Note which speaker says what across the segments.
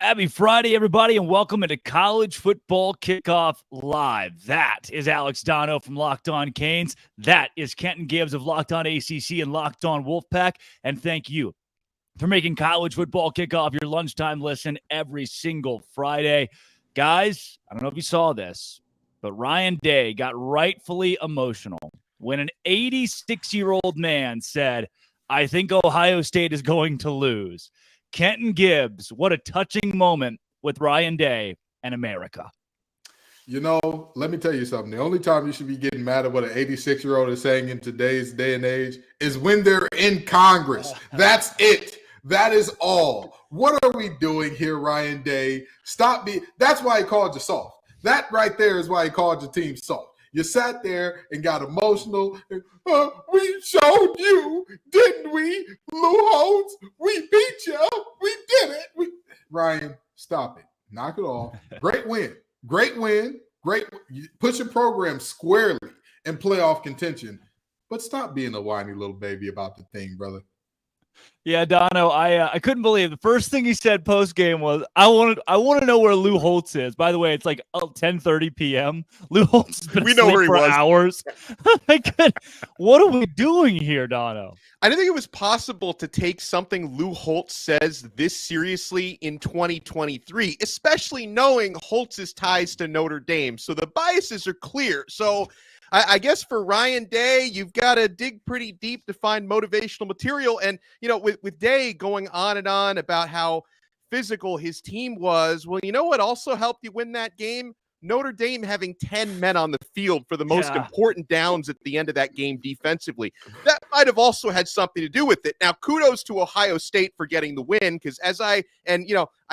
Speaker 1: Happy Friday, everybody, and welcome into College Football Kickoff Live. That is Alex Dono from Locked On Canes. That is Kenton Gibbs of Locked On ACC and Locked On Wolfpack. And thank you for making College Football Kickoff your lunchtime listen every single Friday. Guys, I don't know if you saw this, but Ryan Day got rightfully emotional when an 86-year-old man said, "I think Ohio State is going to lose." Kenton Gibbs, what a touching moment with Ryan Day and America.
Speaker 2: You know, let me tell you something. The only time you should be getting mad at what an 86-year-old is saying in today's day and age is when they're in Congress. That's it. That is all. What are we doing here, Ryan Day? Stop being – that's why he called you soft. That right there is why he called your team soft. You sat there and got emotional. We showed you, didn't we? Lou Holtz, we beat you. We did it. Ryan, stop it. Knock it off. Great win. Great win. Great. Put your program squarely in playoff contention. But stop being a whiny little baby about the thing, brother.
Speaker 1: Yeah, Dono, I couldn't believe the first thing he said post game was, I want to know where Lou Holtz is. By the way, it's like 10:30 p.m. Lou Holtz has been asleep for hours. What are we doing here, Dono?
Speaker 3: I didn't think it was possible to take something Lou Holtz says this seriously in 2023, especially knowing Holtz's ties to Notre Dame. So the biases are clear. So I guess for Ryan Day, you've got to dig pretty deep to find motivational material. And, you know, with Day going on and on about how physical his team was, well, you know what also helped you win that game? Notre Dame having 10 men on the field for the most important downs at the end of that game defensively. That might have also had something to do with it. Now, kudos to Ohio State for getting the win, because I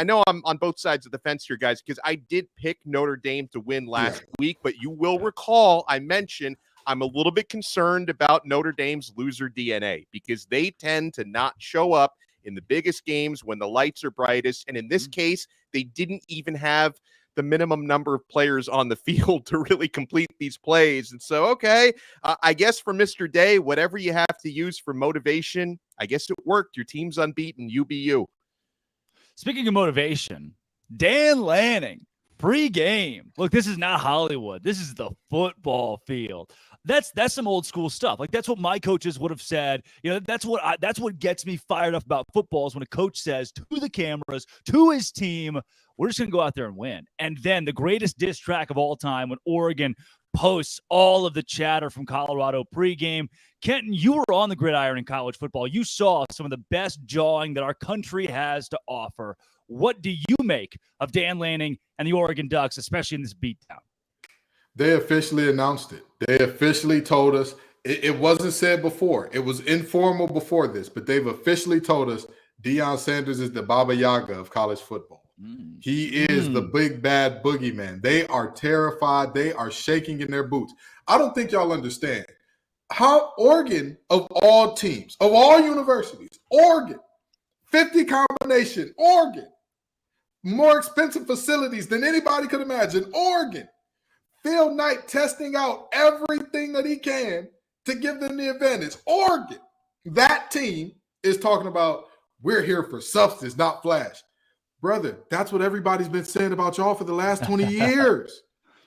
Speaker 3: know I'm on both sides of the fence here, guys, because I did pick Notre Dame to win last week, but you will recall I mentioned I'm a little bit concerned about Notre Dame's loser DNA because they tend to not show up in the biggest games when the lights are brightest. And in this case, they didn't even have the minimum number of players on the field to really complete these plays. And so, I guess for Mr. Day, whatever you have to use for motivation, I guess it worked. Your team's unbeaten, UBU.
Speaker 1: Speaking of motivation, Dan Lanning, pre-game. Look, this is not Hollywood. This is the football field. That's some old school stuff. Like, that's what my coaches would have said. You know, that's what gets me fired up about football is when a coach says to the cameras, to his team, we're just going to go out there and win. And then the greatest diss track of all time when Oregon posts all of the chatter from Colorado pregame. Kenton, you were on the gridiron in college football. You saw some of the best jawing that our country has to offer. What do you make of Dan Lanning and the Oregon Ducks, especially in this beatdown?
Speaker 2: They officially announced it. They officially told us. It wasn't said before. It was informal before this, but they've officially told us Deion Sanders is the Baba Yaga of college football. He is the big bad boogeyman. They are terrified. They are shaking in their boots. I don't think y'all understand how Oregon, of all teams, of all universities, Oregon, 50 combination, Oregon, more expensive facilities than anybody could imagine, Oregon, Phil Knight testing out everything that he can to give them the advantage. Oregon, that team is talking about, we're here for substance, not flash. Brother, that's what everybody's been saying about y'all for the last 20 years.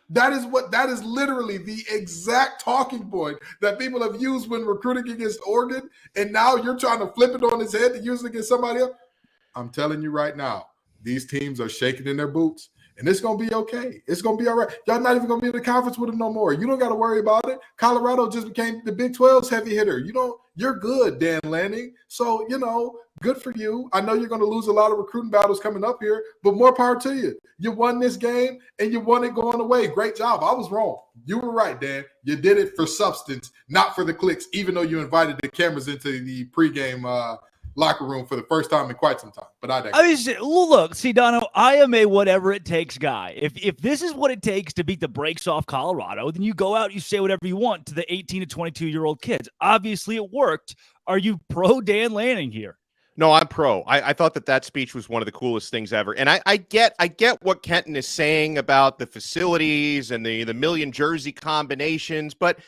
Speaker 2: That is literally the exact talking point that people have used when recruiting against Oregon, and now you're trying to flip it on his head to use it against somebody else. I'm telling you right now, these teams are shaking in their boots, and it's going to be okay. It's going to be all right. Y'all not even going to be in the conference with them no more. You don't got to worry about it. Colorado just became the Big 12's heavy hitter. You're good, Dan Lanning. So, good for you. I know you're going to lose a lot of recruiting battles coming up here, but more power to you. You won this game, and you won it going away. Great job. I was wrong. You were right, Dan. You did it for substance, not for the clicks, even though you invited the cameras into the pregame locker room for the first time in quite some time. But
Speaker 1: look, see, Dono, I am a whatever it takes guy. If this is what it takes to beat the brakes off Colorado, then you go out, you say whatever you want to the 18 to 22-year-old kids. Obviously, it worked. Are you pro Dan Lanning here?
Speaker 3: No, I'm pro. I thought that speech was one of the coolest things ever. And I get what Kenton is saying about the facilities and the million jersey combinations, but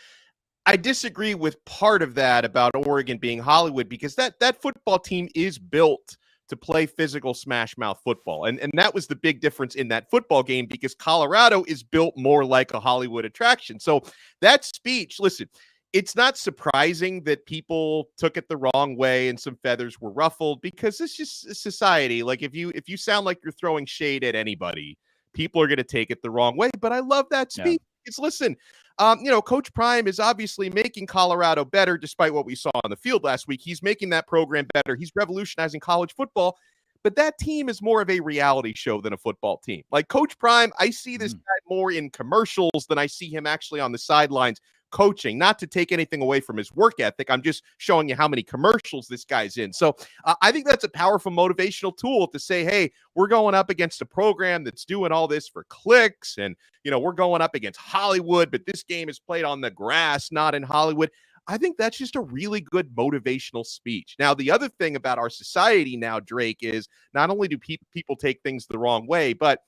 Speaker 3: I disagree with part of that about Oregon being Hollywood, because that football team is built to play physical smash mouth football. And that was the big difference in that football game, because Colorado is built more like a Hollywood attraction. So that speech, listen, it's not surprising that people took it the wrong way and some feathers were ruffled, because it's just society. Like if you sound like you're throwing shade at anybody, people are going to take it the wrong way. But I love that speech. It's listen, Coach Prime is obviously making Colorado better, despite what we saw on the field last week. He's making that program better. He's revolutionizing college football. But that team is more of a reality show than a football team. Like Coach Prime, I see this guy more in commercials than I see him actually on the sidelines coaching. Not to take anything away from his work ethic, I'm just showing you how many commercials this guy's in. So I think that's a powerful motivational tool to say, hey, we're going up against a program that's doing all this for clicks, and we're going up against Hollywood, but this game is played on the grass, not in Hollywood. I think that's just a really good motivational speech. Now, the other thing about our society now, Drake, is not only do people take things the wrong way, but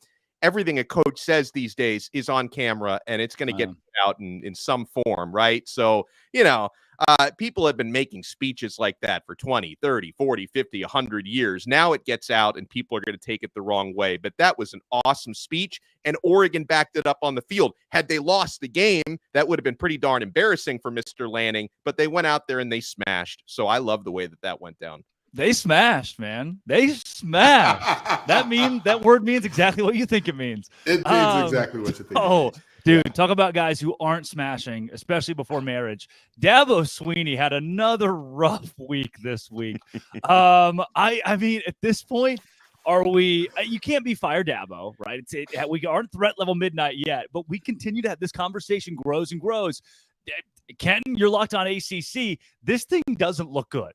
Speaker 3: everything a coach says these days is on camera, and it's going to get out in some form, right? So, people have been making speeches like that for 20, 30, 40, 50, 100 years. Now it gets out, and people are going to take it the wrong way. But that was an awesome speech, and Oregon backed it up on the field. Had they lost the game, that would have been pretty darn embarrassing for Mr. Lanning, but they went out there and they smashed. So I love the way that went down.
Speaker 1: They smashed, man. They smashed. That word means exactly what you think it means.
Speaker 2: It means exactly what you think.
Speaker 1: Oh, dude, talk about guys who aren't smashing, especially before marriage. Dabo Swinney had another rough week this week. I mean, at this point, you can't be Fire Dabo, right? We aren't threat level midnight yet, but we continue to have this conversation grows and grows. Kenton, you're locked on ACC. This thing doesn't look good.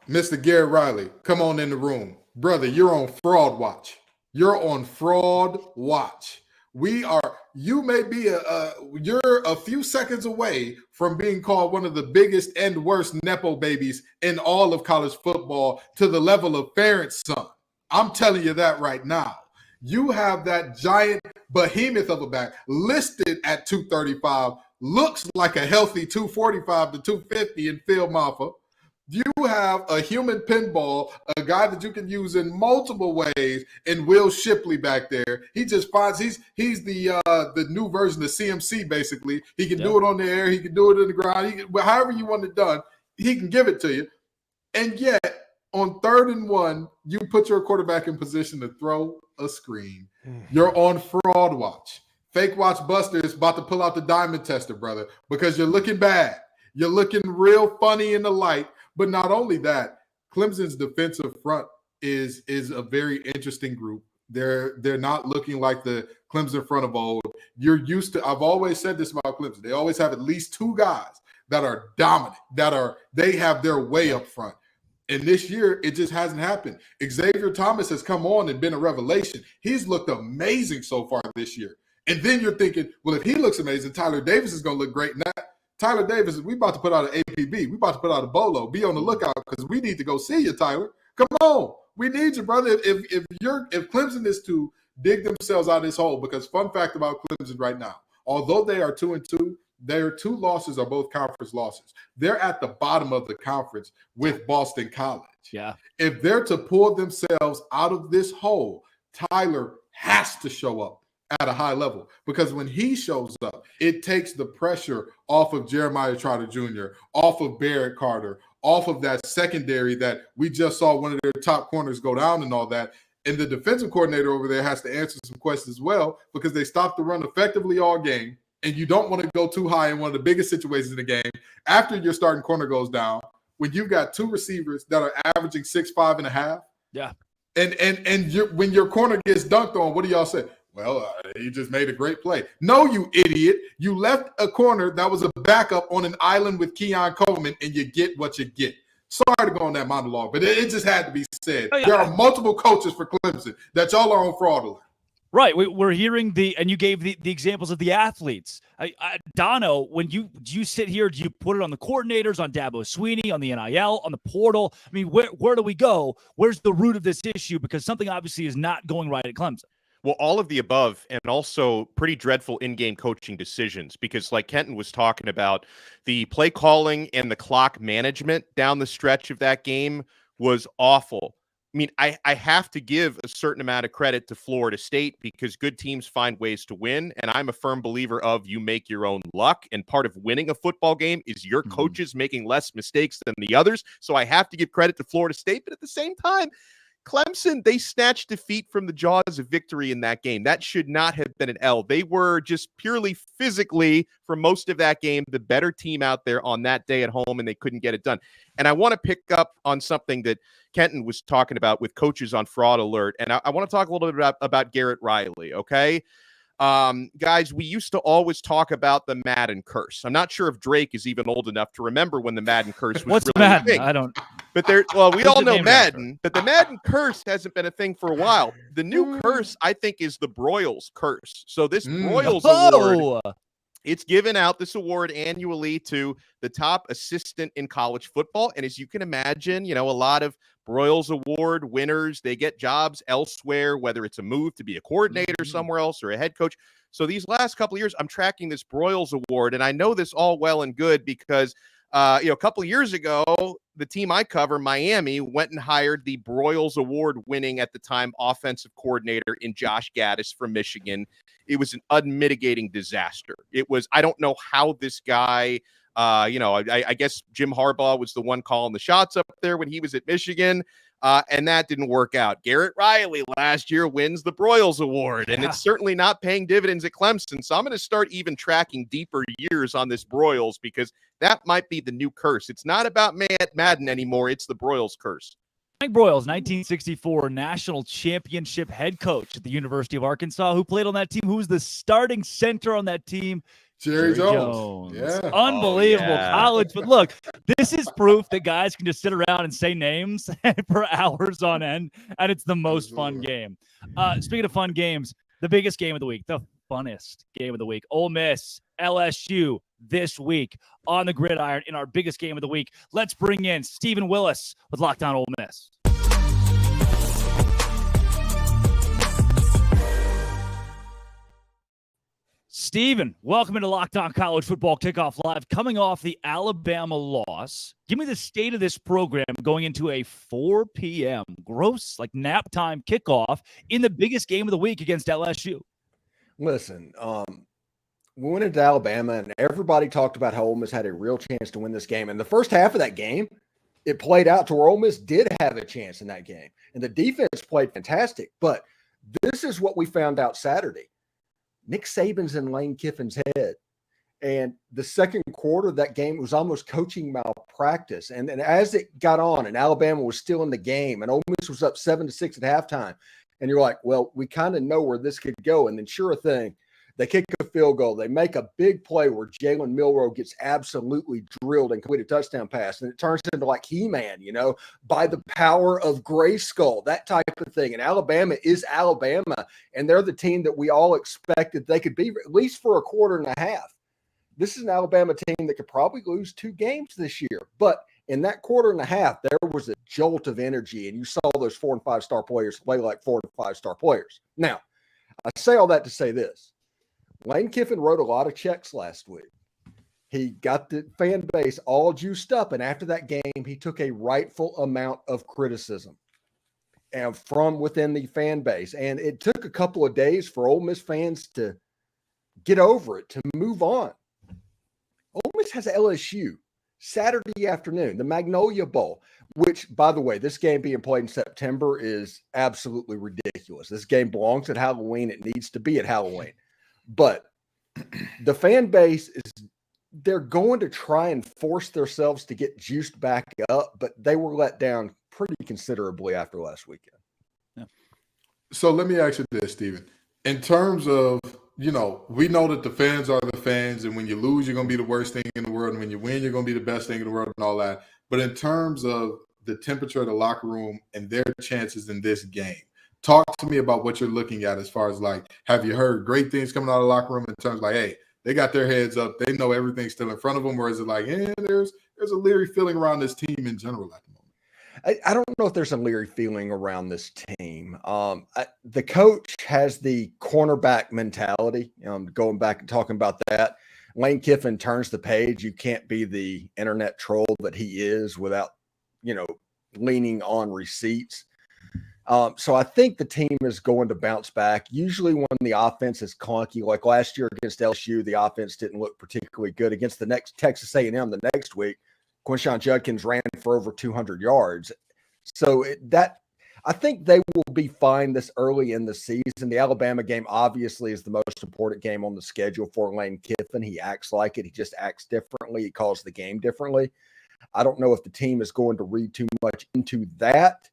Speaker 2: Mr. Garrett Riley, come on in the room. Brother, you're on fraud watch. You're on fraud watch. You may be you're a few seconds away from being called one of the biggest and worst Nepo babies in all of college football, to the level of Ferentz son. I'm telling you that right now. You have that giant behemoth of a back listed at 235, looks like a healthy 245 to 250 in Phil Maffa. You have a human pinball, a guy that you can use in multiple ways, and Will Shipley back there. He just finds he's the new version of CMC, basically. He can do it on the air. He can do it in the ground. However you want it done, he can give it to you. And yet, on 3rd and 1, you put your quarterback in position to throw a screen. You're on fraud watch. Fake Watch Buster is about to pull out the diamond tester, brother, because you're looking bad. You're looking real funny in the light. But not only that, Clemson's defensive front is a very interesting group. They're not looking like the Clemson front of old. You're used to, I've always said this about Clemson. They always have at least 2 guys that are dominant, they have their way up front. And this year, it just hasn't happened. Xavier Thomas has come on and been a revelation. He's looked amazing so far this year. And then you're thinking, well, if he looks amazing, Tyler Davis is going to look great. And Tyler Davis, we about to put out an APB. We about to put out a bolo. Be on the lookout, because we need to go see you, Tyler. Come on. We need you, brother. If Clemson is to dig themselves out of this hole, because fun fact about Clemson right now, although they are 2-2, their 2 losses are both conference losses. They're at the bottom of the conference with Boston College.
Speaker 1: Yeah.
Speaker 2: If they're to pull themselves out of this hole, Tyler has to show up at a high level, because when he shows up, it takes the pressure off of Jeremiah Trotter Jr., off of Barrett Carter, off of that secondary that we just saw one of their top corners go down and all that. And the defensive coordinator over there has to answer some questions as well, because they stopped the run effectively all game, and you don't want to go too high in one of the biggest situations in the game after your starting corner goes down, when you've got 2 receivers that are averaging 6'5" and a half.
Speaker 1: Yeah.
Speaker 2: And when your corner gets dunked on, what do y'all say? Well, he just made a great play. No, you idiot. You left a corner that was a backup on an island with Keon Coleman, and you get what you get. Sorry to go on that monologue, but it just had to be said. Oh, yeah. There are multiple coaches for Clemson that y'all are on fraudulent.
Speaker 1: Right. We're hearing and you gave the examples of the athletes. Dono, when you sit here, do you put it on the coordinators, on Dabo Swinney, on the NIL, on the portal? I mean, where do we go? Where's the root of this issue? Because something obviously is not going right at Clemson.
Speaker 3: Well, all of the above, and also pretty dreadful in-game coaching decisions, because like Kenton was talking about, the play calling and the clock management down the stretch of that game was awful. I mean, I have to give a certain amount of credit to Florida State because good teams find ways to win. And I'm a firm believer of you make your own luck. And part of winning a football game is your coaches making less mistakes than the others. So I have to give credit to Florida State. But at the same time, Clemson, they snatched defeat from the jaws of victory in that game. That should not have been an L. They were just purely physically, for most of that game, the better team out there on that day at home, and they couldn't get it done. And I want to pick up on something that Kenton was talking about with coaches on Fraud Alert, and I want to talk a little bit about Garrett Riley, okay? Guys, we used to always talk about the Madden Curse. I'm not sure if Drake is even old enough to remember when the Madden Curse was
Speaker 1: What's
Speaker 3: really
Speaker 1: Madden?
Speaker 3: a thing.
Speaker 1: I don't.
Speaker 3: But we all know
Speaker 1: name
Speaker 3: Madden, but the Madden Curse hasn't been a thing for a while. The new curse, I think, is the Broyles Curse. So this Broyles Award, it's given out, this award, annually to the top assistant in college football. And as you can imagine, a lot of Broyles Award winners, they get jobs elsewhere, whether it's a move to be a coordinator somewhere else or a head coach. So these last couple of years, I'm tracking this Broyles Award, and I know this all well and good because a couple of years ago, the team I cover, Miami, went and hired the Broyles Award-winning at the time offensive coordinator in Josh Gaddis from Michigan. It was an unmitigating disaster. It was, I don't know how this guy, I guess Jim Harbaugh was the one calling the shots up there when he was at Michigan. And that didn't work out. Garrett Riley last year wins the Broyles Award, and it's certainly not paying dividends at Clemson. So I'm going to start even tracking deeper years on this Broyles because that might be the new curse. It's not about Madden anymore. It's the Broyles curse.
Speaker 1: Mike Broyles, 1964 national championship head coach at the University of Arkansas, who played on that team, who was the starting center on that team.
Speaker 2: Jerry Jones. Yeah.
Speaker 1: Unbelievable college. But look, this is proof that guys can just sit around and say names for hours on end, and it's the most fun game. Speaking of fun games, the biggest game of the week, the funnest game of the week, Ole Miss, LSU this week on the gridiron in our biggest game of the week. Let's bring in Stephen Willis with Locked On Ole Miss. Steven, welcome into Locked On College Football Kickoff Live. Coming off the Alabama loss, give me the state of this program going into a 4 p.m. gross, like nap time kickoff in the biggest game of the week against LSU.
Speaker 4: Listen, we went into Alabama, and everybody talked about how Ole Miss had a real chance to win this game. And the first half of that game, it played out to where Ole Miss did have a chance in that game. And the defense played fantastic. But this is what we found out Saturday. Nick Saban's in Lane Kiffin's head. And the second quarter of that game was almost coaching malpractice. And as it got on and Alabama was still in the game and Ole Miss was up 7-6 at halftime, and you're like, well, we kind of know where this could go. And then sure thing, they kick a field goal. They make a big play where Jalen Milroe gets absolutely drilled and complete a touchdown pass. And it turns into like He-Man, by the power of Grayskull, that type of thing. And Alabama is Alabama, and they're the team that we all expected they could be, at least for a quarter and a half. This is an Alabama team that could probably lose 2 games this year. But in that quarter and a half, there was a jolt of energy, and you saw those 4- and 5-star players play like 4- and 5-star players. Now, I say all that to say this. Lane Kiffin wrote a lot of checks last week. He got the fan base all juiced up, and after that game, he took a rightful amount of criticism and from within the fan base. And it took a couple of days for Ole Miss fans to get over it, to move on. Ole Miss has LSU Saturday afternoon, the Magnolia Bowl, which, by the way, this game being played in September is absolutely ridiculous. This game belongs at Halloween. It needs to be at Halloween. But the fan base they're going to try and force themselves to get juiced back up, but they were let down pretty considerably after last weekend.
Speaker 1: Yeah.
Speaker 2: So let me ask you this, Stephen. In terms of, we know that the fans are the fans, and when you lose, you're going to be the worst thing in the world, and when you win, you're going to be the best thing in the world and all that. But in terms of the temperature of the locker room and their chances in this game, talk to me about what you're looking at as far as, like, have you heard great things coming out of the locker room in terms of, like, hey, they got their heads up, they know everything's still in front of them, or is it like, there's a leery feeling around this team in general at the moment?
Speaker 4: I don't know if there's a leery feeling around this team. The coach has the cornerback mentality. Going back and talking about that, Lane Kiffin turns the page. You can't be the internet troll that he is without, leaning on receipts. So I think the team is going to bounce back. Usually when the offense is clunky, like last year against LSU, the offense didn't look particularly good. Against the next Texas A&M the next week, Quinshon Judkins ran for over 200 yards. So I think they will be fine this early in the season. The Alabama game obviously is the most important game on the schedule for Lane Kiffin. He acts like it. He just acts differently. He calls the game differently. I don't know if the team is going to read too much into that.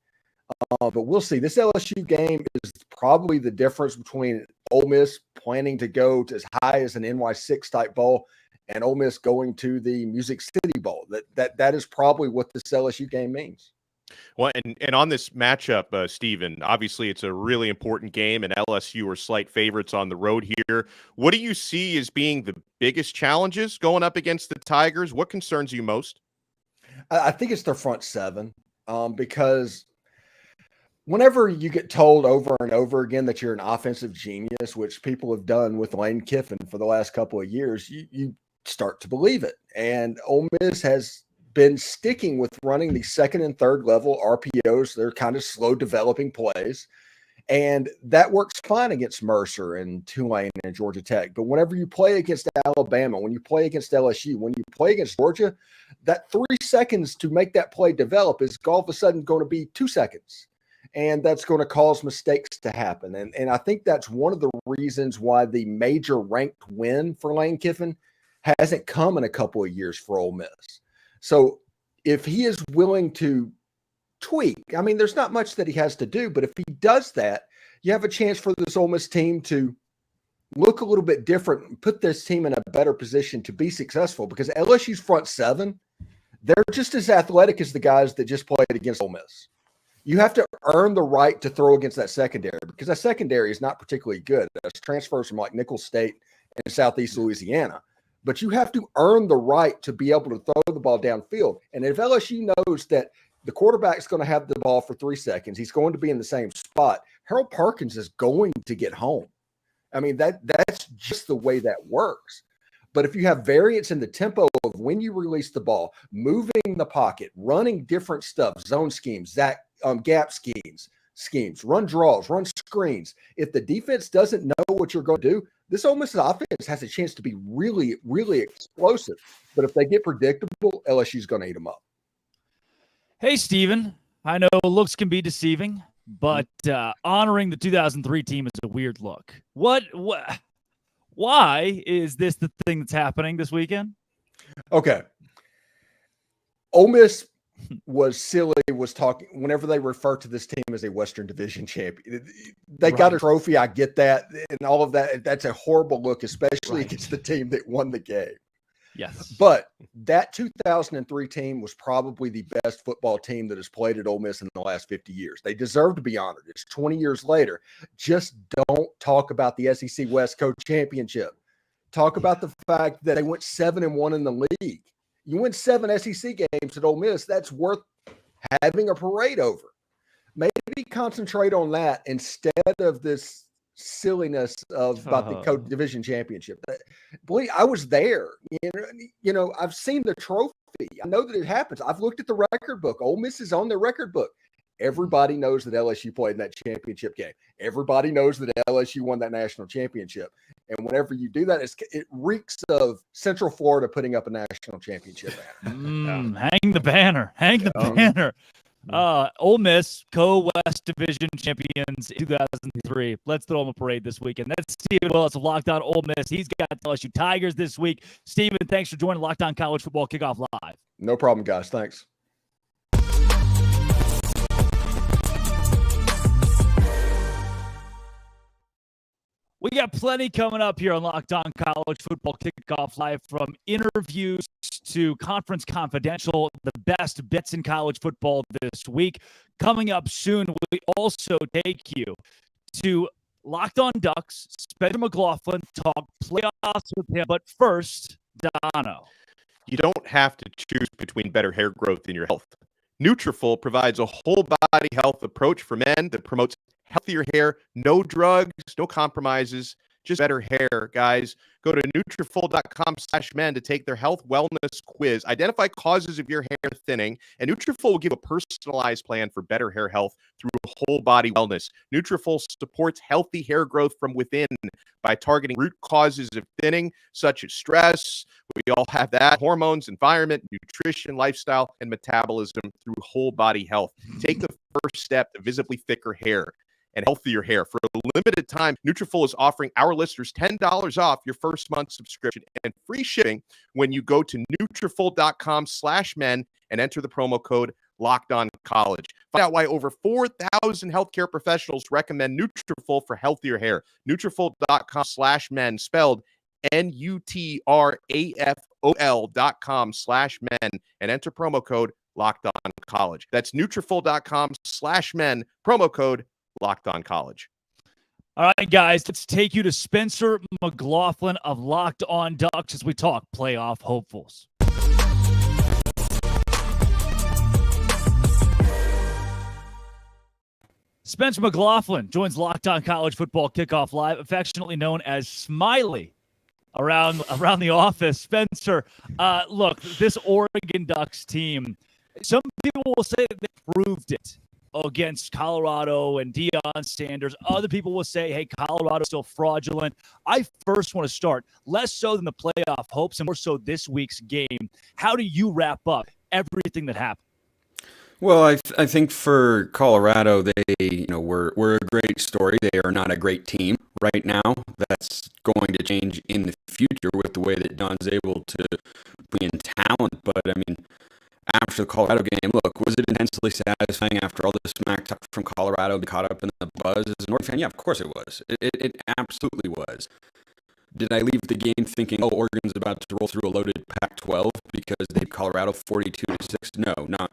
Speaker 4: But we'll see. This LSU game is probably the difference between Ole Miss planning to go to as high as an NY6 type bowl and Ole Miss going to the Music City Bowl. That is probably what this LSU game means.
Speaker 3: Well, and on this matchup, Stephen, obviously it's a really important game, and LSU are slight favorites on the road here. What do you see as being the biggest challenges going up against the Tigers? What concerns you most?
Speaker 4: I think it's their front seven, because whenever you get told over and over again that you're an offensive genius, which people have done with Lane Kiffin for the last couple of years, you start to believe it. And Ole Miss has been sticking with running the second and third level RPOs. They're kind of slow developing plays. And that works fine against Mercer and Tulane and Georgia Tech. But whenever you play against Alabama, when you play against LSU, when you play against Georgia, that 3 seconds to make that play develop is all of a sudden going to be 2 seconds. And that's going to cause mistakes to happen. And I think that's one of the reasons why the major ranked win for Lane Kiffin hasn't come in a couple of years for Ole Miss. So if he is willing to tweak, I mean, there's not much that he has to do, but if he does that, you have a chance for this Ole Miss team to look a little bit different and put this team in a better position to be successful, because LSU's front seven, they're just as athletic as the guys that just played against Ole Miss. You have to earn the right to throw against that secondary, because that secondary is not particularly good. That's transfers from like Nicholls State and Southeast Louisiana. But you have to earn the right to be able to throw the ball downfield. And if LSU knows that the quarterback's going to have the ball for 3 seconds, he's going to be in the same spot, Harold Perkins is going to get home. I mean, that's just the way that works. But if you have variance in the tempo of when you release the ball, moving the pocket, running different stuff, zone schemes, gap schemes, run draws, run screens. If the defense doesn't know what you're going to do, this Ole Miss offense has a chance to be really, really explosive. But if they get predictable, LSU's going to eat them up.
Speaker 1: Hey, Steven, I know looks can be deceiving, but honoring the 2003 team is a weird look. Why is this the thing that's happening this weekend?
Speaker 4: Okay. Ole Miss was talking whenever they refer to this team as a Western Division champion. They got a trophy. I get that. And all of that. That's a horrible look, especially against the team that won the game.
Speaker 1: Yes.
Speaker 4: But that 2003 team was probably the best football team that has played at Ole Miss in the last 50 years. They deserve to be honored. It's 20 years later. Just don't talk about the SEC West Coast Championship. Talk about the fact that they went 7-1 in the league. You win 7 SEC games at Ole Miss, that's worth having a parade over. Maybe concentrate on that instead of this silliness about the Coast Division Championship. Boy, I was there. You know, I've seen the trophy. I know that it happens. I've looked at the record book. Ole Miss is on their record book. Everybody knows that LSU played in that championship game. Everybody knows that LSU won that national championship. And whenever you do that, it reeks of Central Florida putting up a national championship banner.
Speaker 1: Hang the banner. Hang the banner. Ole Miss, co-West Division champions in 2003. Let's throw them a parade this weekend. That's Stephen Willis of Locked On Ole Miss. He's got LSU Tigers this week. Stephen, thanks for joining Locked On College Football Kickoff Live.
Speaker 4: No problem, guys. Thanks.
Speaker 1: We got plenty coming up here on Locked On College Football Kickoff Live, from interviews to Conference Confidential, the best bits in college football this week. Coming up soon, we also take you to Locked On Ducks, Spencer McLaughlin, talk playoffs with him. But first, Dono.
Speaker 3: You don't have to choose between better hair growth and your health. Nutriful provides a whole body health approach for men that promotes healthier hair, no drugs, no compromises, just better hair, guys. Go to Nutriful.com/men to take their health wellness quiz. Identify causes of your hair thinning, and Nutriful will give a personalized plan for better hair health through whole body wellness. Nutriful supports healthy hair growth from within by targeting root causes of thinning, such as stress. We all have that. Hormones, environment, nutrition, lifestyle, and metabolism through whole body health. Take the first step to visibly thicker hair and healthier hair. For a limited time, Nutriful is offering our listeners $10 off your first month subscription and free shipping when you go to Nutriful.com/men and enter the promo code LOCKEDONCollege. Find out why over 4,000 healthcare professionals recommend Nutriful for healthier hair. Nutriful.com/men, spelled Nutrafol.com/men, and enter promo code LOCKEDONCollege. That's Nutriful.com/men, promo code Locked On College.
Speaker 1: All right, guys, let's take you to Spencer McLaughlin of Locked On Ducks as we talk playoff hopefuls. Spencer McLaughlin joins Locked On College Football Kickoff Live, affectionately known as Smiley around the office. Spencer, look, this Oregon Ducks team, some people will say that they proved it against Colorado and Deion Sanders. Other people will say, hey, Colorado's still fraudulent. I first want to start, less so than the playoff hopes and more so this week's game. How do you wrap up everything that happened?
Speaker 5: Well, I think for Colorado, they were a great story. They are not a great team right now. That's going to change in the future with the way that Don's able to bring in talent. But I mean, after the Colorado game, look, was it intensely satisfying after all the smack talk from Colorado, be caught up in the buzz as an Oregon fan? Yeah, of course it was. It absolutely was. Did I leave the game thinking, oh, Oregon's about to roll through a loaded Pac-12 because they beat Colorado 42-6? No, not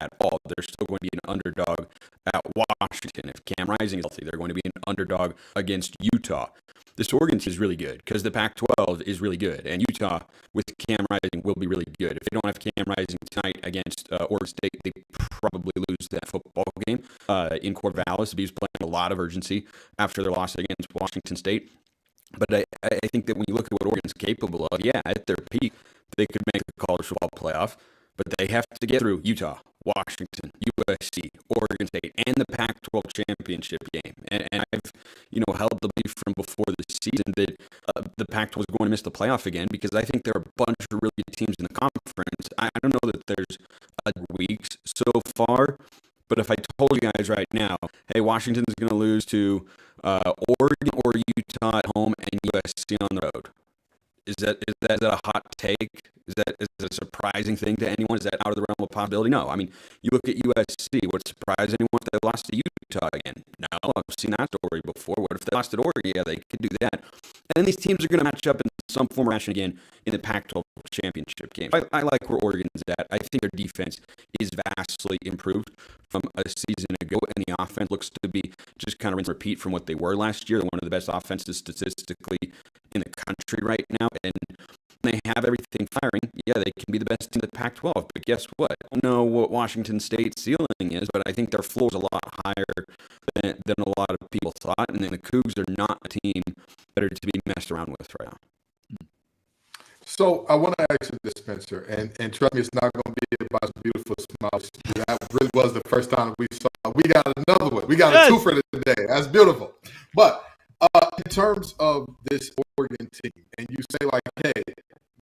Speaker 5: at all. They're still going to be an underdog at Washington. If Cam Rising is healthy, they're going to be an underdog against Utah. This Oregon team is really good because the Pac-12 is really good, and Utah with Cam Rising will be really good. If they don't have Cam Rising tonight against Oregon State, they probably lose that football game in Corvallis. He's playing a lot of urgency after their loss against Washington State. But I think that when you look at what Oregon's capable of, yeah, at their peak, they could make the college football playoff, but they have to get through Utah, Washington, USC, Oregon State, and the Pac-12 championship game. And I've, held the belief from before the season that the Pac-12 was going to miss the playoff again because I think there are a bunch of really good teams in the conference. I don't know that there's weeks so far. But if I told you guys right now, hey, Washington's going to lose to Oregon or Utah at home and USC on the road, is that a hot take? Is that a surprising thing to anyone? Is that out of the realm of possibility? No. I mean, you look at USC. Would it surprise anyone if they lost to Utah again? No, I've seen that story before. What if they lost to Oregon? Yeah, they could do that. And then these teams are going to match up in some form or fashion again in the Pac-12 championship game. I like where Oregon's at. I think their defense is vastly improved from a season ago, and the offense looks to be just kind of rinse and repeat from what they were last year. They're one of the best offenses statistically in the country right now, and they have everything firing. Yeah, they can be the best team in the Pac-12, but guess what? I don't know what Washington State's ceiling is, but I think their floor is a lot higher than a lot of people thought, and then the Cougs are not a team that are to be messed around with right now.
Speaker 2: So I want to ask you this, Spencer, and trust me, it's not going to be about beautiful smiles. That really was the first time we saw. We got another one. We got a twofer today. That's beautiful. But in terms of this Oregon team, and you say like, hey,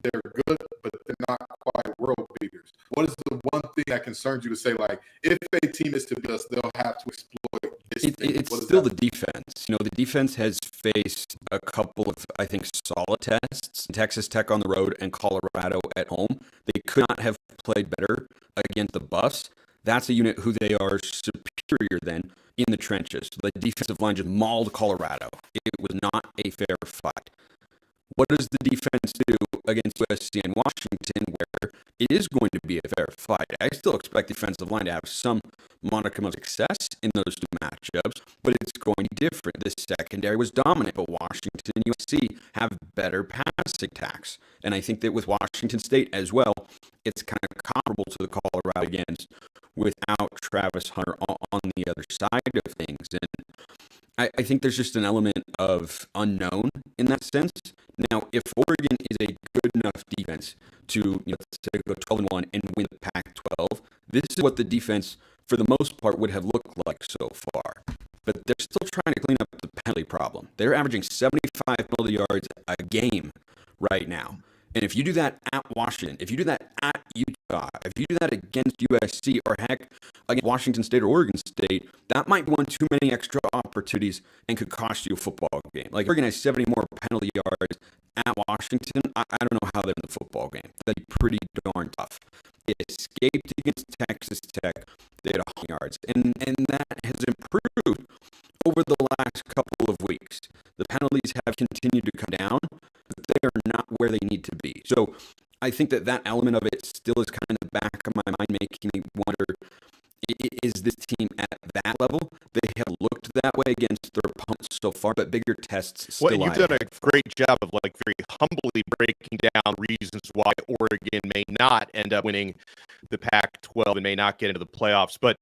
Speaker 2: they're good, but they're not quite world beaters. What is the one thing that concerns you to say like, if a team is to beat us, they'll have to exploit this thing?
Speaker 5: It's still the defense. The defense has faced a couple of, I think, solid tests. Texas Tech on the road and Colorado at home. They could not have played better against the Buffs. That's a unit who they are superior than in the trenches. The defensive line just mauled Colorado. It was not a fair fight. What does the defense do against USC and Washington, where it is going to be a fair fight? I still expect the defensive line to have some modicum of success in those two matchups, but it's going to be different. The secondary was dominant, but Washington and USC have better passing attacks. And I think that with Washington State as well, it's kind of comparable to the Colorado against without Travis Hunter on the other side of things. And I think there's just an element of unknown in that sense. Now, if Oregon is a good enough defense to, let's say, go 12-1 and win the Pac-12, this is what the defense, for the most part, would have looked like so far. But they're still trying to clean up the penalty problem. They're averaging 75 penalty yards a game right now. And if you do that at Washington, if you do that at Utah, if you do that against USC, or heck, against Washington State or Oregon State, that might be one too many extra opportunities and could cost you a football game. Like, Oregon has 70 more penalty yards at Washington. I don't know how they're in the football game. That'd be pretty darn tough. They escaped against Texas Tech. They had 100 yards. And that has improved over the last couple of weeks. The penalties have continued to come down, but they are not where they need to be. So I think that element of it still is kind of in the back of my mind, making me wonder, is this team at that level? They have looked that way against their opponents so far, but bigger tests still
Speaker 3: Well, you've done a great job of very humbly breaking down reasons why Oregon may not end up winning the Pac-12 and may not get into the playoffs. But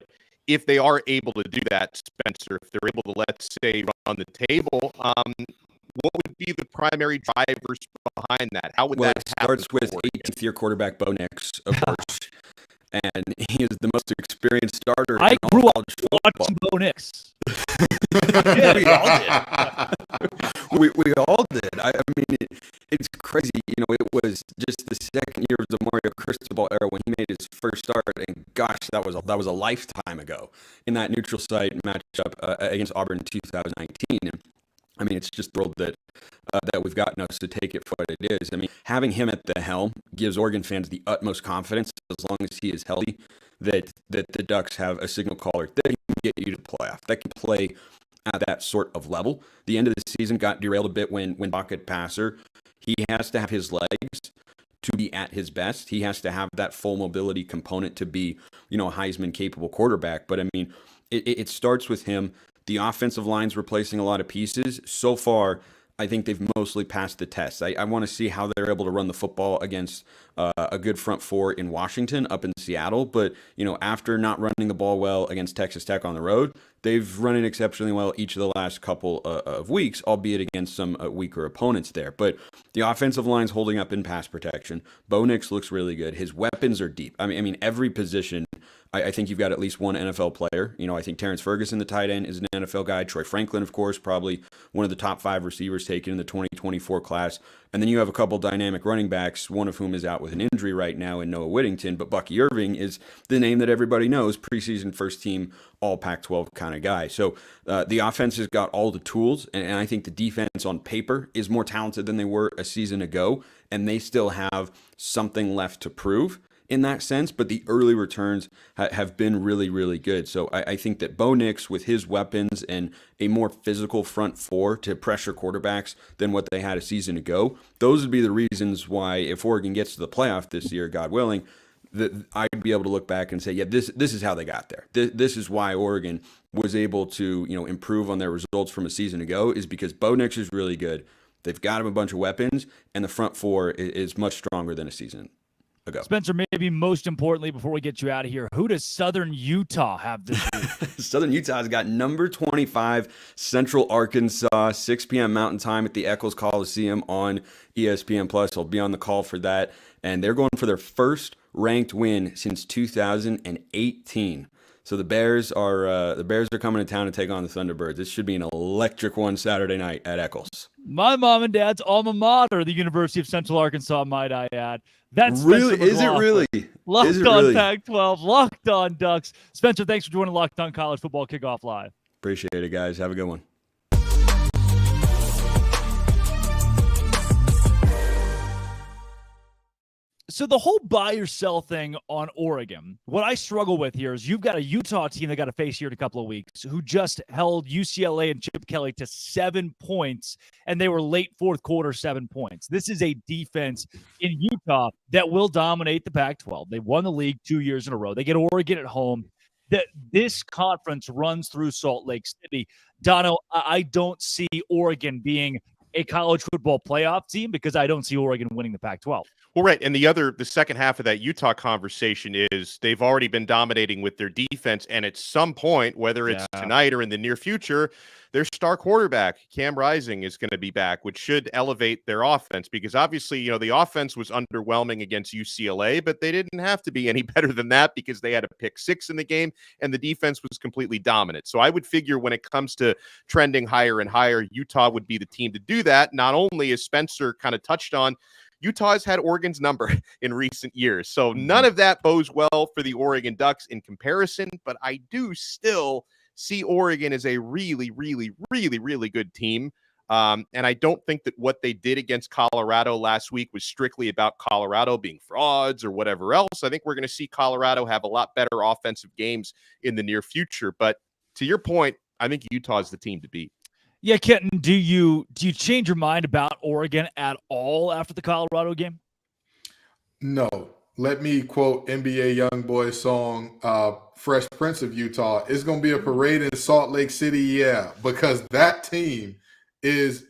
Speaker 3: if they are able to do that, Spencer, if they're able to, let's say, run the table, what would be the primary drivers behind that? How would that
Speaker 5: happen? It starts with 18th-year quarterback Bo Nix, of course. And he is the most experienced starter.
Speaker 1: I grew up watching Bo Nix.
Speaker 5: Yeah, we all did. I mean, it's crazy. It was just the second year of the Mario Cristobal era when he made his first start, and gosh, that was a lifetime ago in that neutral site matchup against Auburn in 2019. And I mean, it's just thrilled that we've gotten us to take it for what it is. I mean, having him at the helm gives Oregon fans the utmost confidence, as long as he is healthy, that the Ducks have a signal caller that can get you to the playoff, that can play at that sort of level. The end of the season got derailed a bit when pocket passer. He has to have his legs to be at his best. He has to have that full mobility component to be, a Heisman capable quarterback. But I mean, it starts with him. The offensive line's replacing a lot of pieces. So far, I think they've mostly passed the test. I want to see how they're able to run the football against a good front four in Washington, up in Seattle. But, after not running the ball well against Texas Tech on the road, they've run it exceptionally well each of the last couple of weeks, albeit against some weaker opponents there. But the offensive line's holding up in pass protection. Bo Nix looks really good. His weapons are deep. I mean, every position, I think you've got at least one NFL player. I think Terrence Ferguson, the tight end, is an NFL guy. Troy Franklin, of course, probably one of the top 5 receivers taken in the 2024 class. And then you have a couple dynamic running backs, one of whom is out with an injury right now in Noah Whittington. But Bucky Irving is the name that everybody knows, preseason first team, all Pac-12 kind of guy. So the offense has got all the tools, and I think the defense on paper is more talented than they were a season ago, and they still have something left to prove in that sense, but the early returns have been really, really good. So I think that Bo Nix, with his weapons and a more physical front four to pressure quarterbacks than what they had a season ago, those would be the reasons why, if Oregon gets to the playoff this year, God willing, that I'd be able to look back and say, yeah, this is how they got there. This is why Oregon was able to improve on their results from a season ago, is because Bo Nix is really good. They've got him a bunch of weapons, and the front four is much stronger than a season ago.
Speaker 1: Spencer, maybe most importantly, before we get you out of here, who does Southern Utah have this week?
Speaker 5: Southern Utah's got number 25, Central Arkansas, 6 p.m. Mountain Time at the Eccles Coliseum on ESPN+. I'll be on the call for that. And they're going for their first ranked win since 2018. So the Bears are coming to town to take on the Thunderbirds. This should be an electric one Saturday night at Eccles.
Speaker 1: My mom and dad's alma mater, the University of Central Arkansas, might I add. That's
Speaker 5: really, is it really?
Speaker 1: Locked
Speaker 5: is it
Speaker 1: on
Speaker 5: really?
Speaker 1: Pac-12, Locked on Ducks. Spencer, thanks for joining Locked on College Football Kickoff Live.
Speaker 5: Appreciate it, guys. Have a good one.
Speaker 1: So the whole buy or sell thing on Oregon, what I struggle with here is you've got a Utah team that got to face here in a couple of weeks who just held UCLA and Chip Kelly to 7 points, and they were late fourth quarter 7 points. This is a defense in Utah that will dominate the Pac-12. They won the league 2 years in a row. They get Oregon at home. This conference runs through Salt Lake City. Dono, I don't see Oregon being a college football playoff team because I don't see Oregon winning the Pac-12.
Speaker 3: Well, right. And the second half of that Utah conversation is they've already been dominating with their defense. And at some point, whether it's tonight or in the near future, their star quarterback, Cam Rising, is going to be back, which should elevate their offense because obviously, the offense was underwhelming against UCLA, but they didn't have to be any better than that because they had a pick 6 in the game and the defense was completely dominant. So I would figure when it comes to trending higher and higher, Utah would be the team to do that. Not only, as Spencer kind of touched on, Utah has had Oregon's number in recent years. So none of that bodes well for the Oregon Ducks in comparison, but I do still see Oregon as a really, really, really, really good team. And I don't think that what they did against Colorado last week was strictly about Colorado being frauds or whatever else. I think we're going to see Colorado have a lot better offensive games in the near future. But to your point, I think Utah is the team to beat.
Speaker 1: Yeah, Kenton, do you change your mind about Oregon at all after the Colorado game?
Speaker 2: No. Let me quote NBA Youngboy's song, Fresh Prince of Utah. It's going to be a parade in Salt Lake City, yeah, because that team is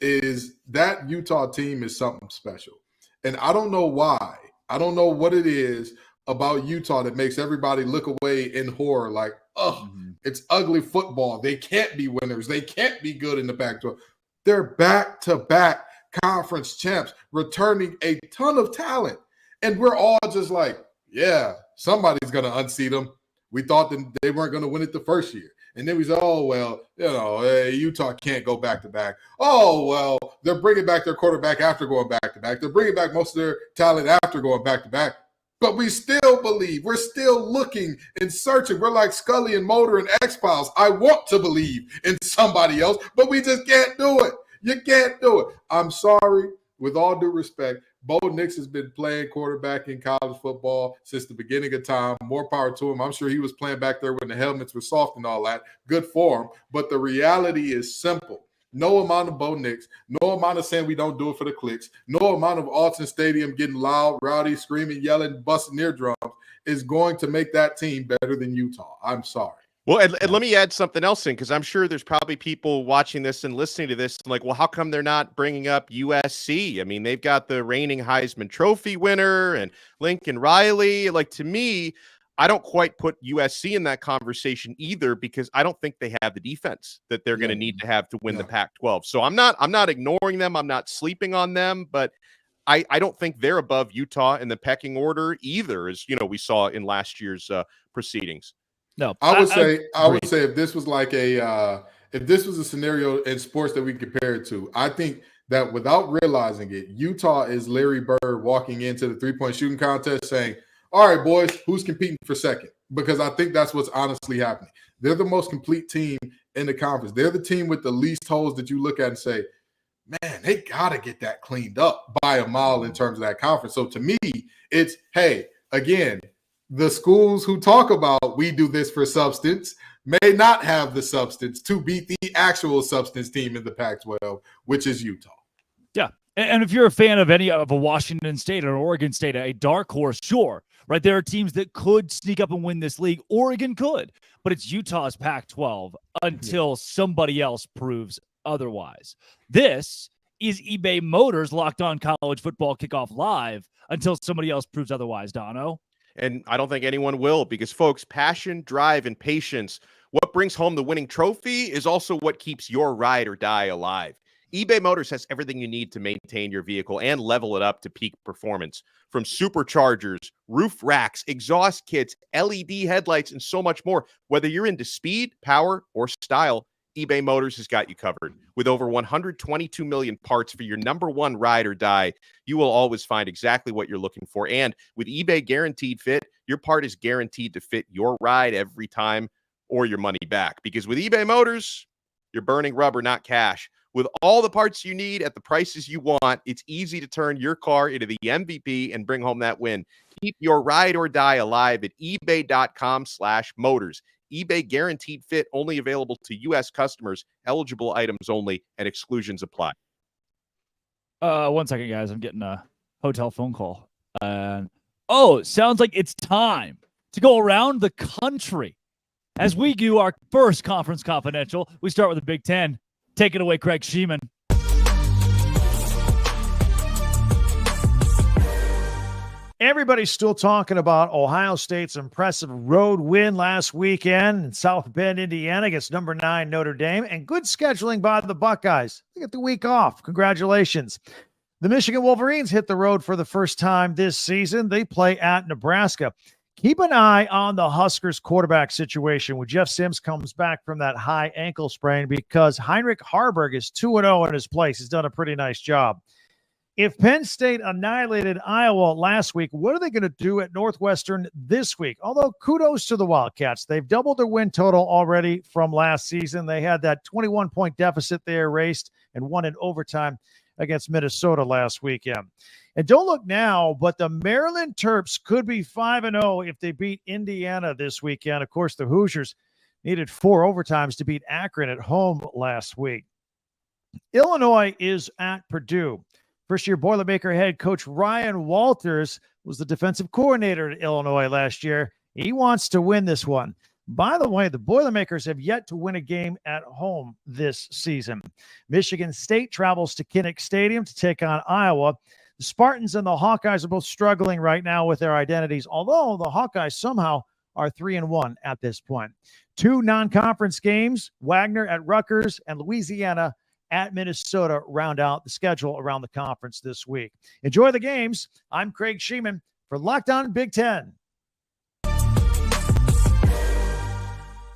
Speaker 2: that Utah team is something special. And I don't know why. I don't know what it is about Utah that makes everybody look away in horror like, it's ugly football. They can't be winners. They can't be good in the Pac-12. They're back-to-back conference champs, returning a ton of talent. And we're all just like, yeah, somebody's going to unseat them. We thought that they weren't going to win it the first year. And then we said, oh, well, Utah can't go back-to-back. Oh, well, they're bringing back their quarterback after going back-to-back. They're bringing back most of their talent after going back-to-back. But we still believe. We're still looking and searching. We're like Scully and Mulder and X-Files. I want to believe in somebody else, but we just can't do it. You can't do it. I'm sorry. With all due respect, Bo Nix has been playing quarterback in college football since the beginning of time. More power to him. I'm sure he was playing back there when the helmets were soft and all that. Good for him. But the reality is simple. No amount of Bo Nix, no amount of saying we don't do it for the clicks, no amount of Alton Stadium getting loud, rowdy, screaming, yelling, busting eardrums is going to make that team better than Utah. I'm sorry.
Speaker 3: Well, and let me add something else in, because I'm sure there's probably people watching this and listening to this like, well, how come they're not bringing up USC? I mean, they've got the reigning Heisman Trophy winner and Lincoln Riley. Like, to me, I don't quite put USC in that conversation either, because I don't think they have the defense that they're going to need to have to win the Pac-12. So I'm not ignoring them. I'm not sleeping on them, but I don't think they're above Utah in the pecking order either, as we saw in last year's proceedings.
Speaker 2: No, I would say if this was like if this was a scenario in sports that we compare it to, I think that without realizing it, Utah is Larry Bird walking into the 3-point shooting contest saying, all right, boys, who's competing for second? Because I think that's what's honestly happening. They're the most complete team in the conference. They're the team with the least holes that you look at and say, man, they got to get that cleaned up by a mile in terms of that conference. So to me, it's, hey, again, the schools who talk about we do this for substance may not have the substance to beat the actual substance team in the Pac-12, which is Utah.
Speaker 1: Yeah. And if you're a fan of any of a Washington State or Oregon State, a dark horse, sure, right? There are teams that could sneak up and win this league. Oregon could, but it's Utah's Pac-12 until somebody else proves otherwise. This is eBay Motors Locked On College Football Kickoff Live until somebody else proves otherwise, Dono.
Speaker 3: And I don't think anyone will, because, folks, passion, drive, and patience, what brings home the winning trophy is also what keeps your ride or die alive. eBay Motors has everything you need to maintain your vehicle and level it up to peak performance. From superchargers, roof racks, exhaust kits, LED headlights, and so much more. Whether you're into speed, power, or style, eBay Motors has got you covered. With over 122 million parts for your number one ride or die, you will always find exactly what you're looking for. And with eBay Guaranteed Fit, your part is guaranteed to fit your ride every time or your money back. Because with eBay Motors, you're burning rubber, not cash. With all the parts you need at the prices you want, it's easy to turn your car into the MVP and bring home that win. Keep your ride or die alive at ebay.com/motors. eBay Guaranteed Fit, only available to U.S. customers, eligible items only, and exclusions apply.
Speaker 1: 1 second, guys. I'm getting a hotel phone call. Sounds like it's time to go around the country as we do our first Conference Confidential. We start with the Big Ten. Take it away, Craig Sheeman.
Speaker 6: everybody's still talking about Ohio State's impressive road win last weekend in South Bend, Indiana against number 9 Notre Dame, and good scheduling by the Buckeyes. They get the week off. Congratulations. The Michigan Wolverines hit the road for the first time this season. They play at Nebraska. Keep an eye on the Huskers quarterback situation when Jeff Sims comes back from that high ankle sprain, because Heinrich Harburg is 2-0 in his place. He's done a pretty nice job. If Penn State annihilated Iowa last week, what are they going to do at Northwestern this week? Although kudos to the Wildcats. They've doubled their win total already from last season. They had that 21-point deficit they erased and won in overtime against Minnesota last weekend. And don't look now, but the Maryland Terps could be 5-0 if they beat Indiana this weekend. Of course, the Hoosiers needed 4 overtimes to beat Akron at home last week. Illinois is at Purdue. First-year Boilermaker head coach Ryan Walters was the defensive coordinator at Illinois last year. He wants to win this one. By the way, the Boilermakers have yet to win a game at home this season. Michigan State travels to Kinnick Stadium to take on Iowa. The Spartans and the Hawkeyes are both struggling right now with their identities, although the Hawkeyes somehow are 3-1 at this point. 2 non-conference games, Wagner at Rutgers and Louisiana at Minnesota, round out the schedule around the conference this week. Enjoy the games. I'm Craig Sheeman for Locked On Big Ten.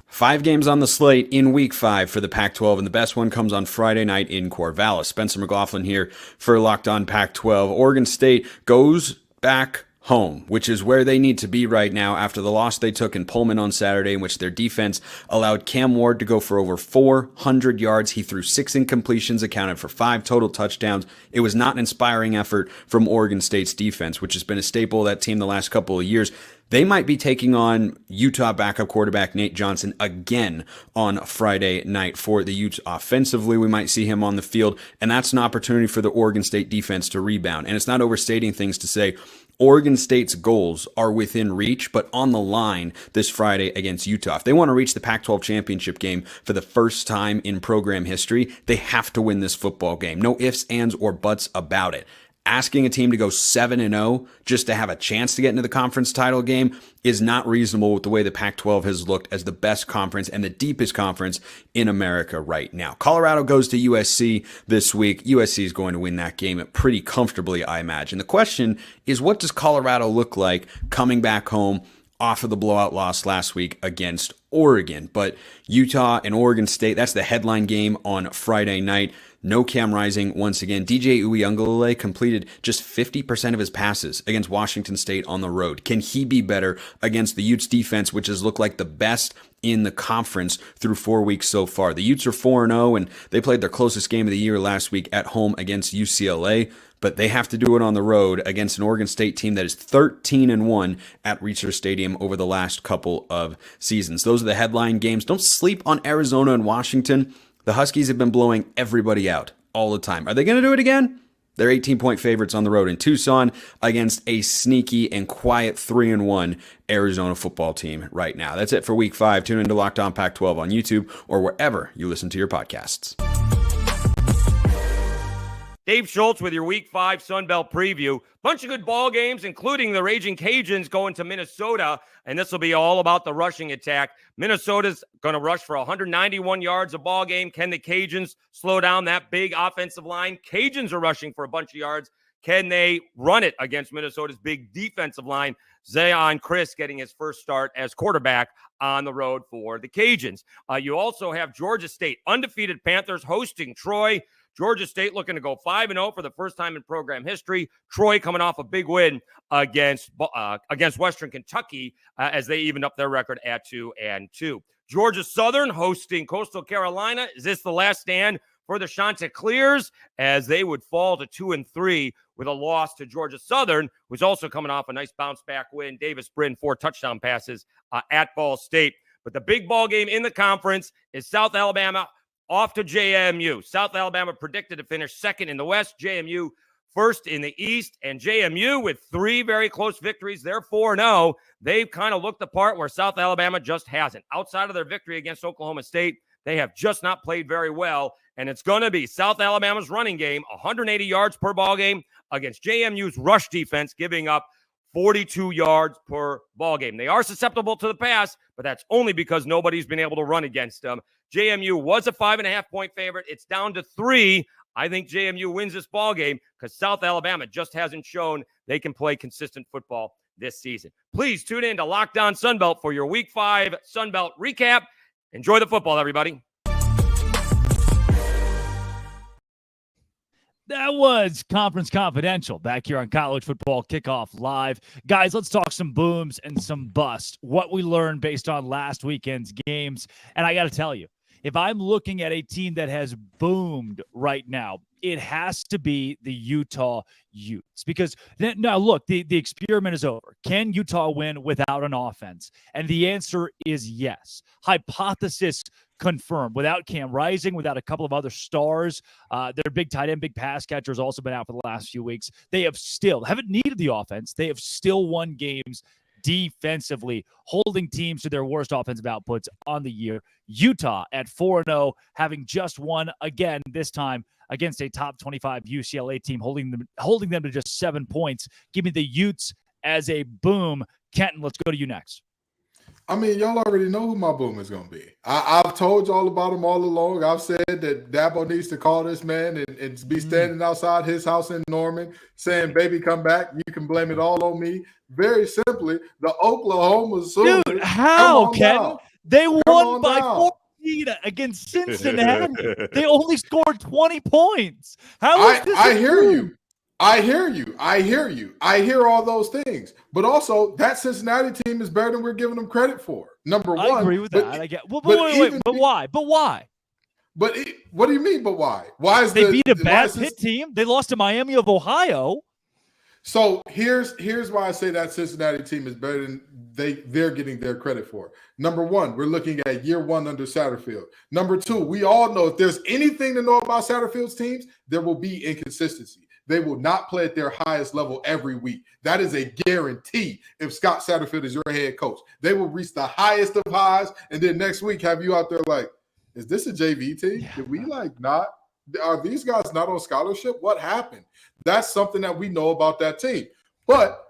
Speaker 5: 5 games on the slate in Week 5 for the Pac-12, and the best one comes on Friday night in Corvallis. Spencer McLaughlin here for Locked On Pac-12. Oregon State goes back home, which is where they need to be right now after the loss they took in Pullman on Saturday, in which their defense allowed Cam Ward to go for over 400 yards. He threw 6 incompletions, accounted for 5 total touchdowns. It was not an inspiring effort from Oregon State's defense, which has been a staple of that team the last couple of years. They might be taking on Utah backup quarterback Nate Johnson again on Friday night for the Utes. Offensively, we might see him on the field, and that's an opportunity for the Oregon State defense to rebound. And it's not overstating things to say Oregon State's goals are within reach, but on the line this Friday against Utah. If they want to reach the Pac-12 championship game for the first time in program history, they have to win this football game. No ifs, ands, or buts about it. Asking a team to go 7-0 just to have a chance to get into the conference title game is not reasonable with the way the Pac-12 has looked as the best conference and the deepest conference in America right now. Colorado goes to USC this week. USC is going to win that game pretty comfortably, I imagine. The question is, what does Colorado look like coming back home off of the blowout loss last week against Oregon? But Utah and Oregon State, that's the headline game on Friday night. No Cam Rising once again. DJ Uiagalelei completed just 50% of his passes against Washington State on the road. Can he be better against the Utes defense, which has looked like the best in the conference through 4 weeks so far? The Utes are 4-0, and they played their closest game of the year last week at home against UCLA, but they have to do it on the road against an Oregon State team that is 13-1 at Reser Stadium over the last couple of seasons. Those are the headline games. Don't sleep on Arizona and Washington. The Huskies have been blowing everybody out all the time. Are they going to do it again? They're 18-point favorites on the road in Tucson against a sneaky and quiet 3-1 Arizona football team right now. That's it for Week 5. Tune into Locked On Pac-12 on YouTube or wherever you listen to your podcasts.
Speaker 7: Dave Schultz with your Week 5 Sun Belt preview. Bunch of good ball games, including the Raging Cajuns going to Minnesota, and this will be all about the rushing attack. Minnesota's going to rush for 191 yards a ball game. Can the Cajuns slow down that big offensive line? Cajuns are rushing for a bunch of yards. Can they run it against Minnesota's big defensive line? Deion Sanders getting his first start as quarterback on the road for the Cajuns. You also have Georgia State, undefeated Panthers hosting Troy. Georgia State looking to go 5-0 for the first time in program history. Troy coming off a big win against Western Kentucky as they evened up their record at 2-2. Georgia Southern hosting Coastal Carolina. Is this the last stand for the Chanticleers as they would fall to 2-3 with a loss to Georgia Southern, who's also coming off a nice bounce-back win. Davis Brin, 4 touchdown passes at Ball State. But the big ball game in the conference is South Alabama off to JMU. South Alabama predicted to finish second in the West, JMU first in the East, and JMU with 3 very close victories. They're 4-0. They've kind of looked the part where South Alabama just hasn't. Outside of their victory against Oklahoma State, they have just not played very well, and it's going to be South Alabama's running game, 180 yards per ball game against JMU's rush defense, giving up 42 yards per ball game. They are susceptible to the pass, but that's only because nobody's been able to run against them. JMU was a 5.5-point favorite. It's down to 3. I think JMU wins this ball game because South Alabama just hasn't shown they can play consistent football this season. Please tune in to Locked On Sunbelt for your Week 5 Sunbelt recap. Enjoy the football, everybody.
Speaker 1: That was Conference Confidential back here on College Football Kickoff Live. Guys, let's talk some booms and some busts. What we learned based on last weekend's games. And I got to tell you, if I'm looking at a team that has boomed right now, it has to be the Utah Utes. Because now, look, the experiment is over. Can Utah win without an offense? And the answer is yes. Hypothesis confirmed. Without Cam Rising, without a couple of other stars, their big tight end, big pass catcher has also been out for the last few weeks. They haven't needed the offense. They have still won games defensively, holding teams to their worst offensive outputs on the year. Utah at 4-0, having just won again, this time against a top 25 UCLA team, holding them to just 7 points. Give me the Utes as a boom. Kenton, let's go to you next.
Speaker 2: I mean, y'all already know who my boom is going to be. I've told y'all about him all along. I've said that Dabo needs to call this man and be standing outside his house in Norman saying, baby, come back. You can blame it all on me. Very simply, the Oklahoma Sooners.
Speaker 1: Dude, how, Kenton? They won by 14 against Cincinnati. They only scored 20 points. How is this?
Speaker 2: I hear you. I hear all those things. But also, that Cincinnati team is better than we're giving them credit for. Number one.
Speaker 1: I agree with that. I get. Well, wait. But why? What
Speaker 2: do you mean, but why? Why is
Speaker 1: they beat a bad Pitt team? They lost to Miami of Ohio.
Speaker 2: So here's why I say that Cincinnati team is better than they're getting their credit for. Number one, we're looking at year one under Satterfield. Number two, we all know if there's anything to know about Satterfield's teams, there will be inconsistency. They will not play at their highest level every week. That is a guarantee if Scott Satterfield is your head coach. They will reach the highest of highs, and then next week have you out there like, is this a JV team? Did we not? Are these guys not on scholarship? What happened? That's something that we know about that team. But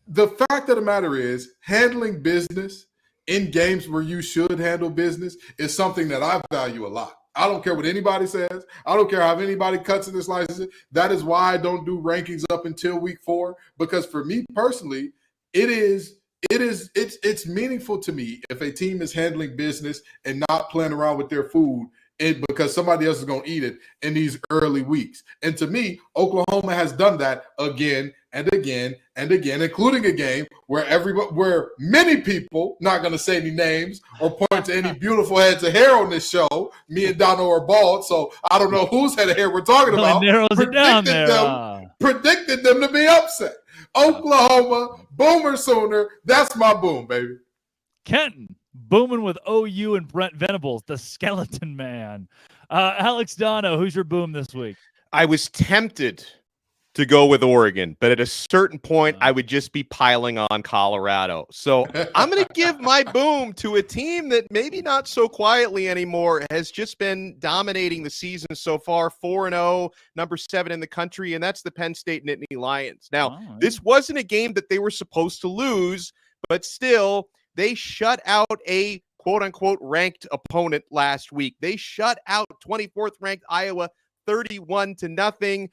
Speaker 2: the fact of the matter is, handling business in games where you should handle business is something that I value a lot. I don't care what anybody says. I don't care how anybody cuts it and slices it. That is why I don't do rankings up until week 4, because for me personally, it's meaningful to me if a team is handling business and not playing around with their food because somebody else is going to eat it in these early weeks. And to me, Oklahoma has done that again and again and again, including a game where many people, not going to say any names or point to any beautiful heads of hair on this show, me and Dono are bald, so I don't know whose head of hair we're talking about, predicted them to be upset. Oklahoma, Boomer Sooner, that's my boom, baby.
Speaker 1: Kenton, booming with OU and Brent Venables, the skeleton man. Alex Dono, who's your boom this week?
Speaker 3: I was tempted to go with Oregon, but at a certain point, I would just be piling on Colorado. So I'm going to give my boom to a team that maybe not so quietly anymore has just been dominating the season so far, 4-0, number 7 in the country, and that's the Penn State Nittany Lions. Now, this wasn't a game that they were supposed to lose, but still, they shut out a quote-unquote ranked opponent last week. They shut out 24th ranked Iowa 31-0.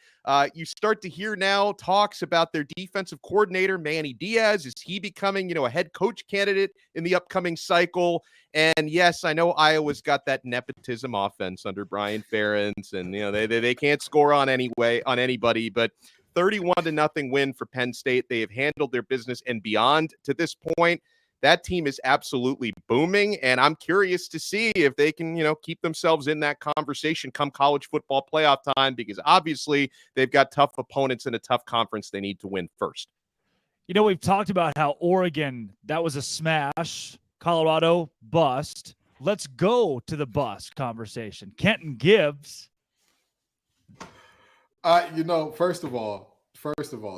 Speaker 3: You start to hear now talks about their defensive coordinator, Manny Diaz. Is he becoming, a head coach candidate in the upcoming cycle? And yes, I know Iowa's got that nepotism offense under Brian Ferentz, and they can't score on anybody, but 31-0 win for Penn State. They have handled their business and beyond to this point. That team is absolutely booming, and I'm curious to see if they can, keep themselves in that conversation come college football playoff time, because obviously they've got tough opponents in a tough conference they need to win first.
Speaker 1: We've talked about how Oregon, that was a smash. Colorado, bust. Let's go to the bust conversation. Kenton Gibbs.
Speaker 2: First of all,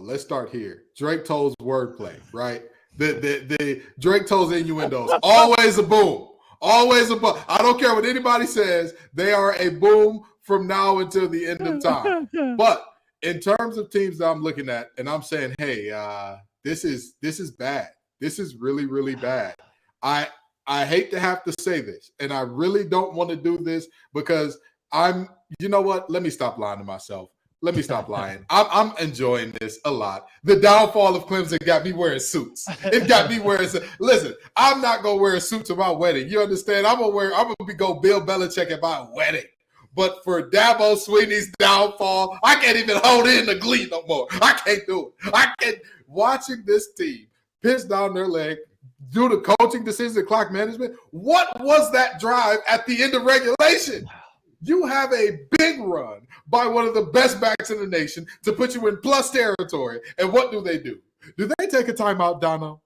Speaker 2: let's start here. Drake Toll's wordplay, right? The Drake Toll's innuendos. Always a boom. Always a boom. I don't care what anybody says. They are a boom from now until the end of time. But in terms of teams that I'm looking at, and I'm saying, hey, this is bad. This is really, really bad. I hate to have to say this, and I really don't want to do this because you know what? Let me stop lying to myself. Let me stop lying. I'm enjoying this a lot. The downfall of Clemson got me wearing suits. It got me wearing suits. Listen, I'm not going to wear a suit to my wedding. You understand? I'm going to go Bill Belichick at my wedding. But for Dabo Swinney's downfall, I can't even hold in the glee no more. I can't do it. I can't. Watching this team piss down their leg, do the coaching decisions and clock management, what was that drive at the end of regulation? You have a big run by one of the best backs in the nation to put you in plus territory. And what do? Do they take a timeout, Dono?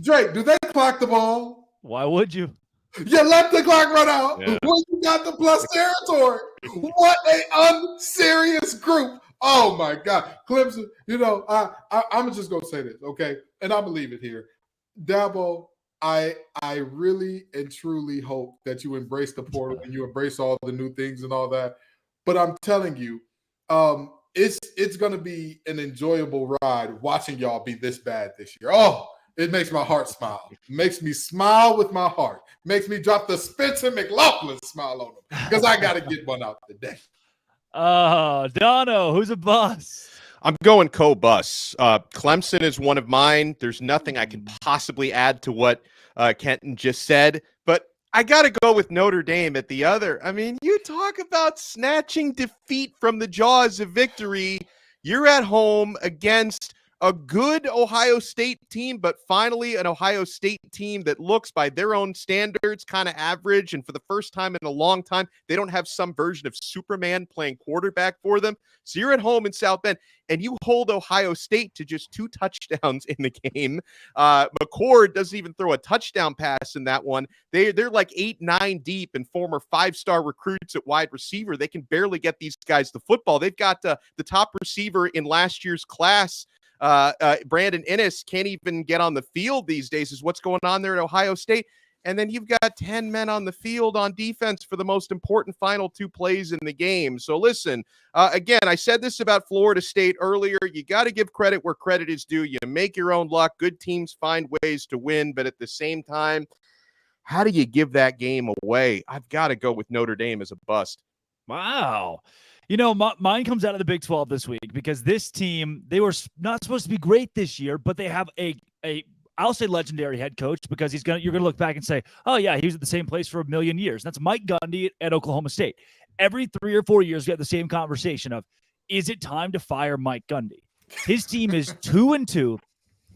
Speaker 2: Drake, do they clock the ball?
Speaker 1: Why would you?
Speaker 2: You let the clock run out when you got the plus territory. What an unserious group. Oh, my God. Clemson, I'm just going to say this, okay? And I'm going to leave it here. Dabo, I really and truly hope that you embrace the portal and you embrace all the new things and all that. But I'm telling you, it's going to be an enjoyable ride watching y'all be this bad this year. Oh, it makes my heart smile. It makes me smile with my heart. It makes me drop the Spencer McLaughlin smile on them because I got to get one out today.
Speaker 1: Dono, who's a bust?
Speaker 3: I'm going co-bus. Clemson is one of mine. There's nothing I can possibly add to what Kenton just said, but I got to go with Notre Dame at the other. I mean, you talk about snatching defeat from the jaws of victory. You're at home against a good Ohio State team, but finally an Ohio State team that looks by their own standards kind of average. And for the first time in a long time, they don't have some version of Superman playing quarterback for them. So you're at home in South Bend and you hold Ohio State to just 2 touchdowns in the game. McCord doesn't even throw a touchdown pass in that one. They're like 8-9 deep and former 5-star recruits at wide receiver. They can barely get these guys the football. They've got the top receiver in last year's class. Brandon Inniss can't even get on the field these days is what's going on there at Ohio State. And then you've got 10 men on the field on defense for the most important final 2 plays in the game. So listen, again, I said this about Florida State earlier. You got to give credit where credit is due. You make your own luck. Good teams find ways to win. But at the same time, how do you give that game away? I've got to go with Notre Dame as a bust.
Speaker 1: Wow. Mine comes out of the Big 12 this week because this team, they were not supposed to be great this year, but they have I'll say legendary head coach because you're going to look back and say, oh yeah, he was at the same place for a million years. That's Mike Gundy at Oklahoma State. Every 3 or 4 years, we have the same conversation of, is it time to fire Mike Gundy? His team is 2-2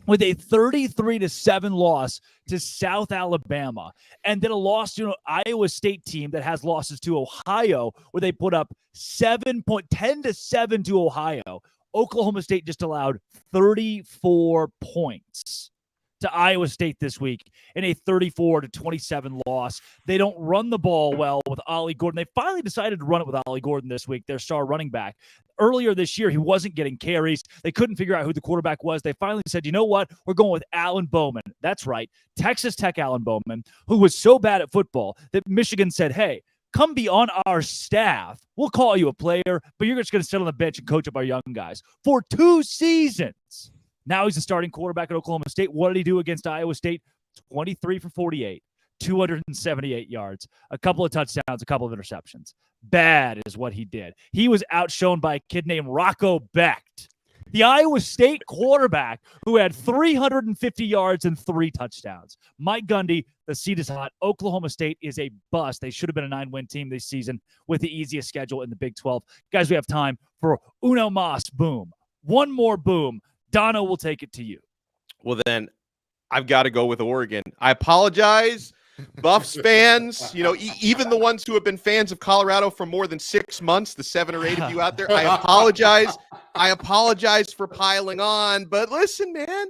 Speaker 1: with a 33-7 loss to South Alabama, and then a loss to an Iowa State team that has losses to Ohio, where they put up 10-7 to Ohio. Oklahoma State just allowed 34 points to Iowa State this week in a 34-27 loss. They don't run the ball well with Ollie Gordon. They finally decided to run it with Ollie Gordon this week, their star running back. Earlier this year, he wasn't getting carries. They couldn't figure out who the quarterback was. They finally said, you know what? We're going with Alan Bowman. That's right. Texas Tech Alan Bowman, who was so bad at football that Michigan said, hey, come be on our staff. We'll call you a player, but you're just going to sit on the bench and coach up our young guys for 2 seasons. Now he's a starting quarterback at Oklahoma State. What did he do against Iowa State? 23 for 48, 278 yards, a couple of touchdowns, a couple of interceptions. Bad is what he did. He was outshone by a kid named Rocco Becht, the Iowa State quarterback who had 350 yards and 3 touchdowns. Mike Gundy, the seat is hot. Oklahoma State is a bust. They should have been a 9-win team this season with the easiest schedule in the Big 12. Guys, we have time for Uno Mas boom. One more boom. Dono will take it to you.
Speaker 3: Well, then I've got to go with Oregon. I apologize, Buffs fans, even the ones who have been fans of Colorado for more than 6 months, the 7 or 8 of you out there, I apologize. I apologize for piling on. But listen, man,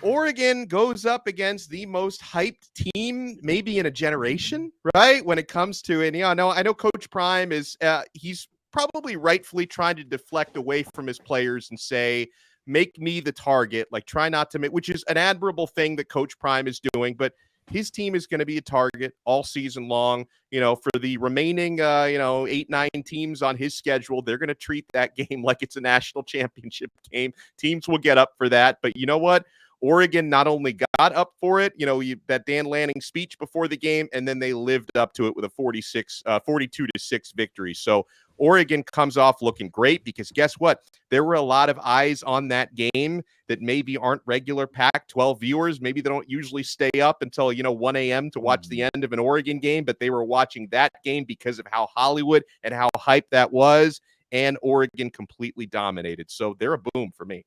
Speaker 3: Oregon goes up against the most hyped team maybe in a generation, right? When it comes to it. I know Coach Prime is he's probably rightfully trying to deflect away from his players and say, make me the target, like try not to make, which is an admirable thing that Coach Prime is doing. But his team is going to be a target all season long. For the remaining, 8, 9 teams on his schedule, they're going to treat that game like it's a national championship game. Teams will get up for that. But you know what? Oregon not only got up for it, that Dan Lanning speech before the game, and then they lived up to it with a 42-6 victory. So Oregon comes off looking great because guess what? There were a lot of eyes on that game that maybe aren't regular Pac-12 viewers. Maybe they don't usually stay up until, 1 a.m. to watch the end of an Oregon game, but they were watching that game because of how Hollywood and how hype that was, and Oregon completely dominated. So they're a boom for me.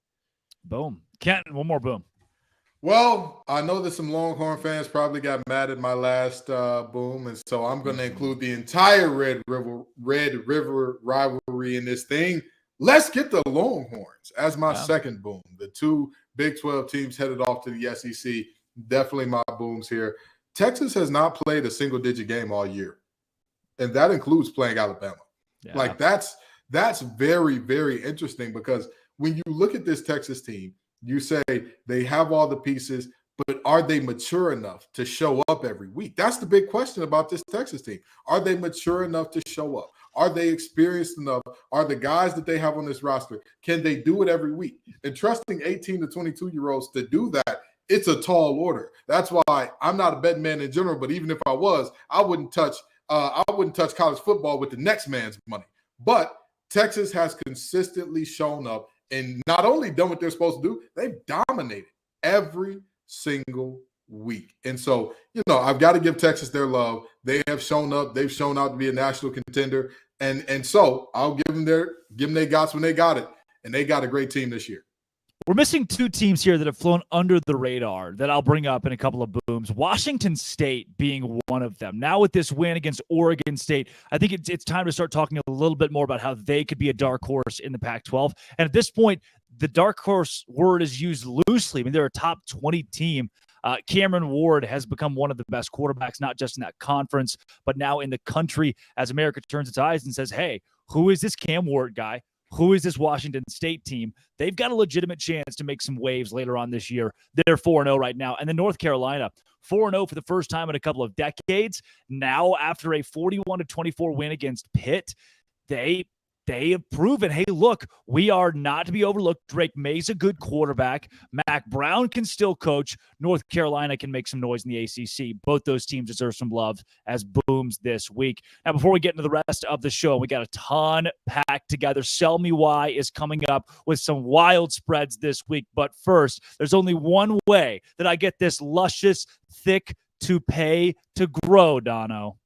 Speaker 1: Boom. Kenton, one more boom.
Speaker 2: Well, I know that some Longhorn fans probably got mad at my last boom, and so I'm going to include the entire Red River rivalry in this thing. Let's get the Longhorns as my second boom. The 2 Big 12 teams headed off to the SEC, definitely my booms here. Texas has not played a single-digit game all year, and that includes playing Alabama.
Speaker 1: Yeah.
Speaker 2: Like that's very, very interesting because when you look at this Texas team, you say they have all the pieces, but are they mature enough to show up every week? That's the big question about this Texas team. Are they mature enough to show up? Are they experienced enough? Are the guys that they have on this roster, can they do it every week? And trusting 18 to 22-year-olds to do that, it's a tall order. That's why I'm not a betting man in general, but even if I was, I wouldn't touch college football with the next man's money. But Texas has consistently shown up and not only done what they're supposed to do, they've dominated every single week. And so, I've got to give Texas their love. They have shown up. They've shown out to be a national contender. And so I'll give them their guts when they got it. And they got a great team this year.
Speaker 1: We're missing 2 teams here that have flown under the radar that I'll bring up in a couple of booms. Washington State being one of them. Now with this win against Oregon State, I think it's time to start talking a little bit more about how they could be a dark horse in the Pac-12. And at this point, the dark horse word is used loosely. I mean, they're a top 20 team. Cameron Ward has become one of the best quarterbacks, not just in that conference, but now in the country as America turns its eyes and says, hey, who is this Cam Ward guy? Who is this Washington State team? They've got a legitimate chance to make some waves later on this year. They're 4-0 right now. And then North Carolina, 4-0 for the first time in a couple of decades. Now, after a 41-24 win against Pitt, they have proven, hey, look, we are not to be overlooked. Drake May's a good quarterback. Mac Brown can still coach. North Carolina can make some noise in the ACC. Both those teams deserve some love as booms this week. Now, before we get into the rest of the show, we got a ton packed together. Sell Me Why is coming up with some wild spreads this week. But first, there's only one way that I get this luscious, thick toupee to grow, Dono.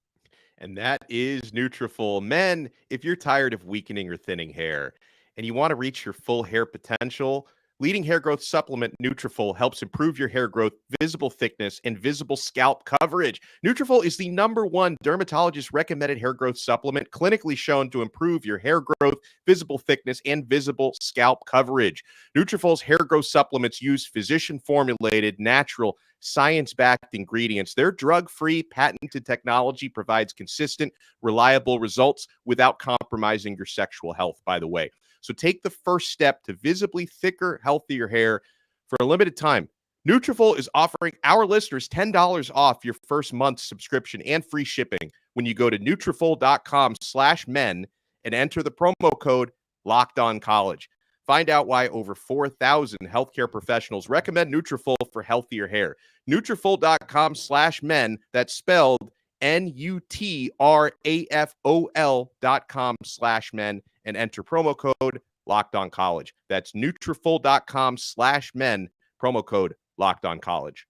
Speaker 3: And that is Nutriful. Men, if you're tired of weakening or thinning hair and you want to reach your full hair potential, leading hair growth supplement Nutriful helps improve your hair growth, visible thickness, and visible scalp coverage. Nutriful is the #1 dermatologist recommended hair growth supplement, clinically shown to improve your hair growth, visible thickness, and visible scalp coverage. Nutriful's hair growth supplements use physician-formulated, natural, science-backed ingredients. Their drug-free, patented technology provides consistent, reliable results without compromising your sexual health, by the way. So take the first step to visibly thicker, healthier hair. For a limited time, Nutriful is offering our listeners $10 off your first month's subscription and free shipping when you go to Nutriful.com/men and enter the promo code LOCKEDONCollege. Find out why over 4,000 healthcare professionals recommend Nutriful for healthier hair. Nutriful.com/men. That's spelled Nutrafol.com/men and enter promo code LOCKEDONCollege. That's Nutrafol.com/men. Promo code LOCKEDONCollege.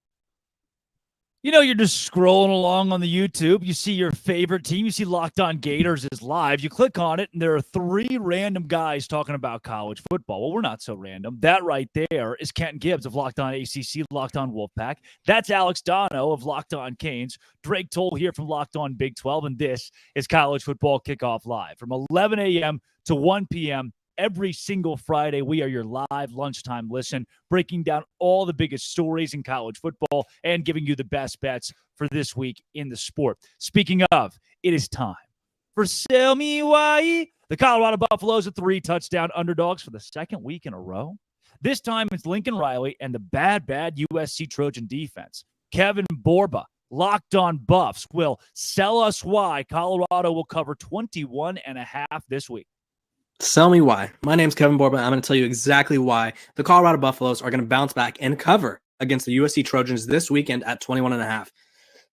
Speaker 1: You're just scrolling along on the YouTube. You see your favorite team. You see Locked On Gators is live. You click on it, and there are 3 random guys talking about college football. Well, we're not so random. That right there is Kenton Gibbs of Locked On ACC, Locked On Wolfpack. That's Alex Dono of Locked On Canes. Drake Toll here from Locked On Big 12, and this is College Football Kickoff Live. From 11 a.m. to 1 p.m., every single Friday, we are your live lunchtime listen, breaking down all the biggest stories in college football and giving you the best bets for this week in the sport. Speaking of, it is time for Sell Me Why. The Colorado Buffaloes are 3-touchdown underdogs for the second week in a row. This time, it's Lincoln Riley and the bad USC Trojan defense. Kevin Borba Locked On Buffs will sell us why Colorado will cover 21.5 this week.
Speaker 8: Sell me why. My name's Kevin Borba. I'm going to tell you exactly why the Colorado Buffaloes are going to bounce back and cover against the USC Trojans this weekend at 21.5.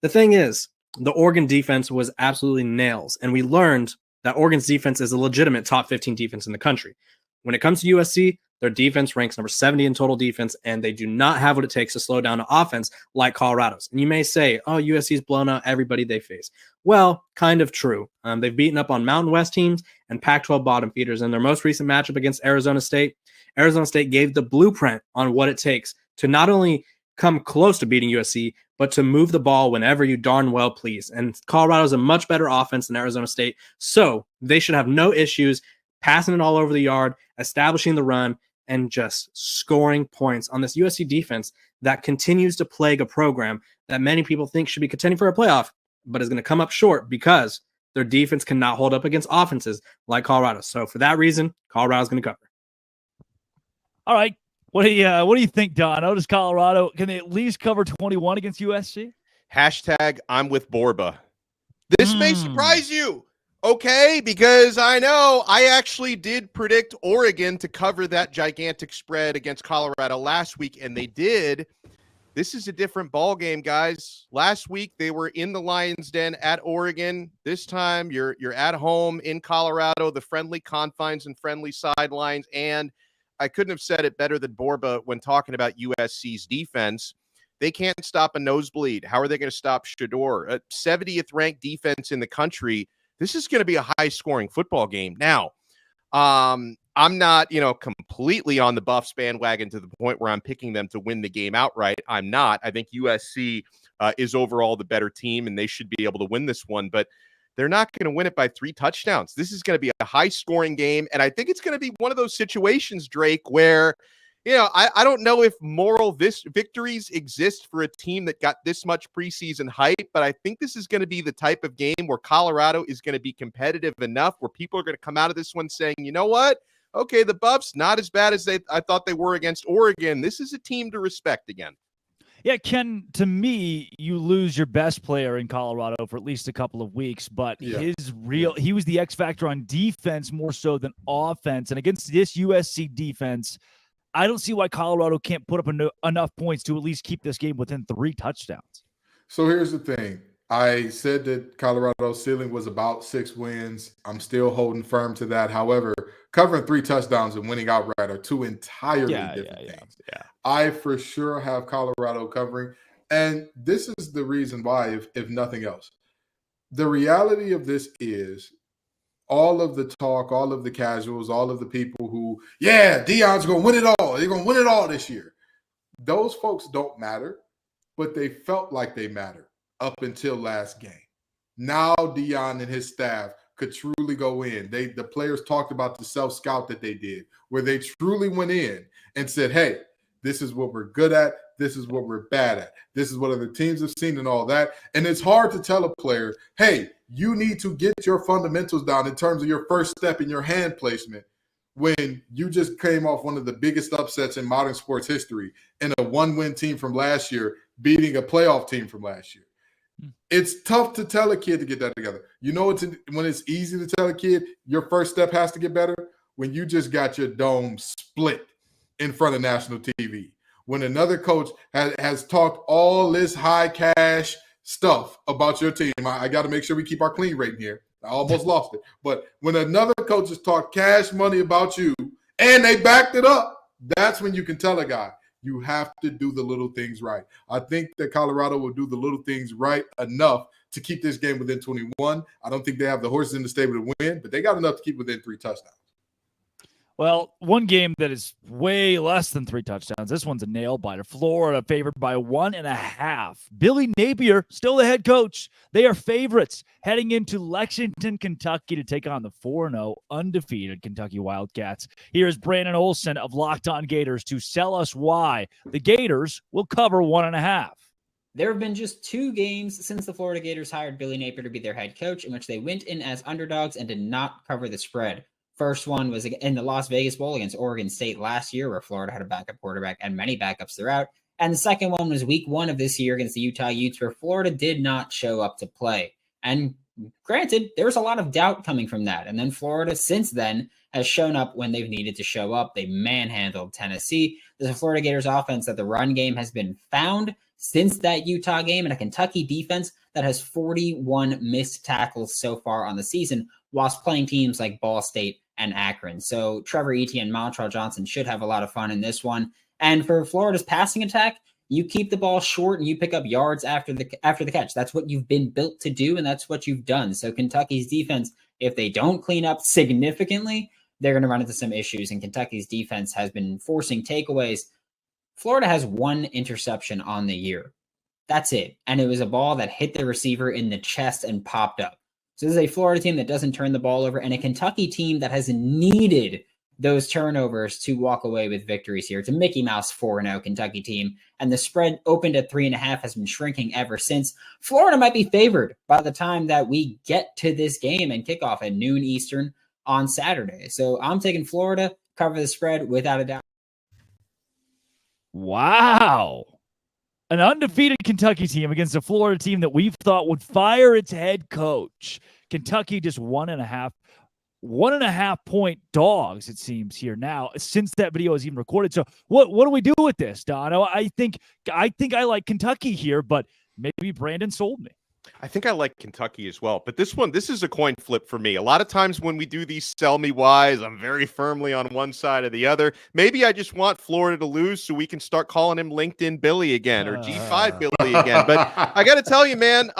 Speaker 8: The thing is, the Oregon defense was absolutely nails, and we learned that Oregon's defense is a legitimate top 15 defense in the country. When it comes to USC, their defense ranks number 70 in total defense, and they do not have what it takes to slow down an offense like Colorado's. And you may say, oh, USC's blown out everybody they face. Well, kind of true. They've beaten up on Mountain West teams and Pac-12 bottom feeders. In their most recent matchup against Arizona State gave the blueprint on what it takes to not only come close to beating USC, but to move the ball whenever you darn well please. And Colorado's a much better offense than Arizona State, so they should have no issues passing it all over the yard, establishing the run, and just scoring points on this USC defense that continues to plague a program that many people think should be contending for a playoff, but is going to come up short because their defense cannot hold up against offenses like Colorado. So for that reason, Colorado's going to cover.
Speaker 1: All right. What do you think, Don? How does Colorado, can they at least cover 21 against USC?
Speaker 3: Hashtag I'm with Borba. This may surprise you. Okay, because I know I actually did predict Oregon to cover that gigantic spread against Colorado last week, and they did. This is a different ball game, guys. Last week they were in the Lions' Den at Oregon. This time you're at home in Colorado, the friendly confines and friendly sidelines, and I couldn't have said it better than Borba when talking about USC's defense. They can't stop a nosebleed. How are they going to stop Shedeur? A 70th ranked defense in the country. This is going to be a high-scoring football game. Now, I'm not, completely on the Buffs bandwagon to the point where I'm picking them to win the game outright. I'm not. I think USC is overall the better team, and they should be able to win this one. But they're not going to win it by 3 touchdowns. This is going to be a high-scoring game, and I think it's going to be one of those situations, Drake, where I don't know if moral victories exist for a team that got this much preseason hype, but I think this is going to be the type of game where Colorado is going to be competitive enough where people are going to come out of this one saying, you know what? Okay, the Buffs, not as bad as I thought they were against Oregon. This is a team to respect again.
Speaker 1: Yeah, Ken, to me, you lose your best player in Colorado for at least a couple of weeks, but he was the X factor on defense more so than offense. And against this USC defense, I don't see why Colorado can't put up enough points to at least keep this game within 3 touchdowns.
Speaker 2: So here's the thing. I said that Colorado's ceiling was about 6 wins. I'm still holding firm to that. However, covering 3 touchdowns and winning outright are 2 entirely different things.
Speaker 1: Yeah.
Speaker 2: I for sure have Colorado covering. And this is the reason why, if nothing else. The reality of this is all of the talk, all of the casuals, all of the people who, Deion's going to win it all. They're going to win it all this year. Those folks don't matter, but they felt like they mattered up until last game. Now Deion and his staff could truly go in. The players talked about the self-scout that they did, where they truly went in and said, hey, this is what we're good at. This is what we're bad at. This is what other teams have seen and all that. And it's hard to tell a player, hey, you need to get your fundamentals down in terms of your first step in your hand placement when you just came off one of the biggest upsets in modern sports history and a 1-win team from last year beating a playoff team from last year. It's tough to tell a kid to get that together. When it's easy to tell a kid your first step has to get better? When you just got your dome split in front of national TV. When another coach has talked all this high cash stuff about your team. I got to make sure we keep our clean rating here. I almost lost it. But when another coach has talked cash money about you and they backed it up, that's when you can tell a guy, you have to do the little things right. I think that Colorado will do the little things right enough to keep this game within 21. I don't think they have the horses in the stable to win, but they got enough to keep within 3 touchdowns.
Speaker 1: Well, one game that is way less than 3 touchdowns. This one's a nail biter. Florida favored by 1.5. Billy Napier, still the head coach. They are favorites heading into Lexington, Kentucky to take on the 4-0 undefeated Kentucky Wildcats. Here's Brandon Olson of Locked On Gators to sell us why the Gators will cover 1.5.
Speaker 9: There have been just 2 games since the Florida Gators hired Billy Napier to be their head coach in which they went in as underdogs and did not cover the spread. First one was in the Las Vegas Bowl against Oregon State last year, where Florida had a backup quarterback and many backups throughout. And the second one was week 1 of this year against the Utah Utes, where Florida did not show up to play. And granted, there was a lot of doubt coming from that. And then Florida, since then, has shown up when they've needed to show up. They manhandled Tennessee. There's a Florida Gators offense that the run game has been found since that Utah game, and a Kentucky defense that has 41 missed tackles so far on the season, whilst playing teams like Ball State and Akron. So Trevor Etienne and Montrell Johnson should have a lot of fun in this one. And for Florida's passing attack, you keep the ball short and you pick up yards after the catch. That's what you've been built to do, and that's what you've done. So Kentucky's defense, if they don't clean up significantly, they're going to run into some issues, and Kentucky's defense has been forcing takeaways. Florida has 1 interception on the year. That's it. And it was a ball that hit the receiver in the chest and popped up. So this is a Florida team that doesn't turn the ball over, and a Kentucky team that has needed those turnovers to walk away with victories here. It's a Mickey Mouse 4-0 Kentucky team, and the spread opened at 3.5 has been shrinking ever since. Florida might be favored by the time that we get to this game and kickoff at noon Eastern on Saturday. So I'm taking Florida, cover the spread without a doubt.
Speaker 1: Wow. An undefeated Kentucky team against a Florida team that we've thought would fire its head coach. Kentucky just 1.5 point dogs, it seems, here now since that video is even recorded. So what do we do with this, Dono? I think I like Kentucky here, but maybe Brandon sold me.
Speaker 3: I think I like Kentucky as well, but this is a coin flip for me. A lot of times when we do these sell me whys, I'm very firmly on one side or the other. Maybe I just want Florida to lose so we can start calling him LinkedIn Billy again or G5 Billy again. But I got to tell you, man,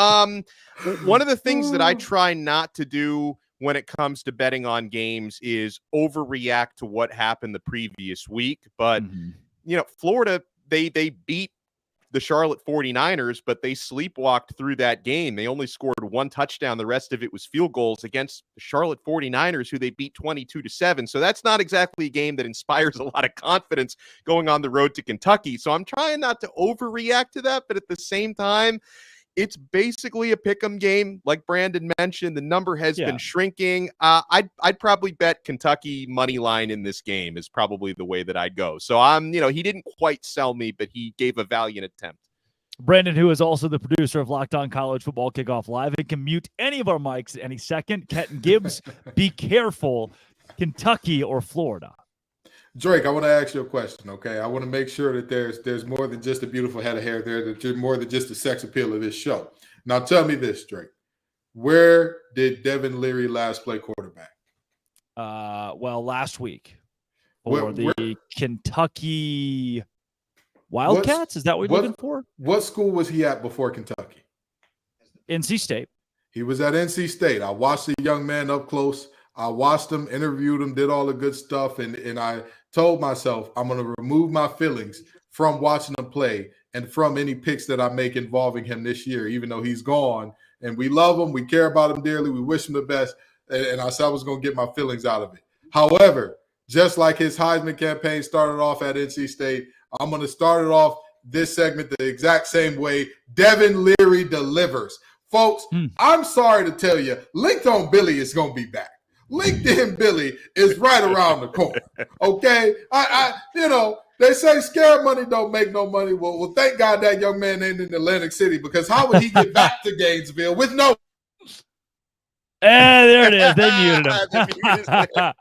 Speaker 3: one of the things that I try not to do when it comes to betting on games is overreact to what happened the previous week. But, Florida, they beat the Charlotte 49ers, but they sleepwalked through that game. They only scored 1 touchdown. The rest of it was field goals against the Charlotte 49ers, who they beat 22-7. So that's not exactly a game that inspires a lot of confidence going on the road to Kentucky. So I'm trying not to overreact to that, but at the same time, it's basically a pick'em game. Like Brandon mentioned, the number has been shrinking. I'd probably bet Kentucky money line in this game is probably the way that I'd go. So he didn't quite sell me, but he gave a valiant attempt.
Speaker 1: Brandon, who is also the producer of Locked On College Football Kickoff Live, and can mute any of our mics at any second. Kenton Gibbs, be careful. Kentucky or Florida?
Speaker 2: Drake, I want to ask you a question, okay? I want to make sure that there's more than just a beautiful head of hair there, that you're more than just the sex appeal of this show. Now tell me this, Drake. Where did Devin Leary last play quarterback?
Speaker 1: Last week for the Kentucky Wildcats. Is that what you're looking for?
Speaker 2: What school was he at before Kentucky?
Speaker 1: NC State.
Speaker 2: He was at NC State. I watched the young man up close. I watched him, interviewed him, did all the good stuff, and I told myself I'm going to remove my feelings from watching him play and from any picks that I make involving him this year, even though he's gone. And we love him. We care about him dearly. We wish him the best. And I said I was going to get my feelings out of it. However, just like his Heisman campaign started off at NC State, I'm going to start it off this segment the exact same way. Devin Leary delivers. Folks, I'm sorry to tell you, LinkedIn Billy is going to be back. LinkedIn Billy is right around the corner. Okay? They say scared money don't make no money. Well, thank God that young man ain't in Atlantic City, because how would he get back to Gainesville with no?
Speaker 1: There it is. They muted him.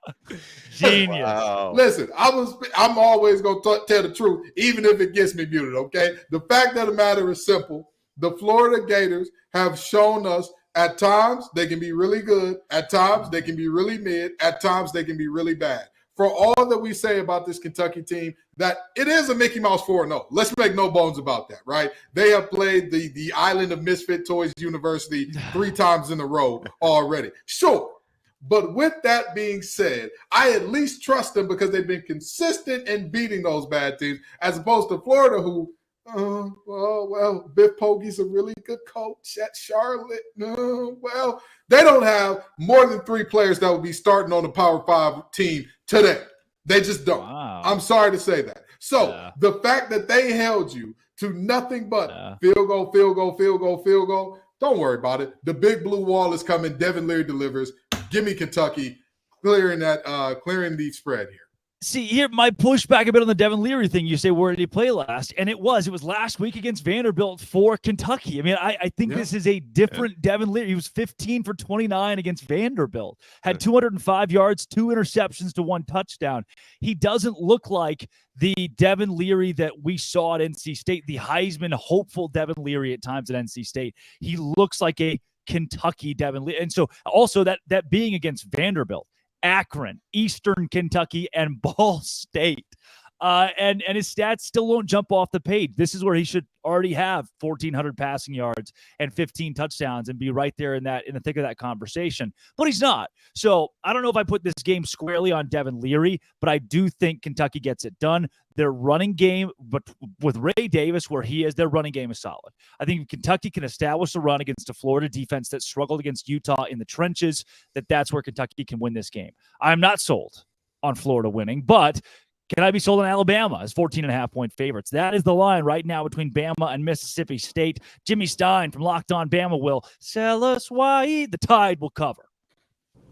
Speaker 1: Genius.
Speaker 3: Wow.
Speaker 2: Listen, I'm always going to tell the truth, even if it gets me muted, okay? The fact of the matter is simple. The Florida Gators have shown us at times they can be really good. At times they can be really mid. At times they can be really bad. For all that we say about this Kentucky team, that it is a Mickey Mouse 4-0. Let's make no bones about that, right? They have played the Island of Misfit Toys University 3 times in a row already. Sure. But with that being said, I at least trust them because they've been consistent in beating those bad teams, as opposed to Florida, who Biff Pogge's a really good coach at Charlotte. They don't have more than 3 players that would be starting on the Power 5 team today. They just don't.
Speaker 1: Wow.
Speaker 2: I'm sorry to say that. So the fact that they held you to nothing but field goal, don't worry about it. The big blue wall is coming. Devin Leary delivers. Give me Kentucky clearing the spread here.
Speaker 1: See, here, my pushback a bit on the Devin Leary thing. You say, where did he play last? And it was last week against Vanderbilt for Kentucky. I mean, I think this is a different Devin Leary. He was 15 for 29 against Vanderbilt, had 205 yards, 2 interceptions to 1 touchdown. He doesn't look like the Devin Leary that we saw at NC State, the Heisman hopeful Devin Leary at times at NC State. He looks like a Kentucky Devin Leary. And so also that being against Vanderbilt, Akron, Eastern Kentucky, and Ball State. And his stats still won't jump off the page. This is where he should already have 1,400 passing yards and 15 touchdowns and be right there in the thick of that conversation. But he's not. So I don't know if I put this game squarely on Devin Leary, but I do think Kentucky gets it done. Their running game, but with Ray Davis where he is, their running game is solid. I think if Kentucky can establish a run against a Florida defense that struggled against Utah in the trenches, that's where Kentucky can win this game. I'm not sold on Florida winning, but can I be sold on Alabama as 14.5-point favorites? That is the line right now between Bama and Mississippi State. Jimmy Stein from Locked On Bama will sell us why the Tide will cover.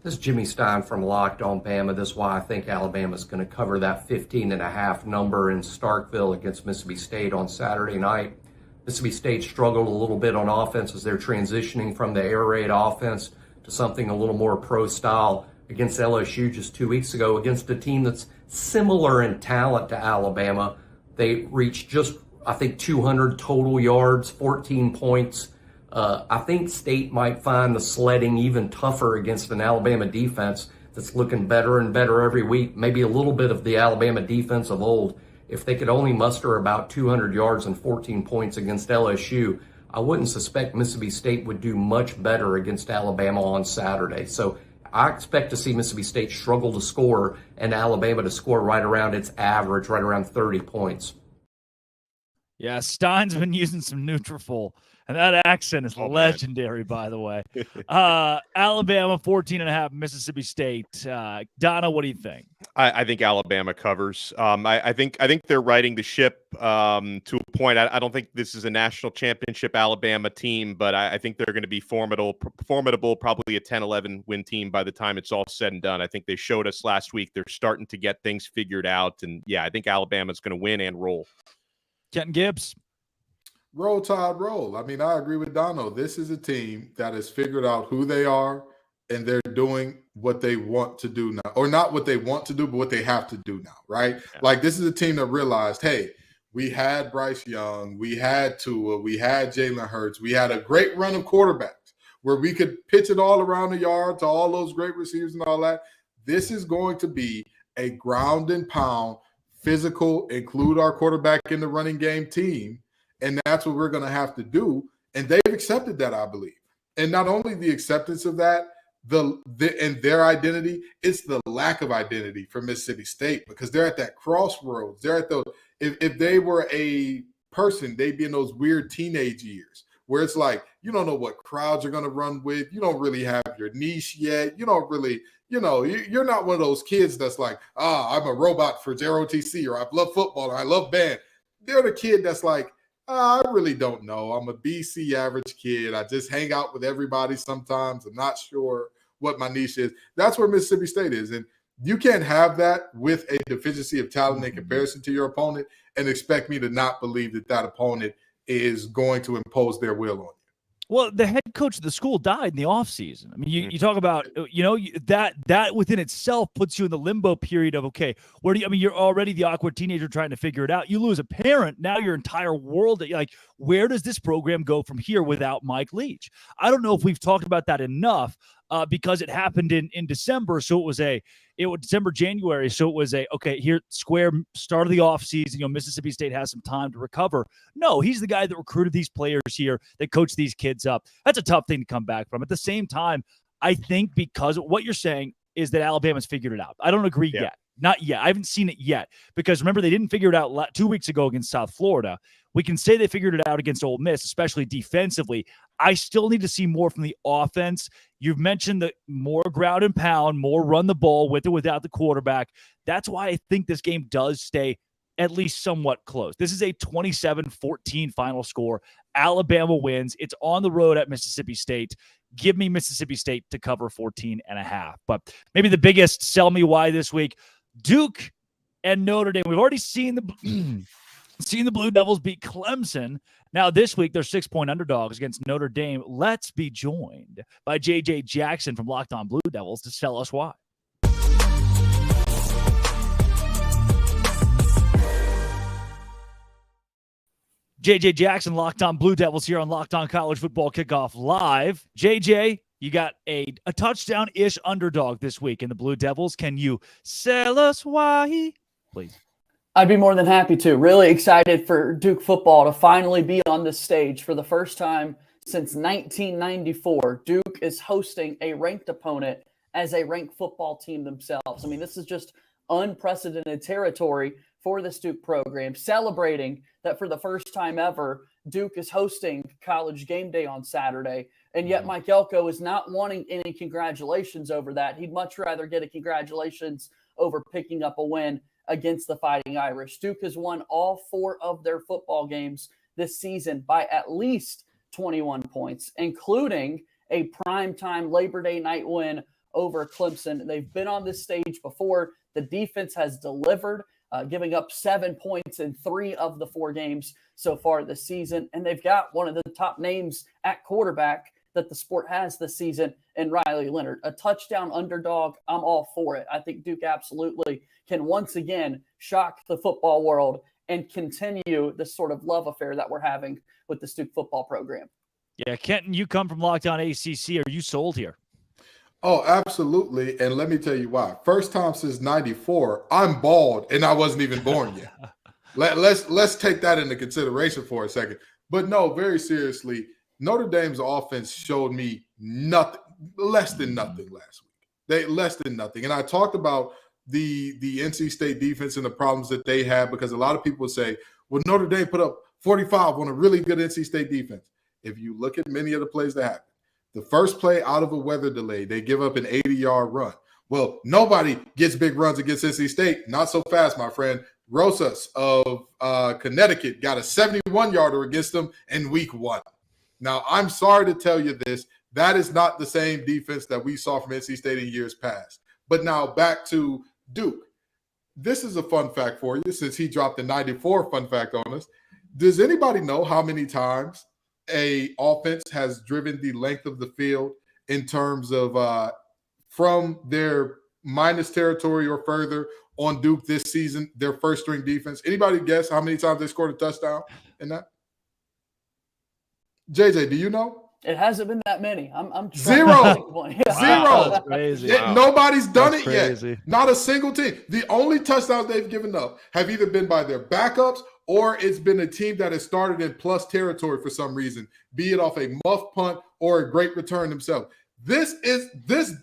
Speaker 10: This is Jimmy Stein from Locked On Bama. This is why I think Alabama's going to cover that 15.5 number in Starkville against Mississippi State on Saturday night. Mississippi State struggled a little bit on offense as they're transitioning from the air raid offense to something a little more pro style against LSU just 2 weeks ago against a team that's similar in talent to Alabama. They reached just, I think, 200 total yards, 14 points. I think State might find the sledding even tougher against an Alabama defense that's looking better and better every week. Maybe a little bit of the Alabama defense of old. If they could only muster about 200 yards and 14 points against LSU, I wouldn't suspect Mississippi State would do much better against Alabama on Saturday. So I expect to see Mississippi State struggle to score and Alabama to score right around its average, right around 30 points.
Speaker 1: Yeah, Stein's been using some Nutriful, and that accent is legendary, by the way. Alabama, 14.5, Mississippi State. Donna, what do you think?
Speaker 3: I think Alabama covers. I think they're riding the ship to a point. I don't think this is a national championship Alabama team, but I think they're going to be formidable, probably a 10-11 win team by the time it's all said and done. I think they showed us last week they're starting to get things figured out. And, yeah, I think Alabama's going to win and roll.
Speaker 1: Kenton Gibbs.
Speaker 2: Roll Tide roll. I mean, I agree with Dono. This is a team that has figured out who they are, and they're doing what they want to do now. Or not what they want to do, but what they have to do now, right? Yeah. Like, this is a team that realized, hey, we had Bryce Young, we had Tua, we had Jalen Hurts, we had a great run of quarterbacks where we could pitch it all around the yard to all those great receivers and all that. This is going to be a ground and pound, physical, include our quarterback in the running game team. And that's what we're going to have to do. And they've accepted that, I believe. And not only the acceptance of that, and their identity, it's the lack of identity for Mississippi State, because they're at that crossroads. They're at those, if they were a person, they'd be in those weird teenage years where it's like, you don't know what crowds you're going to run with. You don't really have your niche yet. You don't really, you're not one of those kids that's like, I'm a robot for JROTC, or I love football, or I love band. They're the kid that's like, I really don't know. I'm a BC average kid. I just hang out with everybody sometimes. I'm not sure what my niche is. That's where Mississippi State is. And you can't have that with a deficiency of talent in comparison to your opponent and expect me to not believe that opponent is going to impose their will on you.
Speaker 1: Well, the head coach of the school died in the offseason. I mean, you talk about, that within itself puts you in the limbo period of, okay, you're already the awkward teenager trying to figure it out. You lose a parent. Now your entire world, like, where does this program go from here without Mike Leach? I don't know if we've talked about that enough because it happened in December. So it was December, January. So it was here, square start of the offseason, Mississippi State has some time to recover. No, he's the guy that recruited these players here, that coached these kids up. That's a tough thing to come back from. At the same time, I think because what you're saying is that Alabama's figured it out. I don't agree yet. Not yet. I haven't seen it yet, because remember, they didn't figure it out 2 weeks ago against South Florida. We can say they figured it out against Ole Miss, especially defensively. I still need to see more from the offense. You've mentioned the more ground and pound, more run the ball with or without the quarterback. That's why I think this game does stay at least somewhat close. This is a 27-14 final score. Alabama wins. It's on the road at Mississippi State. Give me Mississippi State to cover 14.5. But maybe the biggest sell me why this week, Duke and Notre Dame. We've already seen the Blue Devils beat Clemson. Now this week, they're 6-point underdogs against Notre Dame. Let's be joined by JJ Jackson from Locked On Blue Devils to tell us why. JJ Jackson, Locked On Blue Devils here on Locked On College Football Kickoff Live. JJ, you got a touchdown-ish underdog this week in the Blue Devils. Can you tell us why, please?
Speaker 11: I'd be more than happy to. Really excited for Duke football to finally be on this stage for the first time since 1994. Duke is hosting a ranked opponent as a ranked football team themselves. I mean, this is just unprecedented territory for this Duke program, celebrating that for the first time ever, Duke is hosting College Game Day on Saturday. And yet Mike Elko is not wanting any congratulations over that. He'd much rather get a congratulations over picking up a win against the Fighting Irish. Duke has won all 4 of their football games this season by at least 21 points, including a primetime Labor Day night win over Clemson. They've been on this stage before. The defense has delivered, giving up 7 points in 3 of the 4 games so far this season. And they've got one of the top names at quarterback that the sport has this season in Riley Leonard. A touchdown underdog, I'm all for it. I think Duke absolutely can once again shock the football world and continue this sort of love affair that we're having with the Duke football program.
Speaker 1: Yeah, Kenton, you come from Locked On ACC. Are you sold here?
Speaker 2: Oh, absolutely. And let me tell you why. First time since 94, I'm bald and I wasn't even born yet. Let's take that into consideration for a second. But no, very seriously, Notre Dame's offense showed me nothing, less than nothing last week. Less than nothing. And I talked about the NC State defense and the problems that they had, because a lot of people say, well, Notre Dame put up 45 on a really good NC State defense. If you look at many of the plays that happened, the first play out of a weather delay, they give up an 80-yard run. Well, nobody gets big runs against NC State. Not so fast, my friend. Rosas of Connecticut got a 71-yarder against them in week 1. Now, I'm sorry to tell you this. That is not the same defense that we saw from NC State in years past. But now back to Duke. This is a fun fact for you, since he dropped the 94 fun fact on us. Does anybody know how many times a offense has driven the length of the field in terms of from their minus territory or further on Duke this season, their first string defense? Anybody guess how many times they scored a touchdown in that? JJ, do you know?
Speaker 11: It hasn't been that many. I'm
Speaker 2: Zero.
Speaker 11: Yeah.
Speaker 2: Zero.
Speaker 1: Wow, that's crazy.
Speaker 2: Wow. Nobody's done
Speaker 1: That's
Speaker 2: it
Speaker 1: crazy.
Speaker 2: yet. Not a single team. The only touchdowns they've given up have either been by their backups or it's been a team that has started in plus territory for some reason, be it off a muff punt or a great return themselves. This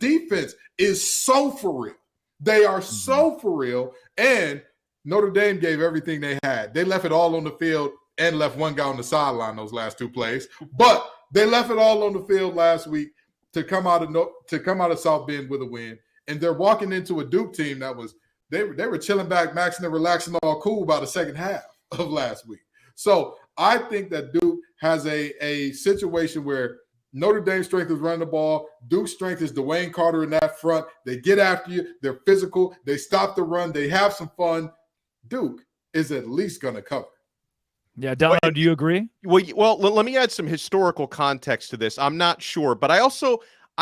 Speaker 2: defense is so for real. They are so for real. And Notre Dame gave everything they had. They left it all on the field and left one guy on the sideline those last 2 plays. But they left it all on the field last week to come out of South Bend with a win. And they're walking into a Duke team that was they were chilling back, maxing and relaxing, all cool by the second half of last week. So I think that Duke has a situation where Notre Dame's strength is running the ball. Duke's strength is Dwayne Carter in that front. They get after you. They're physical. They stop the run. They have some fun. Duke is at least going to cover.
Speaker 1: Yeah, Delano, do you agree?
Speaker 3: Well, let me add some historical context to this. I'm not sure, but I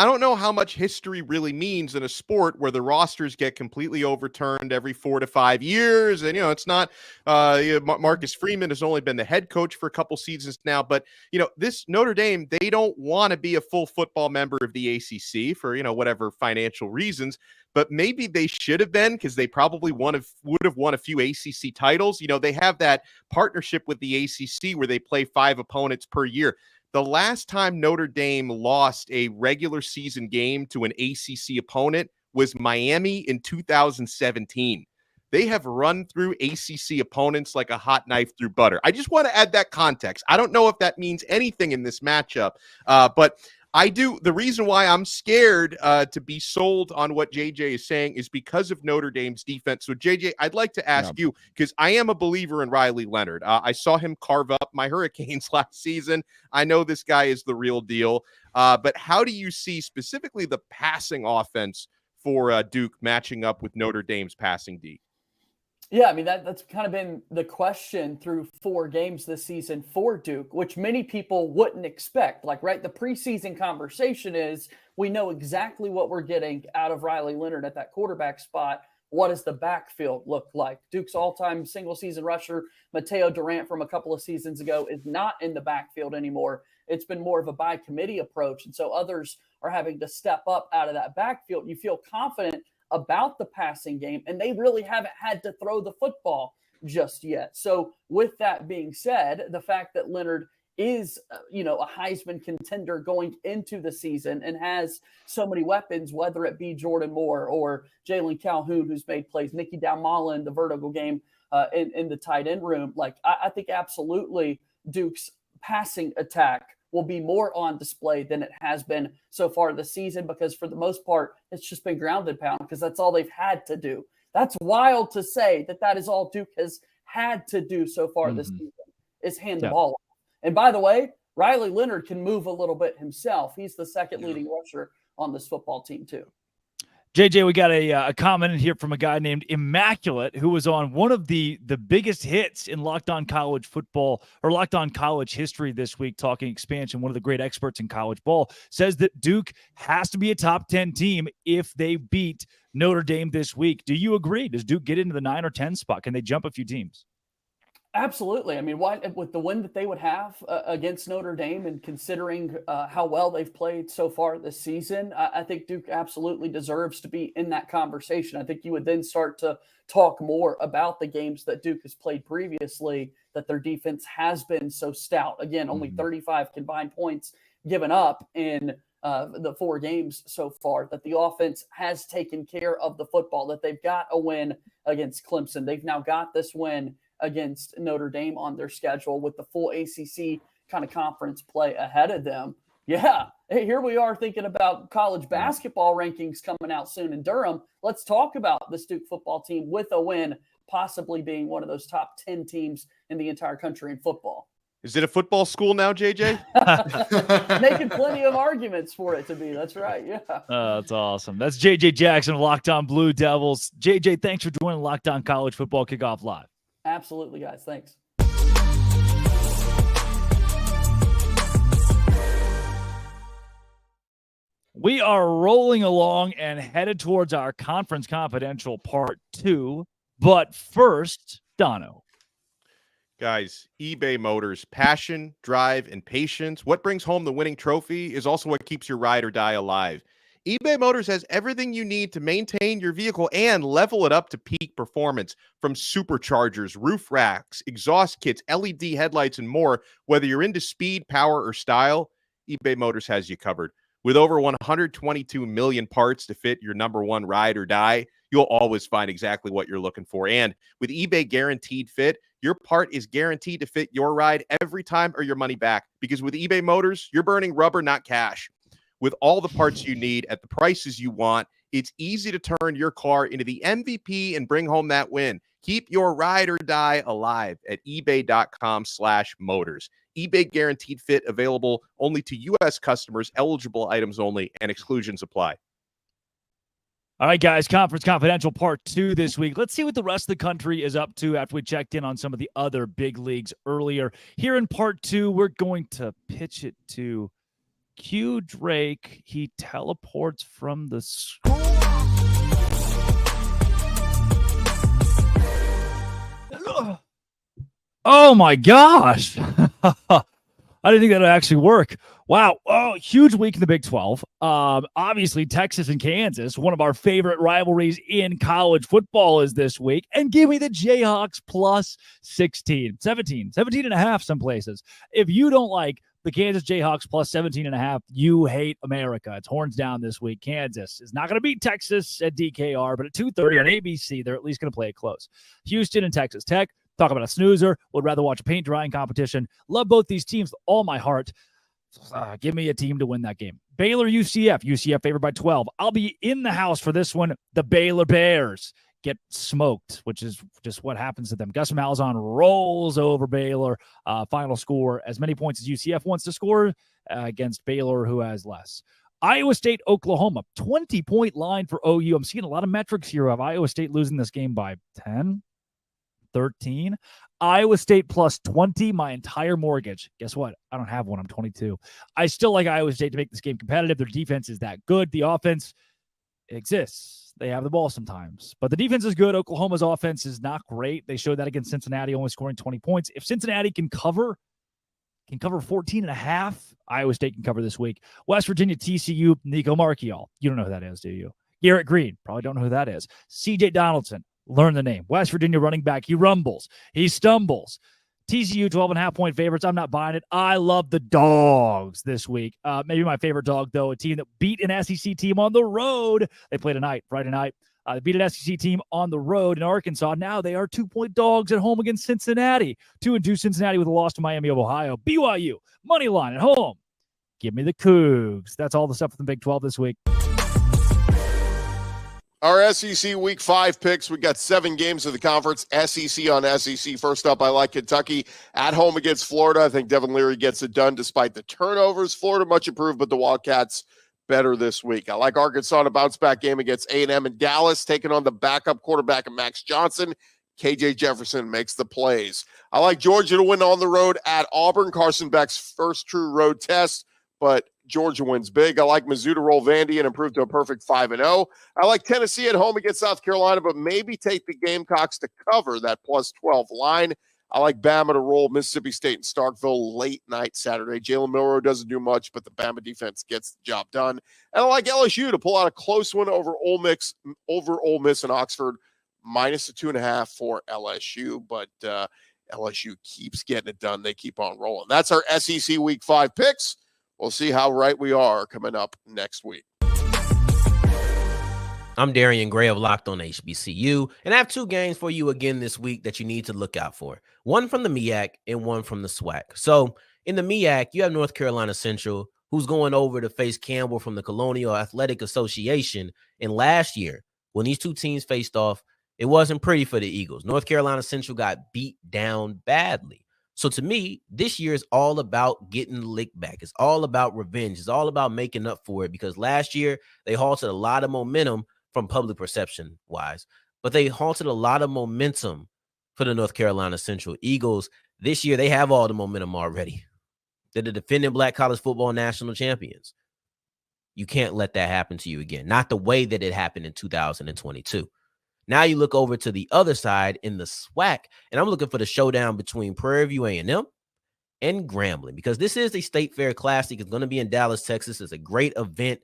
Speaker 3: don't know how much history really means in a sport where the rosters get completely overturned every 4 to 5 years. And, it's not Marcus Freeman has only been the head coach for a couple seasons now. But, this Notre Dame, they don't want to be a full football member of the ACC for, whatever financial reasons. But maybe they should have been, because they probably would have won a few ACC titles. They have that partnership with the ACC where they play 5 opponents per year. The last time Notre Dame lost a regular season game to an ACC opponent was Miami in 2017. They have run through ACC opponents like a hot knife through butter. I just want to add that context. I don't know if that means anything in this matchup, but I do. The reason why I'm scared to be sold on what JJ is saying is because of Notre Dame's defense. So, JJ, I'd like to ask you, because I am a believer in Riley Leonard. I saw him carve up my Hurricanes last season. I know this guy is the real deal. But how do you see specifically the passing offense for Duke matching up with Notre Dame's passing D?
Speaker 11: Yeah, I mean, that's kind of been the question through 4 games this season for Duke, which many people wouldn't expect. Like, right, the preseason conversation is we know exactly what we're getting out of Riley Leonard at that quarterback spot. What does the backfield look like? Duke's all-time single-season rusher, Mateo Durant, from a couple of seasons ago, is not in the backfield anymore. It's been more of a by-committee approach, and so others are having to step up out of that backfield. You feel confident about the passing game, and they really haven't had to throw the football just yet. So with that being said, the fact that Leonard is, a Heisman contender going into the season and has so many weapons, whether it be Jordan Moore or Jalen Calhoun, who's made plays, Nicky Dalmala in the vertical game in the tight end room. Like, I think absolutely Duke's passing attack will be more on display than it has been so far this season, because for the most part, it's just been ground and pound because that's all they've had to do. That's wild to say that is all Duke has had to do so far this season, is hand the ball off. And by the way, Riley Leonard can move a little bit himself. He's the second leading rusher on this football team too.
Speaker 1: JJ, we got a comment in here from a guy named Immaculate, who was on one of the biggest hits in Locked On College football or Locked On College history this week, talking expansion. One of the great experts in college ball says that Duke has to be a top 10 team if they beat Notre Dame this week. Do you agree? Does Duke get into the 9 or 10 spot? Can they jump a few teams?
Speaker 11: Absolutely. I mean, with the win that they would have against Notre Dame, and considering how well they've played so far this season, I think Duke absolutely deserves to be in that conversation. I think you would then start to talk more about the games that Duke has played previously, that their defense has been so stout. Again, only 35 combined points given up in the 4 games so far, that the offense has taken care of the football, that they've got a win against Clemson. They've now got this win against Notre Dame on their schedule with the full ACC kind of conference play ahead of them. Yeah, hey, here we are thinking about college basketball rankings coming out soon in Durham. Let's talk about this Duke football team with a win, possibly being one of those top 10 teams in the entire country in football.
Speaker 3: Is it a football school now, JJ?
Speaker 11: Making plenty of arguments for it to be. That's right. Yeah.
Speaker 1: That's awesome. That's JJ Jackson of Locked On Blue Devils. JJ, thanks for joining Locked On College Football Kickoff Live.
Speaker 11: Absolutely, guys. Thanks.
Speaker 1: We are rolling along and headed towards our Conference Confidential Part 2. But first, Dono.
Speaker 3: Guys, eBay Motors, passion, drive, and patience. What brings home the winning trophy is also what keeps your ride or die alive. eBay Motors has everything you need to maintain your vehicle and level it up to peak performance, from superchargers, roof racks, exhaust kits, LED headlights, and more. Whether you're into speed, power, or style, eBay Motors has you covered. With over 122 million parts to fit your number one ride or die, you'll always find exactly what you're looking for. And with eBay Guaranteed Fit, your part is guaranteed to fit your ride every time or your money back. Because with eBay Motors, you're burning rubber, not cash. With all the parts you need at the prices you want, it's easy to turn your car into the MVP and bring home that win. Keep your ride or die alive at ebay.com/motors. eBay Guaranteed Fit, available only to U.S. customers, eligible items only, and exclusions apply.
Speaker 1: All right, guys, Conference Confidential Part 2 this week. Let's see what the rest of the country is up to after we checked in on some of the other big leagues earlier. Here in Part 2, we're going to pitch it to Q Drake. He teleports from the school. Oh my gosh. I didn't think that would actually work. Wow. Oh, huge week in the Big 12. Obviously, Texas and Kansas, one of our favorite rivalries in college football, is this week. And give me the Jayhawks plus 17 and a half some places. If you don't like the Kansas Jayhawks plus 17 and a half, you hate America. It's horns down this week. Kansas is not going to beat Texas at DKR, but at 2:30 on ABC, they're at least going to play it close. Houston and Texas Tech. Talk about a snoozer. Would rather watch a paint drying competition. Love both these teams with all my heart. Give me a team to win that game. Baylor, UCF. UCF favored by 12. I'll be in the house for this one. The Baylor Bears get smoked, which is just what happens to them. Gus Malzahn rolls over Baylor. Final score, as many points as UCF wants to score against Baylor, who has less. Iowa State, Oklahoma. 20-point line for OU. I'm seeing a lot of metrics here of Iowa State losing this game by 10. 13. Iowa State plus 20, my entire mortgage. Guess what? I don't have one. I'm 22. I still like Iowa State to make this game competitive. Their defense is that good. The offense exists. They have the ball sometimes, but the defense is good. Oklahoma's offense is not great. They showed that against Cincinnati, only scoring 20 points. If Cincinnati can cover 14.5, Iowa State can cover this week. West Virginia, TCU, Nico Marchiol. You don't know who that is, do you? Garrett Green. Probably don't know who that is. CJ Donaldson. Learn the name. West Virginia running back. He rumbles. He stumbles. TCU 12.5-point favorites. I'm not buying it. I love the dogs this week. Maybe my favorite dog, though, a team that beat an SEC team on the road. They play tonight, Friday night. They beat an SEC team on the road in Arkansas. Now they are 2-point dogs at home against Cincinnati. 2-2 Cincinnati with a loss to Miami of Ohio. BYU, money line at home. Give me the Cougs. That's all the stuff from the Big 12 this week.
Speaker 12: Our SEC Week 5 picks. We got 7 games of the conference. SEC on SEC. First up, I like Kentucky at home against Florida. I think Devin Leary gets it done despite the turnovers. Florida much improved, but the Wildcats better this week. I like Arkansas in a bounce-back game against A&M and Dallas, taking on the backup quarterback of Max Johnson. KJ Jefferson makes the plays. I like Georgia to win on the road at Auburn. Carson Beck's first true road test, but Georgia wins big. I like Mizzou to roll Vandy and improve to a perfect 5-0. I like Tennessee at home against South Carolina, but maybe take the Gamecocks to cover that plus 12 line. I like Bama to roll Mississippi State and Starkville late night Saturday. Jalen Milroe doesn't do much, but the Bama defense gets the job done. And I like LSU to pull out a close one over Ole Miss and Oxford, minus the 2.5 for LSU. But LSU keeps getting it done. They keep on rolling. That's our SEC Week 5 picks. We'll see how right we are coming up next week.
Speaker 13: I'm Darian Gray of Locked on HBCU, and I have 2 games for you again this week that you need to look out for. One from the MEAC and one from the SWAC. So in the MEAC, you have North Carolina Central, who's going over to face Campbell from the Colonial Athletic Association. And last year, when these 2 teams faced off, it wasn't pretty for the Eagles. North Carolina Central got beat down badly. So to me, this year is all about getting licked back. It's all about revenge. It's all about making up for it, because last year they halted a lot of momentum from public perception wise, but they halted a lot of momentum for the North Carolina Central Eagles. This year, they have all the momentum already. They're the defending Black college football national champions. You can't let that happen to you again. Not the way that it happened in 2022. Now you look over to the other side in the SWAC, and I'm looking for the showdown between Prairie View A&M and Grambling, because this is a State Fair Classic. It's going to be in Dallas, Texas. It's a great event.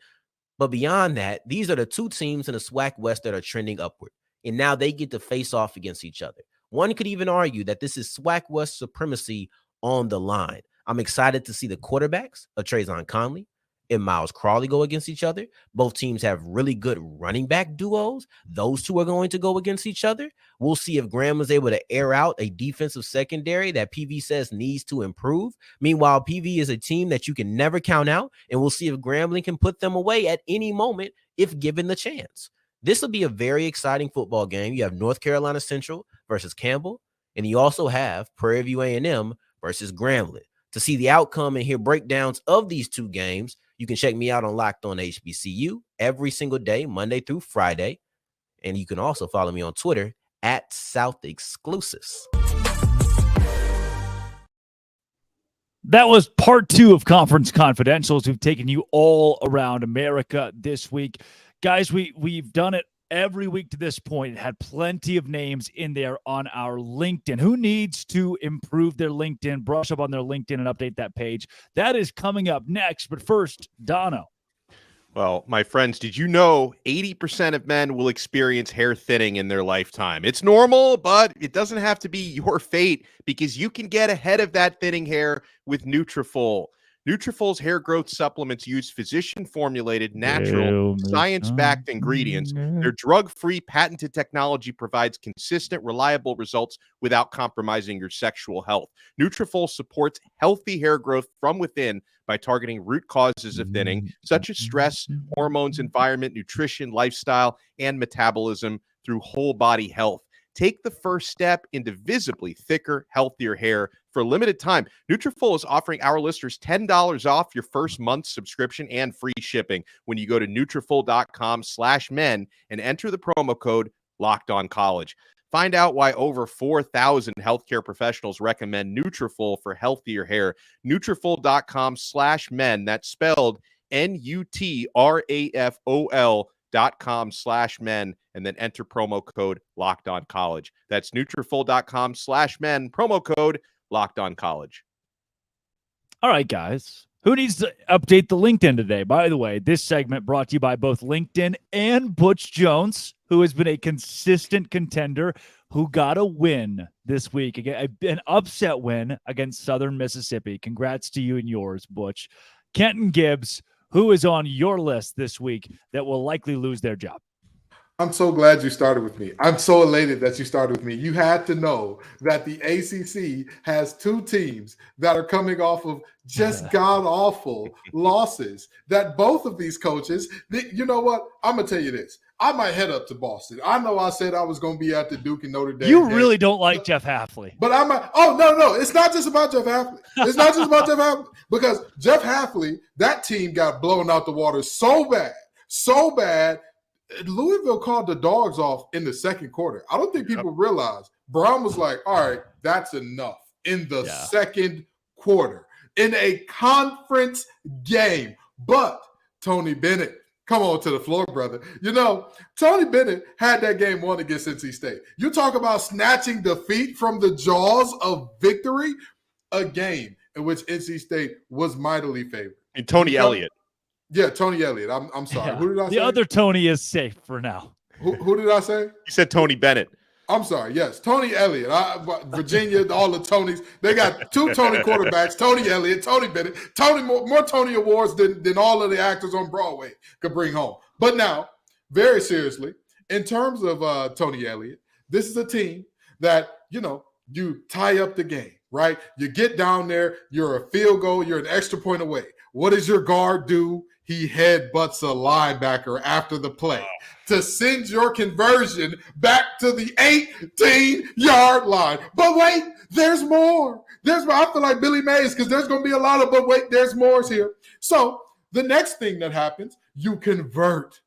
Speaker 13: But beyond that, these are the 2 teams in the SWAC West that are trending upward, and now they get to face off against each other. One could even argue that this is SWAC West supremacy on the line. I'm excited to see the quarterbacks of Trayvon Conley and Miles Crawley go against each other. Both teams have really good running back duos. Those 2 are going to go against each other. We'll see if Graham is able to air out a defensive secondary that PV says needs to improve. Meanwhile, PV is a team that you can never count out, and we'll see if Grambling can put them away at any moment if given the chance. This will be a very exciting football game. You have North Carolina Central versus Campbell, and you also have Prairie View A&M versus Grambling. To see the outcome and hear breakdowns of these 2 games, you can check me out on Locked on HBCU every single day, Monday through Friday. And you can also follow me on Twitter at South Exclusives.
Speaker 1: That was part 2 of Conference Confidentials. We've taken you all around America this week. Guys, we've done it every week to this point. It had plenty of names in there on our LinkedIn. Who needs to improve their LinkedIn, brush up on their LinkedIn, and update that page? That is coming up next. But first, Dono.
Speaker 3: Well, my friends, did you know 80% of men will experience hair thinning in their lifetime? It's normal, but it doesn't have to be your fate, because you can get ahead of that thinning hair with Nutriful. Nutriful's hair growth supplements use physician-formulated, natural, science-backed ingredients. Their drug-free, patented technology provides consistent, reliable results without compromising your sexual health. Nutriful supports healthy hair growth from within by targeting root causes of thinning, such as stress, hormones, environment, nutrition, lifestyle, and metabolism through whole-body health. Take the first step into visibly thicker, healthier hair. For a limited time, Nutriful is offering our listeners $10 off your first month's subscription and free shipping when you go to Nutriful.com/men and enter the promo code LOCKEDONCollege. Find out why over 4,000 healthcare professionals recommend Nutriful for healthier hair. Nutriful.com/men. That's spelled Nutrafol.com/men, and then enter promo code LockedOnCollege. That's Nutriful.com/men, promo code LockedOnCollege.
Speaker 1: All right, guys. Who needs to update the LinkedIn today? By the way, this segment brought to you by both LinkedIn and Butch Jones, who has been a consistent contender who got a win this week, an upset win against Southern Mississippi. Congrats to you and yours, Butch. Kenton Gibbs, who is on your list this week that will likely lose their job?
Speaker 2: I'm so glad you started with me. I'm so elated that you started with me. You had to know that the ACC has two teams that are coming off of just god-awful losses, that both of these coaches, you know what? I'm going to tell you this. I might head up to Boston. I know I said I was going to be at the Duke and Notre Dame.
Speaker 1: You really don't like Jeff Hafley.
Speaker 2: But I'm – oh, no. It's not just about Jeff Hafley. It's not just about Jeff Hafley. Because Jeff Hafley, that team got blown out the water so bad, Louisville called the dogs off in the second quarter. I don't think people realize Brown was like, all right, that's enough in the second quarter in a conference game. But Tony Bennett, come on to the floor, brother. You know, Tony Bennett had that game won against NC State. You talk about snatching defeat from the jaws of victory, a game in which NC State was mightily favored.
Speaker 3: And Tony Elliott.
Speaker 2: Yeah, Tony Elliott. I'm sorry.
Speaker 1: Yeah.
Speaker 2: Who did I say?
Speaker 1: The other Tony is safe for now.
Speaker 2: Who did I say?
Speaker 3: You said Tony Bennett.
Speaker 2: I'm sorry. Yes, Tony Elliott. Virginia, all the Tonys. They got two Tony quarterbacks, Tony Elliott, Tony Bennett. More Tony awards than all of the actors on Broadway could bring home. But now, very seriously, in terms of Tony Elliott, this is a team that, you tie up the game, right? You get down there, you're a field goal, you're an extra point away. What does your guard do? He headbutts a linebacker after the play to send your conversion back to the 18-yard line. But wait, there's more. I feel like Billy Mays because there's going to be a lot of, but wait, there's more here. So the next thing that happens, you convert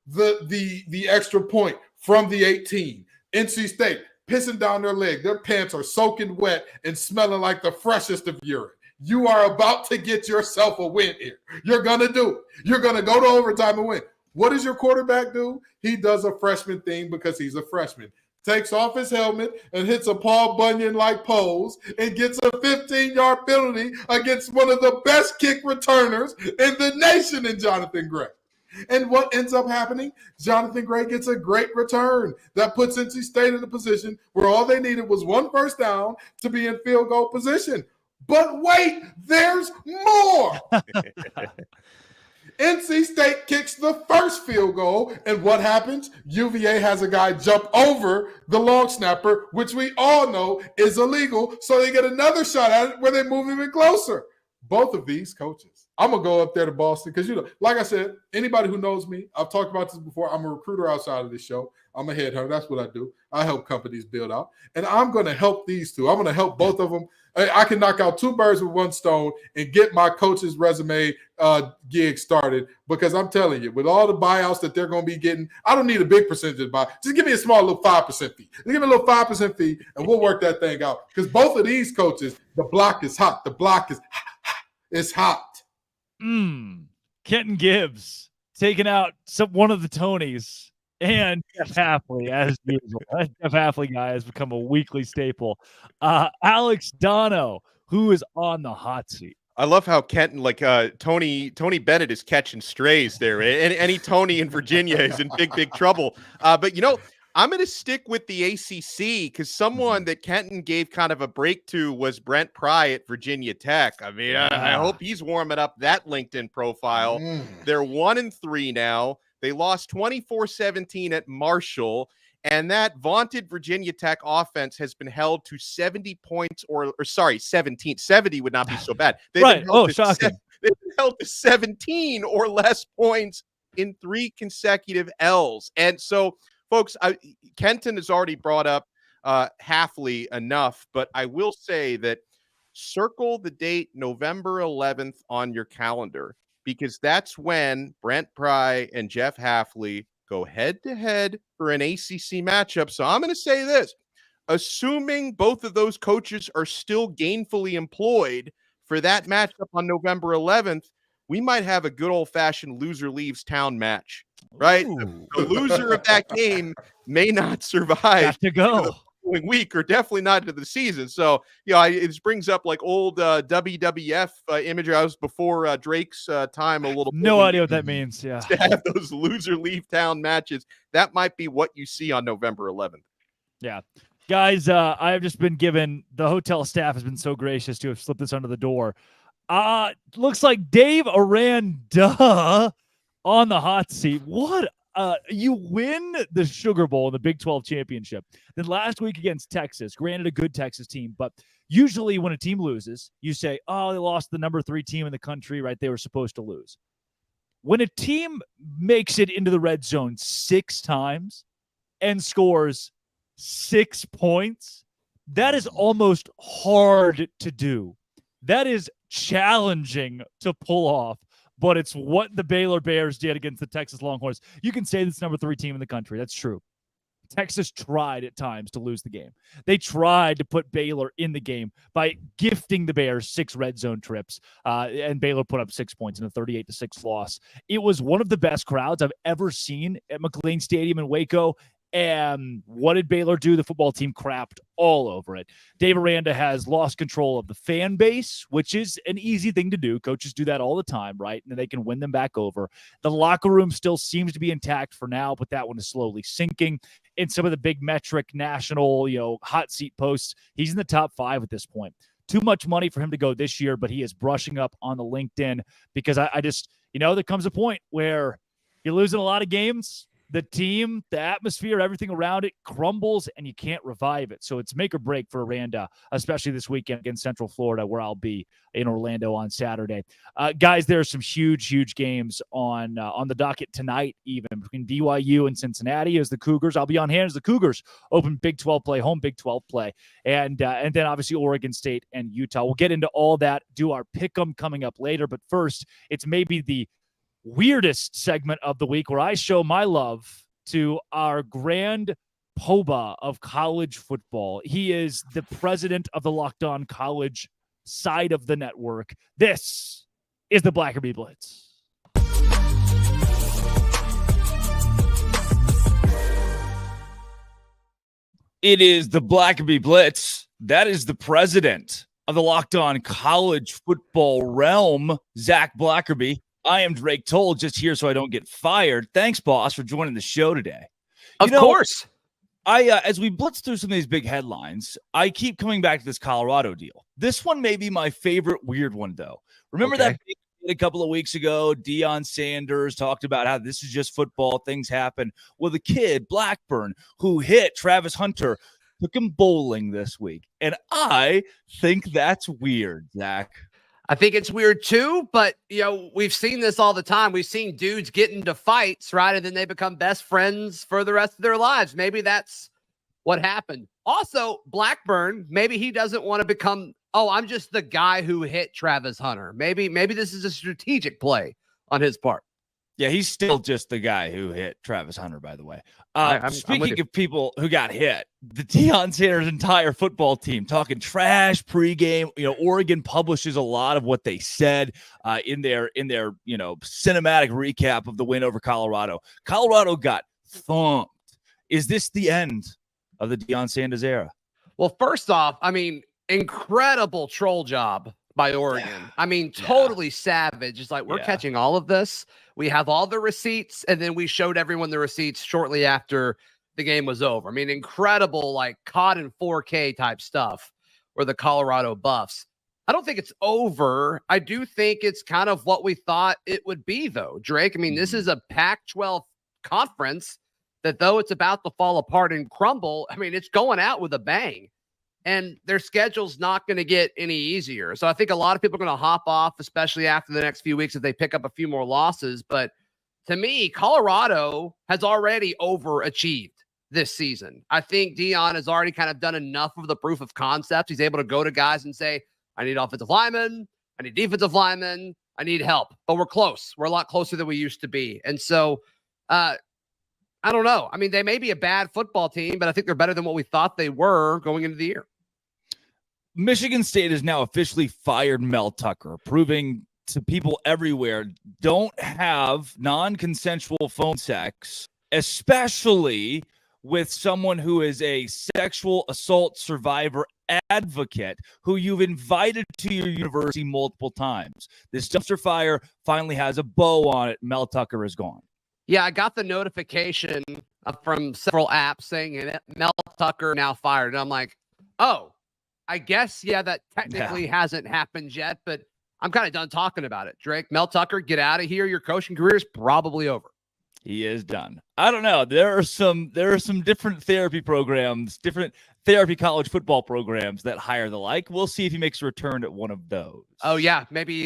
Speaker 2: the extra point from the 18. NC State pissing down their leg. Their pants are soaking wet and smelling like the freshest of urine. You are about to get yourself a win here. You're going to do it. You're going to go to overtime and win. What does your quarterback do? He does a freshman thing because he's a freshman. Takes off his helmet and hits a Paul Bunyan-like pose and gets a 15-yard penalty against one of the best kick returners in the nation in Jonathan Gray. And what ends up happening? Jonathan Gray gets a great return that puts NC State in a position where all they needed was one first down to be in field goal position. But wait, there's more. NC State kicks the first field goal, and what happens? UVA has a guy jump over the long snapper, which we all know is illegal, so they get another shot at it where they move even closer. Both of these coaches. I'm going to go up there to Boston because, like I said, anybody who knows me, I've talked about this before, I'm a recruiter outside of this show. I'm a headhunter. That's what I do. I help companies build out. And I'm going to help these two. I'm going to help both of them. I can knock out two birds with one stone and get my coach's resume gig started because I'm telling you, with all the buyouts that they're going to be getting, I don't need a big percentage of buy. Just give me a small little 5% fee. Just give me a little 5% fee, and we'll work that thing out. Because both of these coaches, the block is hot. The block is it's hot.
Speaker 1: Kenton Gibbs taking out one of the Tonys. And Jeff Hafley, as usual. That Jeff Hafley guy has become a weekly staple. Alex Dono, who is on the hot seat.
Speaker 3: I love how Kenton, Tony Bennett is catching strays there. Any Tony in Virginia is in big trouble. But, I'm going to stick with the ACC because someone that Kenton gave kind of a break to was Brent Pry at Virginia Tech. I mean, I hope he's warming up that LinkedIn profile. They're 1-3 now. They lost 24-17 at Marshall, and that vaunted Virginia Tech offense has been held to 70 points or 17. 70 would not be so bad.
Speaker 1: Shocking.
Speaker 3: They've been held to 17 or less points in 3 consecutive L's. And so, folks, Kenton has already brought up Hafley enough, but I will say that circle the date November 11th on your calendar, because that's when Brent Pry and Jeff Hafley go head-to-head for an ACC matchup. So I'm going to say this. Assuming both of those coaches are still gainfully employed for that matchup on November 11th, we might have a good old-fashioned loser leaves town match, right? The loser of that game may not survive
Speaker 1: Got to go
Speaker 3: the following week, or definitely not into the season. So, it brings up like old WWF imagery. I was before Drake's time a little bit.
Speaker 1: No idea what that means. Yeah.
Speaker 3: To have those loser leave town matches, that might be what you see on November 11th.
Speaker 1: Yeah. Guys, I have just been given, the hotel staff has been so gracious to have slipped this under the door. Looks like Dave Aranda on the hot seat. What? You win the Sugar Bowl in the Big 12 championship. Then last week against Texas, granted a good Texas team, but usually when a team loses, you say, oh, they lost the number 3 team in the country, right? They were supposed to lose. When a team makes it into the red zone 6 times and scores 6 points, that is almost hard to do. That is challenging to pull off, but it's what the Baylor Bears did against the Texas Longhorns. You can say this number 3 team in the country. That's true. Texas tried at times to lose the game. They tried to put Baylor in the game by gifting the Bears 6 red zone trips, and Baylor put up 6 points in a 38-6 loss. It was one of the best crowds I've ever seen at McLean Stadium in Waco. And what did Baylor do? The football team crapped all over it. Dave Aranda has lost control of the fan base, which is an easy thing to do. Coaches do that all the time, right? And they can win them back over. The locker room still seems to be intact for now, but that one is slowly sinking. In some of the big metric national, hot seat posts, he's in the top 5 at this point. Too much money for him to go this year, but he is brushing up on the LinkedIn because I just, there comes a point where you're losing a lot of games. The team, the atmosphere, everything around it crumbles, and you can't revive it. So it's make or break for Aranda, especially this weekend against Central Florida, where I'll be in Orlando on Saturday. Guys, there are some huge games on the docket tonight, even between BYU and Cincinnati as the Cougars. I'll be on hand as the Cougars open Big 12 play, home Big 12 play, and then obviously Oregon State and Utah. We'll get into all that, do our pick'em coming up later. But first, it's maybe the weirdest segment of the week where I show my love to our grand poobah of college football. He is the president of the Locked On College side of the network. This is the Blackerby Blitz. It is the Blackerby Blitz. That is the president of the Locked On College football realm, Zach Blackerby. I am Drake Toll, just here so I don't get fired. Thanks, boss, for joining the show today.
Speaker 14: Of course.
Speaker 1: As we blitz through some of these big headlines, I keep coming back to this Colorado deal. This one may be my favorite weird one, though. Remember that big a couple of weeks ago, Deion Sanders talked about how this is just football, things happen. Well, the kid, Blackburn, who hit Travis Hunter, took him bowling this week. And I think that's weird, Zach.
Speaker 14: I think it's weird too, but we've seen this all the time. We've seen dudes get into fights, right? And then they become best friends for the rest of their lives. Maybe that's what happened. Also, Blackburn, maybe he doesn't want to become, I'm just the guy who hit Travis Hunter. Maybe this is a strategic play on his part.
Speaker 1: Yeah, he's still just the guy who hit Travis Hunter, by the way. Speaking of people who got hit, the Deion Sanders entire football team talking trash pregame. Oregon publishes a lot of what they said in their cinematic recap of the win over Colorado. Colorado got thumped. Is this the end of the Deion Sanders era?
Speaker 14: Well, first off, incredible troll job by Oregon. Totally savage. It's like, we're catching all of this. We have all the receipts, and then we showed everyone the receipts shortly after the game was over. Incredible, like caught in 4K type stuff or the Colorado Buffs. I don't think it's over. I do think it's kind of what we thought it would be, though, Drake. This is a Pac-12 conference that, though it's about to fall apart and crumble, it's going out with a bang. And their schedule's not going to get any easier. So I think a lot of people are going to hop off, especially after the next few weeks if they pick up a few more losses. But to me, Colorado has already overachieved this season. I think Deion has already kind of done enough of the proof of concept. He's able to go to guys and say, I need offensive linemen, I need defensive linemen, I need help. But we're close. We're a lot closer than we used to be. And so I don't know. I mean, they may be a bad football team, but I think they're better than what we thought they were going into the year.
Speaker 1: Michigan State has now officially fired Mel Tucker, proving to people everywhere don't have non-consensual phone sex, especially with someone who is a sexual assault survivor advocate who you've invited to your university multiple times. This dumpster fire finally has a bow on it. Mel Tucker is gone.
Speaker 14: Yeah, I got the notification from several apps saying Mel Tucker now fired. And I'm like, oh, I guess, yeah, that technically hasn't happened yet, but I'm kind of done talking about it. Drake, Mel Tucker, get out of here. Your coaching career is probably over.
Speaker 1: He is done. I don't know. There are some different therapy programs, different therapy college football programs that hire the like. We'll see if he makes a return at one of those.
Speaker 14: Oh yeah, maybe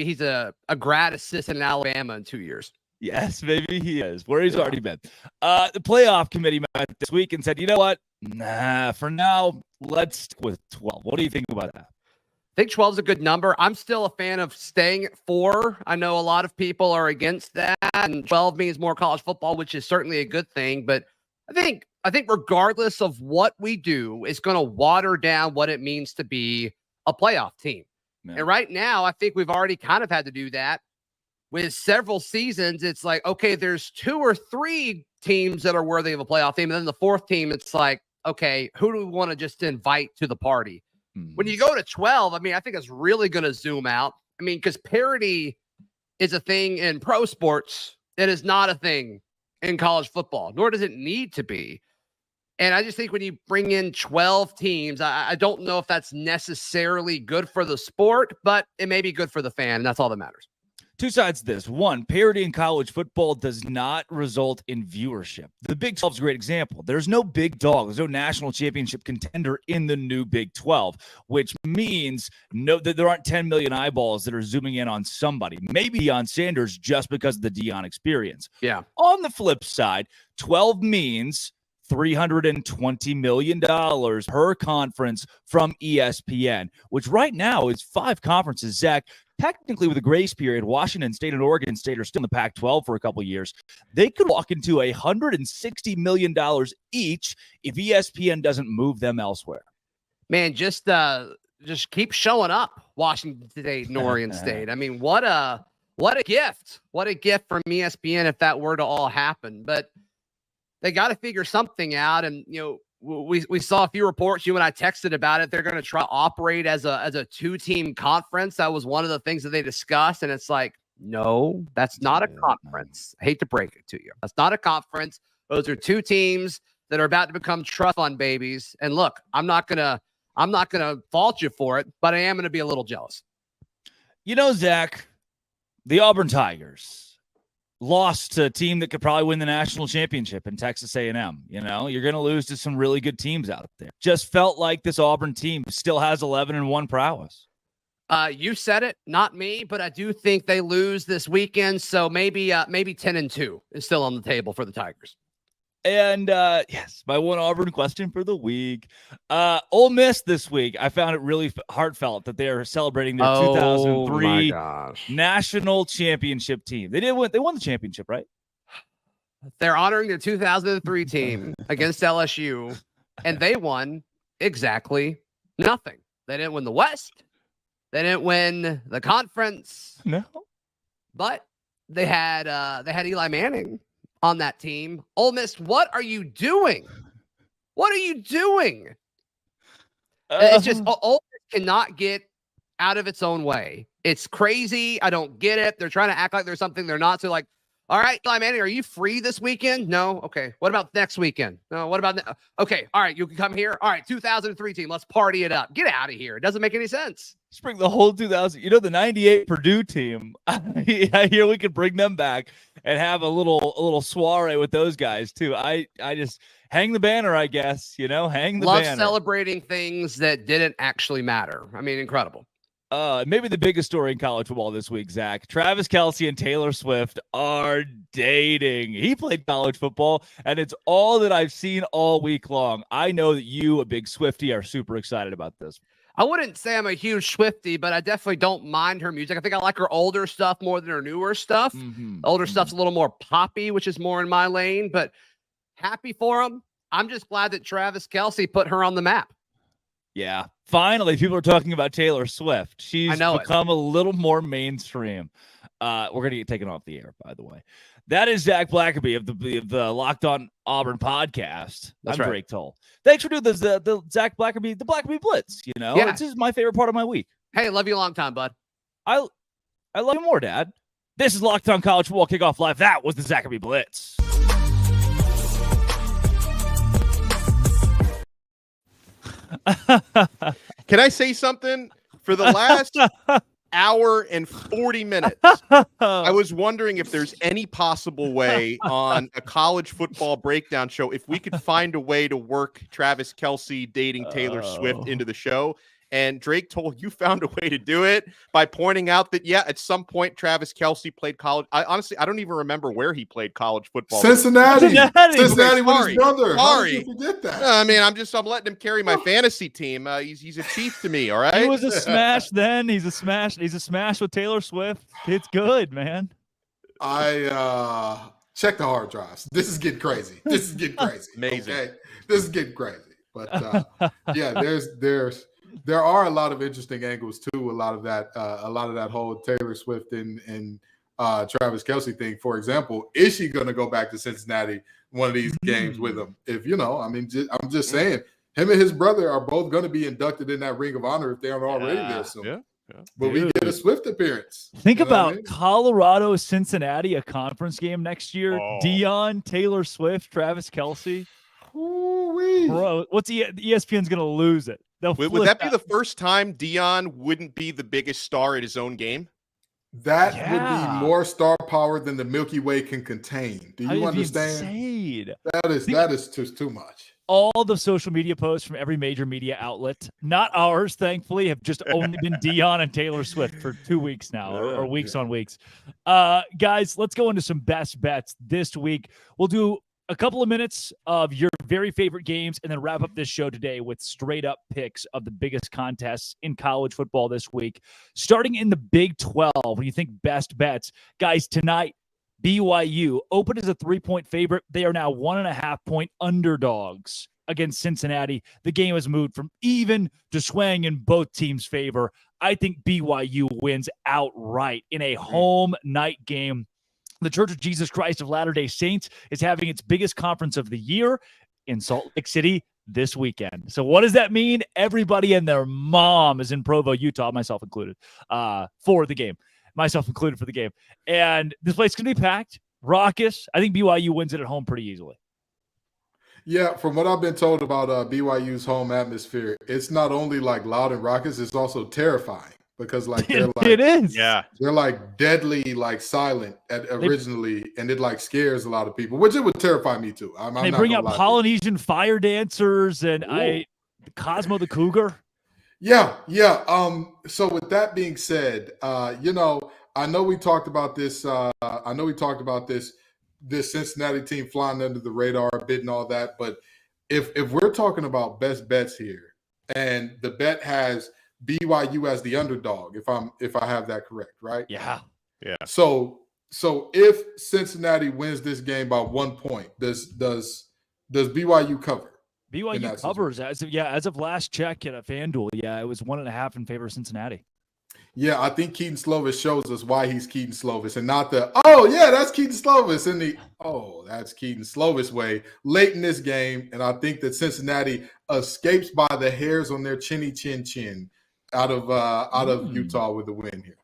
Speaker 14: he's a grad assistant in Alabama in 2 years.
Speaker 1: Yes, maybe he is, where he's already been. The playoff committee met this week and said, you know what? Nah, for now, let's stick with 12. What do you think about that?
Speaker 14: I think 12 is a good number. I'm still a fan of staying at 4. I know a lot of people are against that, and 12 means more college football, which is certainly a good thing. But I think regardless of what we do, it's going to water down what it means to be a playoff team. Yeah. And right now, I think we've already kind of had to do that. With several seasons, it's like, okay, there's 2 or 3 teams that are worthy of a playoff team. And then the 4th team, it's like, okay, who do we want to just invite to the party? When you go to 12, I mean, I think it's really going to zoom out. I mean, because parity is a thing in pro sports. It is not a thing in college football, nor does it need to be. And I just think when you bring in 12 teams, I don't know if that's necessarily good for the sport, but it may be good for the fan, and that's all that matters.
Speaker 1: Two sides to this. One, parity in college football does not result in viewership. The Big 12 is a great example. There's no big dog. There's no national championship contender in the new Big 12, which means that there aren't 10 million eyeballs that are zooming in on somebody. Maybe Deion Sanders just because of the Deion experience.
Speaker 14: Yeah.
Speaker 1: On the flip side, 12 means $320 million per conference from ESPN, which right now is 5 conferences. Zach, technically with a grace period, Washington State and Oregon State are still in the Pac-12 for a couple of years. They could walk into $160 million each if ESPN doesn't move them elsewhere.
Speaker 14: Man, just keep showing up, Washington State and Oregon State. I mean, what a gift. What a gift from ESPN if that were to all happen. But they got to figure something out. And, you know, we saw a few reports. You and I texted about it. They're going to try to operate as a 2-team conference. That was one of the things that they discussed. And it's like, no, that's not a conference. I hate to break it to you. That's not a conference. Those are 2 teams that are about to become trust fund babies. And look, I'm not gonna fault you for it, but I am gonna be a little jealous.
Speaker 1: You know, Zach, the Auburn Tigers lost to a team that could probably win the national championship in Texas A&M. You know, you're going to lose to some really good teams out there. Just felt like this Auburn team still has 11-1 prowess.
Speaker 14: You said it, not me, but I do think they lose this weekend. So maybe 10-2 is still on the table for the Tigers.
Speaker 1: And yes, my one Auburn question for the week. Ole Miss this week, I found it really heartfelt that they are celebrating their 2003 national championship team. They won the championship, right?
Speaker 14: They're honoring their 2003 team against LSU, and they won exactly nothing. They didn't win the West. They didn't win the conference.
Speaker 1: No.
Speaker 14: But they had Eli Manning on that team. Ole Miss, what are you doing? What are you doing? It's just Ole Miss cannot get out of its own way. It's crazy. I don't get it. They're trying to act like there's something they're not. So like, all right, Eli Manning, are you free this weekend? No. Okay. What about next weekend? No. What about okay. All right. You can come here. All right. 2003 team. Let's party it up. Get out of here. It doesn't make any sense.
Speaker 1: Let's bring the whole 2000. You know, the 98 Purdue team. I hear we could bring them back and have a little soiree with those guys too. I just hang the banner, I guess. You know, hang the banner.
Speaker 14: Love celebrating things that didn't actually matter. I mean, incredible.
Speaker 1: Maybe the biggest story in college football this week, Zach. Travis Kelce and Taylor Swift are dating. He played college football, and it's all that I've seen all week long. I know that you, a big Swiftie, are super excited about this.
Speaker 14: I wouldn't say I'm a huge Swiftie, but I definitely don't mind her music. I think I like her older stuff more than her newer stuff. Older stuff's a little more poppy, which is more in my lane. But Happy for him. I'm just glad that Travis Kelce put her on the map.
Speaker 1: Yeah. Finally, people are talking about Taylor Swift. She's become a little more mainstream. We're going to get taken off the air, by the way. That is Zach Blackerby of the Locked On Auburn podcast.
Speaker 14: That's
Speaker 1: I'm
Speaker 14: right.
Speaker 1: Drake Toll. Thanks for doing the Zach Blackerby, the Blackerby Blitz. This is my favorite part of my week.
Speaker 14: Hey, love you a long time, bud.
Speaker 1: I love you more, Dad. This is Locked On College Football Kickoff Live. That was the Blackerby Blitz.
Speaker 3: Can I say something? For the last hour and 40 minutes, I was wondering if there's any possible way on a college football breakdown show, if we could find a way to work Travis Kelce dating Taylor Swift into the show. And Drake told you found a way to do it by pointing out that, at some point, Travis Kelce played college. I don't even remember where he played college football.
Speaker 2: Cincinnati with his brother. How
Speaker 3: Sorry.
Speaker 2: did you forget that?
Speaker 3: I mean, I'm letting him carry my fantasy team. He's a chief to me. All right.
Speaker 1: He was a smash then. He's a smash. He's a smash with Taylor Swift. It's good, man.
Speaker 2: I check the hard drives. This is getting crazy.
Speaker 3: Amazing.
Speaker 2: Okay? This is getting crazy. But there are a lot of interesting angles too. A lot of that whole Taylor Swift and Travis Kelce thing. For example, is she going to go back to Cincinnati one of these games with him? If I'm just saying, him and his brother are both going to be inducted in that Ring of Honor if they aren't already there soon.
Speaker 3: Yeah.
Speaker 2: But we get a Swift appearance.
Speaker 1: Think about Colorado, Cincinnati, a conference game next year. Deion, Taylor Swift, Travis Kelce. Bro, what's ESPN's going to lose it?
Speaker 3: Would that be the first time Deion wouldn't be the biggest star at his own game?
Speaker 2: That would be more star power than the Milky Way can contain. Do you understand?
Speaker 1: Insane.
Speaker 2: That is just too much.
Speaker 1: All the social media posts from every major media outlet, not ours, thankfully, have just only been Deion and Taylor Swift for 2 weeks now, or weeks on weeks. Guys, let's go into some best bets this week. We'll do a couple of minutes of your very favorite games and then wrap up this show today with straight up picks of the biggest contests in college football this week. Starting in the Big 12, when you think best bets, guys, tonight, BYU opened as a 3-point favorite. They are now 1.5-point underdogs against Cincinnati. The game has moved from even to swaying in both teams' favor. I think BYU wins outright in a home night game. The Church of Jesus Christ of Latter-day Saints is having its biggest conference of the year in Salt Lake City this weekend. So what does that mean? Everybody and their mom is in Provo, Utah, myself included, for the game. Myself included for the game. And this place is going to be packed, raucous. I think BYU wins it at home pretty easily.
Speaker 2: Yeah, from what I've been told about BYU's home atmosphere, it's not only like loud and raucous, it's also terrifying. Because they're
Speaker 1: it is.
Speaker 2: Yeah. They're like deadly, like silent originally, and it like scares a lot of people, which it would terrify me too.
Speaker 1: They bring out Polynesian fire dancers and Cosmo the Cougar.
Speaker 2: Yeah. So with that being said, I know we talked about this. This Cincinnati team flying under the radar a bit and all that. But if we're talking about best bets here, and the bet has BYU as the underdog, if I have that correct, right?
Speaker 1: Yeah.
Speaker 2: So if Cincinnati wins this game by 1 point, does BYU cover?
Speaker 1: BYU covers as of last check at a FanDuel. Yeah, it was 1.5 in favor of Cincinnati.
Speaker 2: Yeah, I think Keaton Slovis shows us why he's Keaton Slovis and not that's Keaton Slovis and that's Keaton Slovis way late in this game. And I think that Cincinnati escapes by the hairs on their chinny chin out of Utah with the win here.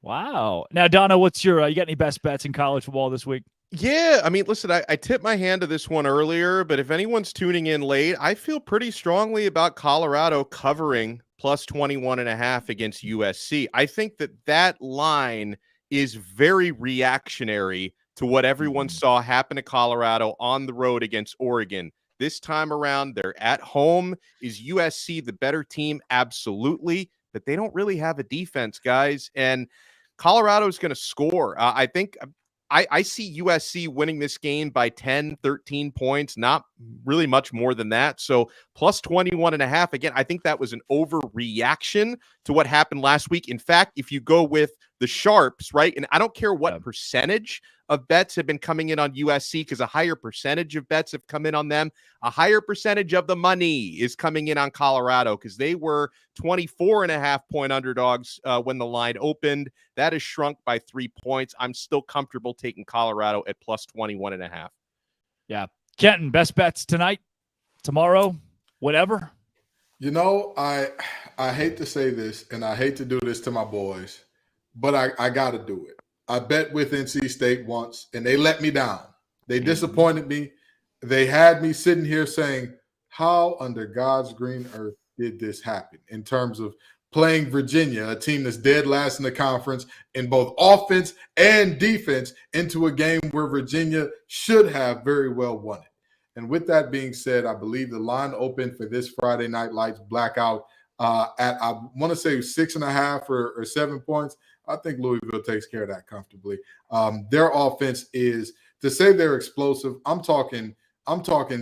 Speaker 1: Wow. Now, Donna, what's your you got any best bets in college football this week?
Speaker 3: Yeah, I mean, listen, I tipped my hand to this one earlier, but if anyone's tuning in late, I feel pretty strongly about Colorado covering plus 21.5 against USC. I think that line is very reactionary to what everyone saw happen to Colorado on the road against Oregon. This time around, they're at home. Is USC the better team? Absolutely, but they don't really have a defense, guys, and Colorado is going to score. I think I see USC winning this game by 10, 13 points, not really much more than that. So plus 21.5. Again, I think that was an overreaction to what happened last week. In fact, if you go with the sharps, right, and I don't care what percentage of bets have been coming in on USC, because a higher percentage of bets have come in on them. A higher percentage of the money is coming in on Colorado, because they were 24.5-point underdogs when the line opened. That has shrunk by 3 points. I'm still comfortable taking Colorado at plus 21.5.
Speaker 1: Yeah. Kenton, best bets tonight, tomorrow, whatever?
Speaker 2: You know, I hate to say this, and I hate to do this to my boys, but I got to do it. I bet with NC State once, and they let me down. They disappointed me. They had me sitting here saying, how under God's green earth did this happen in terms of playing Virginia, a team that's dead last in the conference in both offense and defense, into a game where Virginia should have very well won it. And with that being said, I believe the line opened for this Friday Night Lights blackout at, I want to say 6.5 or 7 points. I think Louisville takes care of that comfortably. Their offense is, to say they're explosive, I'm talking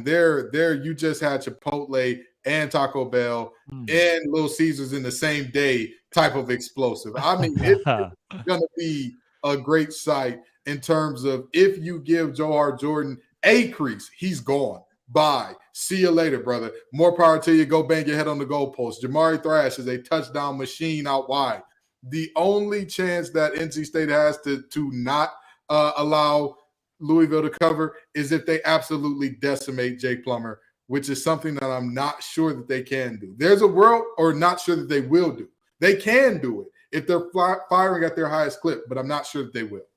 Speaker 2: they're you just had Chipotle and Taco Bell and Little Caesars in the same day type of explosive. I mean, it's going to be a great sight in terms of, if you give Johar Jordan a crease, he's gone. Bye. See you later, brother. More power to you. Go bang your head on the goalpost. Jamari Thrash is a touchdown machine out wide. The only chance that NC State has to not allow Louisville to cover is if they absolutely decimate Jake Plummer, which is something that I'm not sure that they can do. There's a world, or not sure that they will do. They can do it if they're firing at their highest clip, but I'm not sure that they will.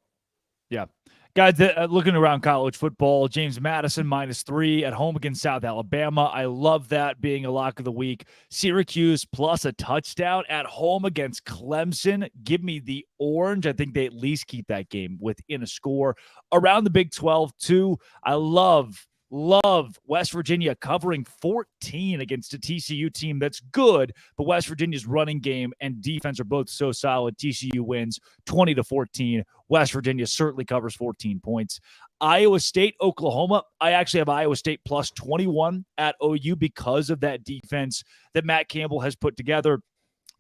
Speaker 1: Yeah. Guys, looking around college football, James Madison -3 at home against South Alabama. I love that being a lock of the week. Syracuse plus a touchdown at home against Clemson. Give me the orange. I think they at least keep that game within a score. Around the Big 12, too, I love West Virginia covering 14 against a TCU team that's good, but West Virginia's running game and defense are both so solid. TCU wins 20-14. West Virginia certainly covers 14 points. Iowa State, Oklahoma. I actually have Iowa State plus 21 at OU because of that defense that Matt Campbell has put together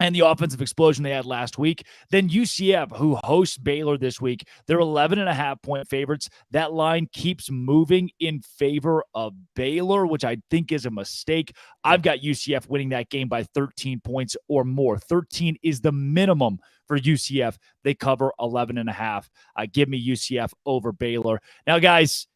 Speaker 1: and the offensive explosion they had last week. Then UCF, who hosts Baylor this week, they're 11.5-point favorites. That line keeps moving in favor of Baylor, which I think is a mistake. I've got UCF winning that game by 13 points or more. 13 is the minimum for UCF. They cover 11.5. Give me UCF over Baylor. Now, guys,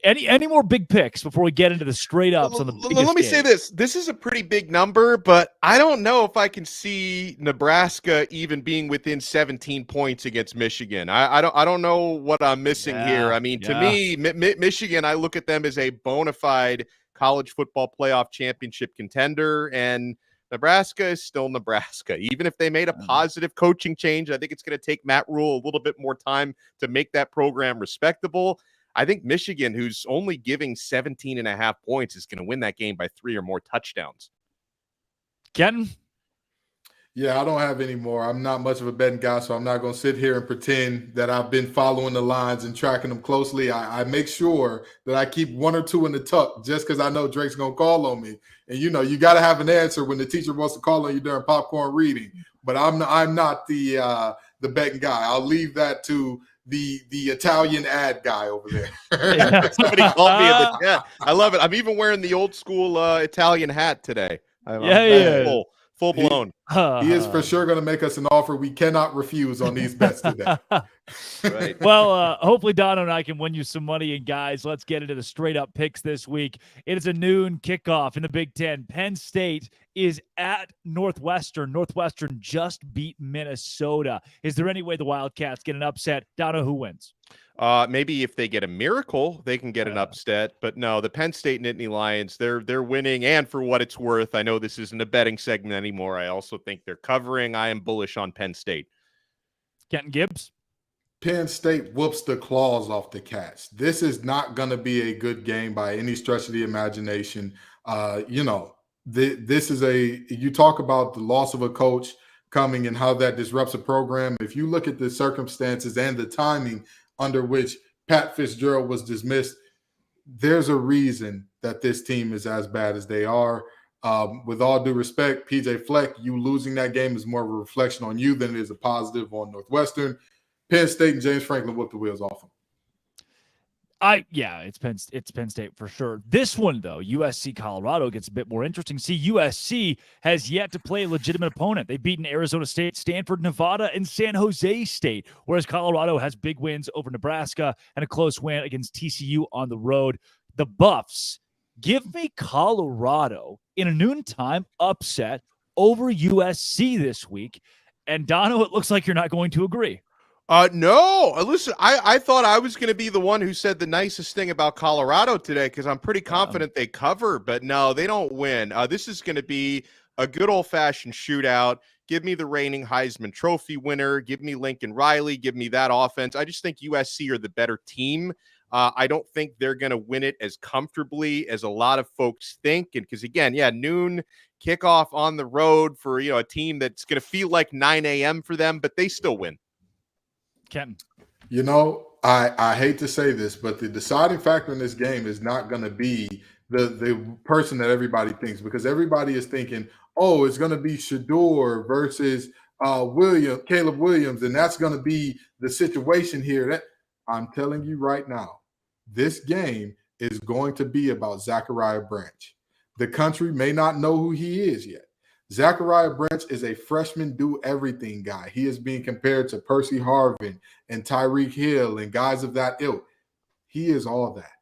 Speaker 1: any more big picks before we get into the straight ups on the biggest
Speaker 3: Let me
Speaker 1: game?
Speaker 3: say this. This is a pretty big number, but I don't know if I can see Nebraska even being within 17 points against Michigan. I don't know what I'm missing here. I mean, to me, Michigan, I look at them as a bona fide college football playoff championship contender, and Nebraska is still Nebraska. Even if they made a positive coaching change, I think it's going to take Matt Rule a little bit more time to make that program respectable. I think Michigan, who's only giving 17.5 points, is going to win that game by 3 or more touchdowns.
Speaker 1: Kenton?
Speaker 2: Yeah, I don't have any more. I'm not much of a betting guy, so I'm not going to sit here and pretend that I've been following the lines and tracking them closely. I make sure that I keep one or two in the tuck just because I know Drake's going to call on me. And, you know, you got to have an answer when the teacher wants to call on you during popcorn reading. But I'm not the betting guy. I'll leave that to the Italian ad guy over there.
Speaker 3: Somebody called me in the chat. I love it. I'm even wearing the old school Italian hat today. Full blown.
Speaker 2: He is for sure going to make us an offer we cannot refuse on these bets today.
Speaker 3: Right.
Speaker 1: Well, hopefully Dono and I can win you some money. And guys, let's get into the straight up picks this week. It is a noon kickoff in the Big Ten. Penn State is at Northwestern. Northwestern just beat Minnesota. Is there any way the Wildcats get an upset? Dono, who wins?
Speaker 3: Maybe if they get a miracle, they can get an upset. But no, the Penn State Nittany Lions, they're winning. And for what it's worth, I know this isn't a betting segment anymore. I also think they're covering. I am bullish on Penn State.
Speaker 1: Kenton Gibbs?
Speaker 2: Penn State whoops the claws off the Cats. This is not going to be a good game by any stretch of the imagination. This is you talk about the loss of a coach coming and how that disrupts a program. If you look at the circumstances and the timing under which Pat Fitzgerald was dismissed, there's a reason that this team is as bad as they are. With all due respect, PJ Fleck, you losing that game is more of a reflection on you than it is a positive on Northwestern. Penn State and James Franklin whooped the wheels off them.
Speaker 1: It's Penn State for sure. This one, though, USC Colorado, gets a bit more interesting. See, USC has yet to play a legitimate opponent. They've beaten Arizona State, Stanford, Nevada, and San Jose State, whereas Colorado has big wins over Nebraska and a close win against TCU on the road. The Buffs, give me Colorado in a noontime upset over USC this week. And Dono, it looks like you're not going to agree.
Speaker 3: No, listen, I thought I was going to be the one who said the nicest thing about Colorado today because I'm pretty confident they cover, but no, they don't win. This is going to be a good old-fashioned shootout. Give me the reigning Heisman Trophy winner. Give me Lincoln Riley. Give me that offense. I just think USC are the better team. I don't think they're going to win it as comfortably as a lot of folks think. And because, again, noon kickoff on the road for a team that's going to feel like 9 a.m. for them, but they still win.
Speaker 1: Kenton.
Speaker 2: I hate to say this, but the deciding factor in this game is not going to be the person that everybody thinks, because everybody is thinking, oh, it's going to be Shedeur versus Caleb Williams, and that's going to be the situation here. I'm telling you right now, this game is going to be about Zachariah Branch. The country may not know who he is yet. Zachariah Branch is a freshman do-everything guy. He is being compared to Percy Harvin and Tyreek Hill and guys of that ilk. He is all that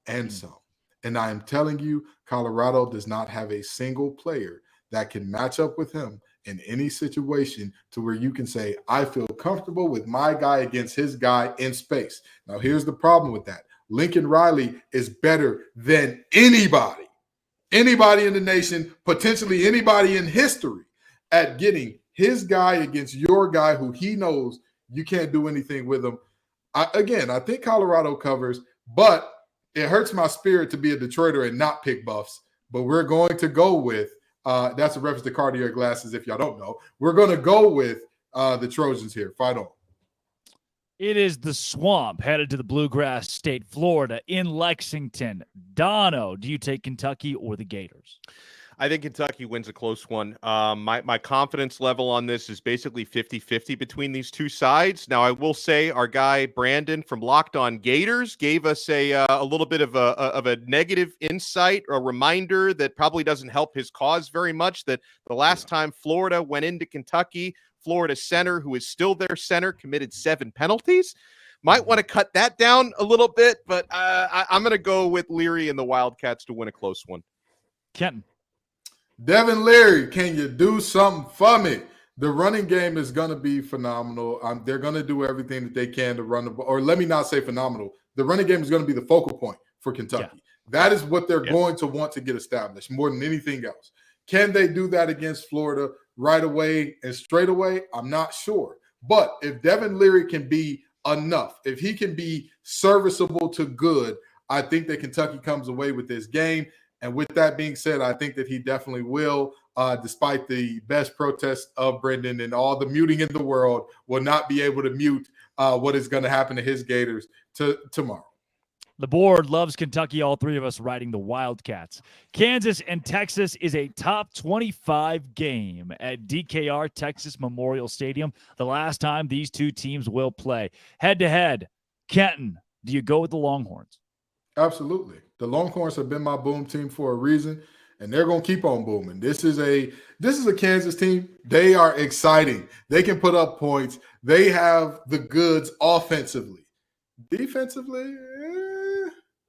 Speaker 2: and some. And I am telling you, Colorado does not have a single player that can match up with him in any situation to where you can say, I feel comfortable with my guy against his guy in space. Now, here's the problem with that. Lincoln Riley is better than anybody in the nation, potentially anybody in history, at getting his guy against your guy who he knows you can't do anything with him. I think Colorado covers, but it hurts my spirit to be a Detroiter and not pick Buffs. But we're going to go with that's a reference to Cartier glasses, if y'all don't know. We're going to go with the Trojans here. Fight on.
Speaker 1: It is the Swamp headed to the Bluegrass State, Florida, in Lexington. Dono, do you take Kentucky or the Gators?
Speaker 3: I think Kentucky wins a close one. My confidence level on this is basically 50-50 between these two sides. Now, I will say our guy Brandon from Locked On Gators gave us a little bit of a negative insight, a reminder that probably doesn't help his cause very much, that the last time Florida went into Kentucky, Florida center, who is still their center, committed 7 penalties. Might want to cut that down a little bit, but I'm going to go with Leary and the Wildcats to win a close one.
Speaker 1: Kenton.
Speaker 2: Devin Leary, can you do something for me? The running game is going to be phenomenal. They're going to do everything that they can to run the ball. Or let me not say phenomenal. The running game is going to be the focal point for Kentucky. Yeah. That is what they're going to want to get established more than anything else. Can they do that against Florida right away and straight away? I'm not sure. But if Devin Leary can be enough, if he can be serviceable to good, I think that Kentucky comes away with this game. And with that being said, I think that he definitely will, despite the best protest of Brendan and all the muting in the world, will not be able to mute what is going to happen to his Gators tomorrow.
Speaker 1: The board loves Kentucky, all three of us riding the Wildcats. Kansas and Texas is a top 25 game at DKR Texas Memorial Stadium. The last time these two teams will play. Head-to-head, Kenton, do you go with the Longhorns?
Speaker 2: Absolutely. The Longhorns have been my boom team for a reason, and they're going to keep on booming. This is a Kansas team. They are exciting. They can put up points. They have the goods offensively. Defensively,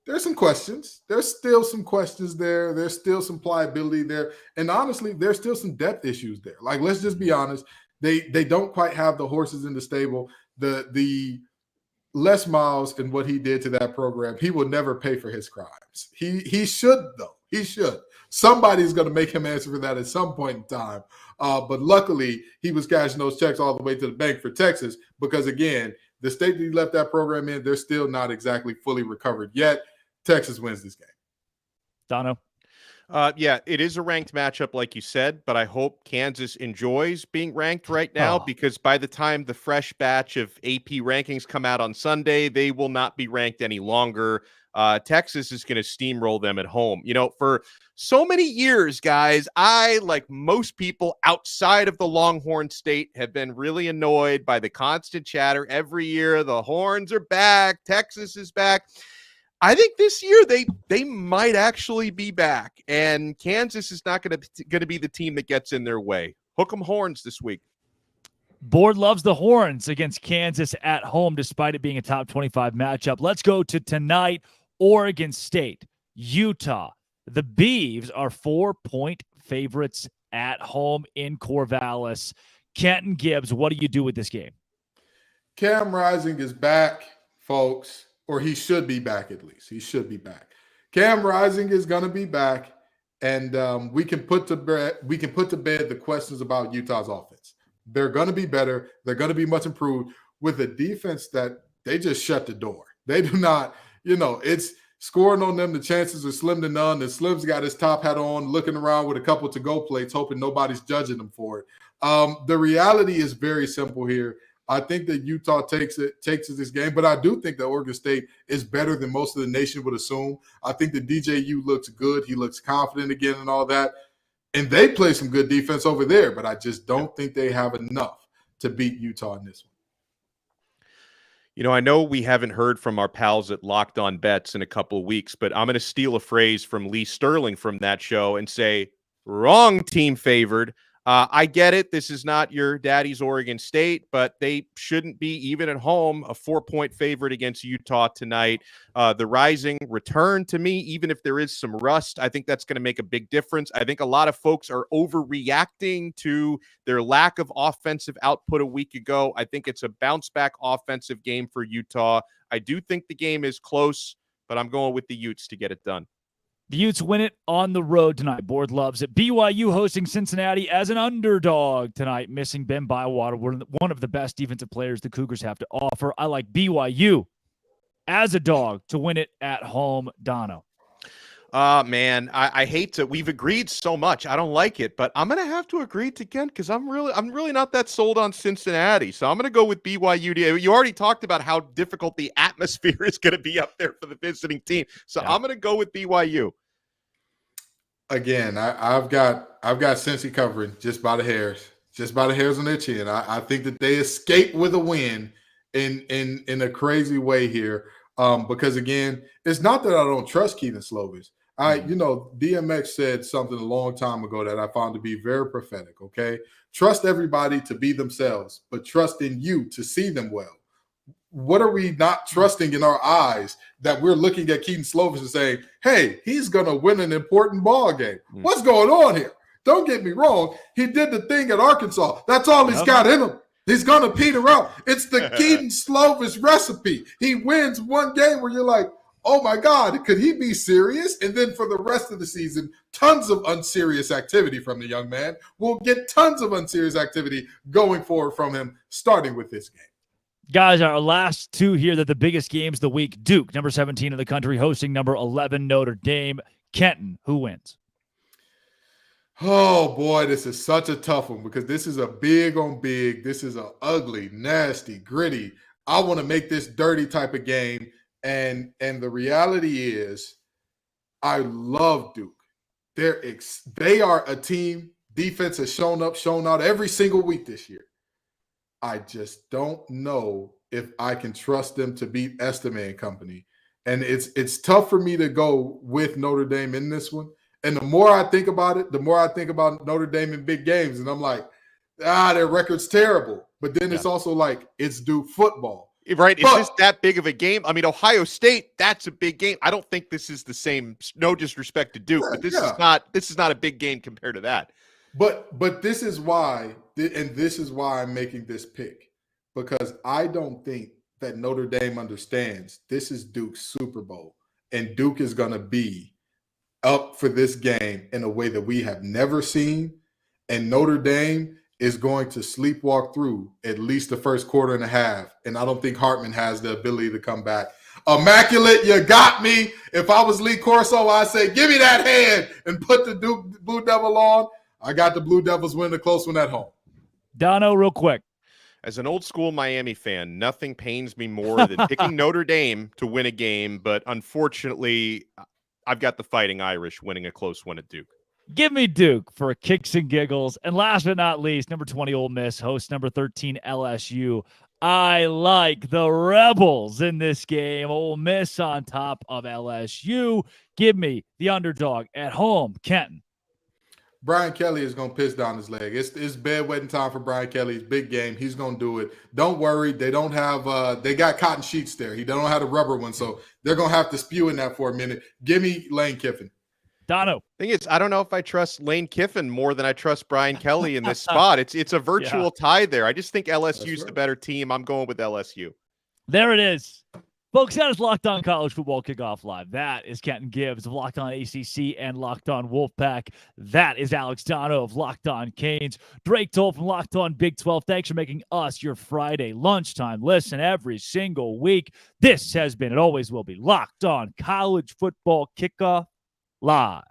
Speaker 2: there's some questions. There's still some questions there. There's still some pliability there. And honestly, there's still some depth issues there. Like, let's just be honest. They don't quite have the horses in the stable. The Les Miles and what he did to that program, he will never pay for his crimes. He should, though. He should. Somebody's going to make him answer for that at some point in time. But luckily, he was cashing those checks all the way to the bank for Texas because, again, the state that he left that program in, they're still not exactly fully recovered yet. Texas wins this game.
Speaker 1: Dono?
Speaker 3: Yeah, it is a ranked matchup, like you said, but I hope Kansas enjoys being ranked right now because by the time the fresh batch of AP rankings come out on Sunday, they will not be ranked any longer. Texas is going to steamroll them at home. You know, for so many years, guys, I, like most people outside of the Longhorn State, have been really annoyed by the constant chatter every year. The Horns are back. Texas is back. I think this year they might actually be back, and Kansas is not going to be the team that gets in their way. Hook 'em Horns this week.
Speaker 1: Board loves the Horns against Kansas at home, despite it being a top 25 matchup. Let's go to tonight. Oregon State, Utah. The Beavs are 4-point favorites at home in Corvallis. Kenton Gibbs, what do you do with this game?
Speaker 2: Cam Rising is back, folks. Or he should be back at least. He should be back. Cam Rising is going to be back, and we can put to bed the questions about Utah's offense. They're going to be better. They're going to be much improved with a defense that they just shut the door. They do not, it's scoring on them. The chances are slim to none. And Slim's got his top hat on, looking around with a couple to-go plates, hoping nobody's judging him for it. The reality is very simple here. I think that Utah takes this game, but I do think that Oregon State is better than most of the nation would assume. I think that DJU looks good. He looks confident again and all that. And they play some good defense over there, but I just don't think they have enough to beat Utah in this one.
Speaker 3: You know, I know we haven't heard from our pals at Locked On Bets in a couple of weeks, but I'm going to steal a phrase from Lee Sterling from that show and say, wrong team favored. I get it. This is not your daddy's Oregon State, but they shouldn't be, even at home, a 4-point favorite against Utah tonight. The Rising return to me, even if there is some rust, I think that's going to make a big difference. I think a lot of folks are overreacting to their lack of offensive output a week ago. I think it's a bounce-back offensive game for Utah. I do think the game is close, but I'm going with the Utes to get it done.
Speaker 1: The Utes win it on the road tonight. Board loves it. BYU hosting Cincinnati as an underdog tonight, missing Ben Bywater, one of the best defensive players the Cougars have to offer. I like BYU as a dog to win it at home. Dono.
Speaker 3: Man, I hate to. We've agreed so much. I don't like it, but I'm gonna have to agree to Kent because I'm really not that sold on Cincinnati. So I'm gonna go with BYU. You already talked about how difficult the atmosphere is gonna be up there for the visiting team. So yeah. I'm gonna go with BYU.
Speaker 2: Again, I've got Cincy covering just by the hairs on their chin. I think that they escape with a win in a crazy way here. Because again, it's not that I don't trust Keaton Slovis. DMX said something a long time ago that I found to be very prophetic. Okay. Trust everybody to be themselves, but trust in you to see them well. What are we not trusting in our eyes that we're looking at Keaton Slovis and saying, hey, he's going to win an important ball game? What's going on here? Don't get me wrong. He did the thing at Arkansas. That's all he's got in him. He's going to peter out. It's the Keaton Slovis recipe. He wins one game where you're like, oh, my God, could he be serious? And then for the rest of the season, tons of unserious activity from the young man. We'll get tons of unserious activity going forward from him, starting with this game.
Speaker 1: Guys, our last two here, they're the biggest games of the week. Duke, number 17 in the country, hosting number 11 Notre Dame. Kenton, who wins?
Speaker 2: Oh, boy, this is such a tough one because this is a big on big. This is an ugly, nasty, gritty. I want to make this dirty type of game. And the reality is I love Duke. They are a team. Defense has shown out every single week this year. I just don't know if I can trust them to beat Estime and company. And it's tough for me to go with Notre Dame in this one. And the more I think about it, the more I think about Notre Dame in big games. And I'm like, their record's terrible. But then it's also like, it's Duke football.
Speaker 3: Right. Is this that big of a game? I mean, Ohio State, that's a big game. I don't think this is the same, no disrespect to Duke, but this is not a big game compared to that.
Speaker 2: But this is why, and this is why I'm making this pick, because I don't think that Notre Dame understands this is Duke's Super Bowl, and Duke is going to be up for this game in a way that we have never seen, and Notre Dame is going to sleepwalk through at least the first quarter and a half, and I don't think Hartman has the ability to come back. Immaculate, you got me. If I was Lee Corso, I'd say, give me that hand and put the Blue Devil on. I got the Blue Devils winning a close one at home.
Speaker 1: Dono, real quick.
Speaker 3: As an old school Miami fan, nothing pains me more than picking Notre Dame to win a game, but unfortunately, I've got the Fighting Irish winning a close one at Duke.
Speaker 1: Give me Duke for kicks and giggles. And last but not least, number 20 Ole Miss hosts number 13 LSU. I like the Rebels in this game. Ole Miss on top of LSU. Give me the underdog at home. Kenton.
Speaker 2: Brian Kelly is going to piss down his leg. It's bedwetting time for Brian Kelly. It's big game. He's going to do it. Don't worry. They don't have they got cotton sheets there. They don't have the rubber one, so they're going to have to spew in that for a minute. Give me Lane Kiffin.
Speaker 1: Dono.
Speaker 3: Thing is, I don't know if I trust Lane Kiffin more than I trust Brian Kelly in this spot. It's a virtual tie there. I just think LSU's the better team. I'm going with LSU.
Speaker 1: There it is. Folks, that is Locked On College Football Kickoff Live. That is Kenton Gibbs of Locked On ACC and Locked On Wolfpack. That is Alex Dono of Locked On Canes. Drake Toll from Locked On Big 12. Thanks for making us your Friday lunchtime listen every single week. This has been, it always will be, Locked On College Football Kickoff Live.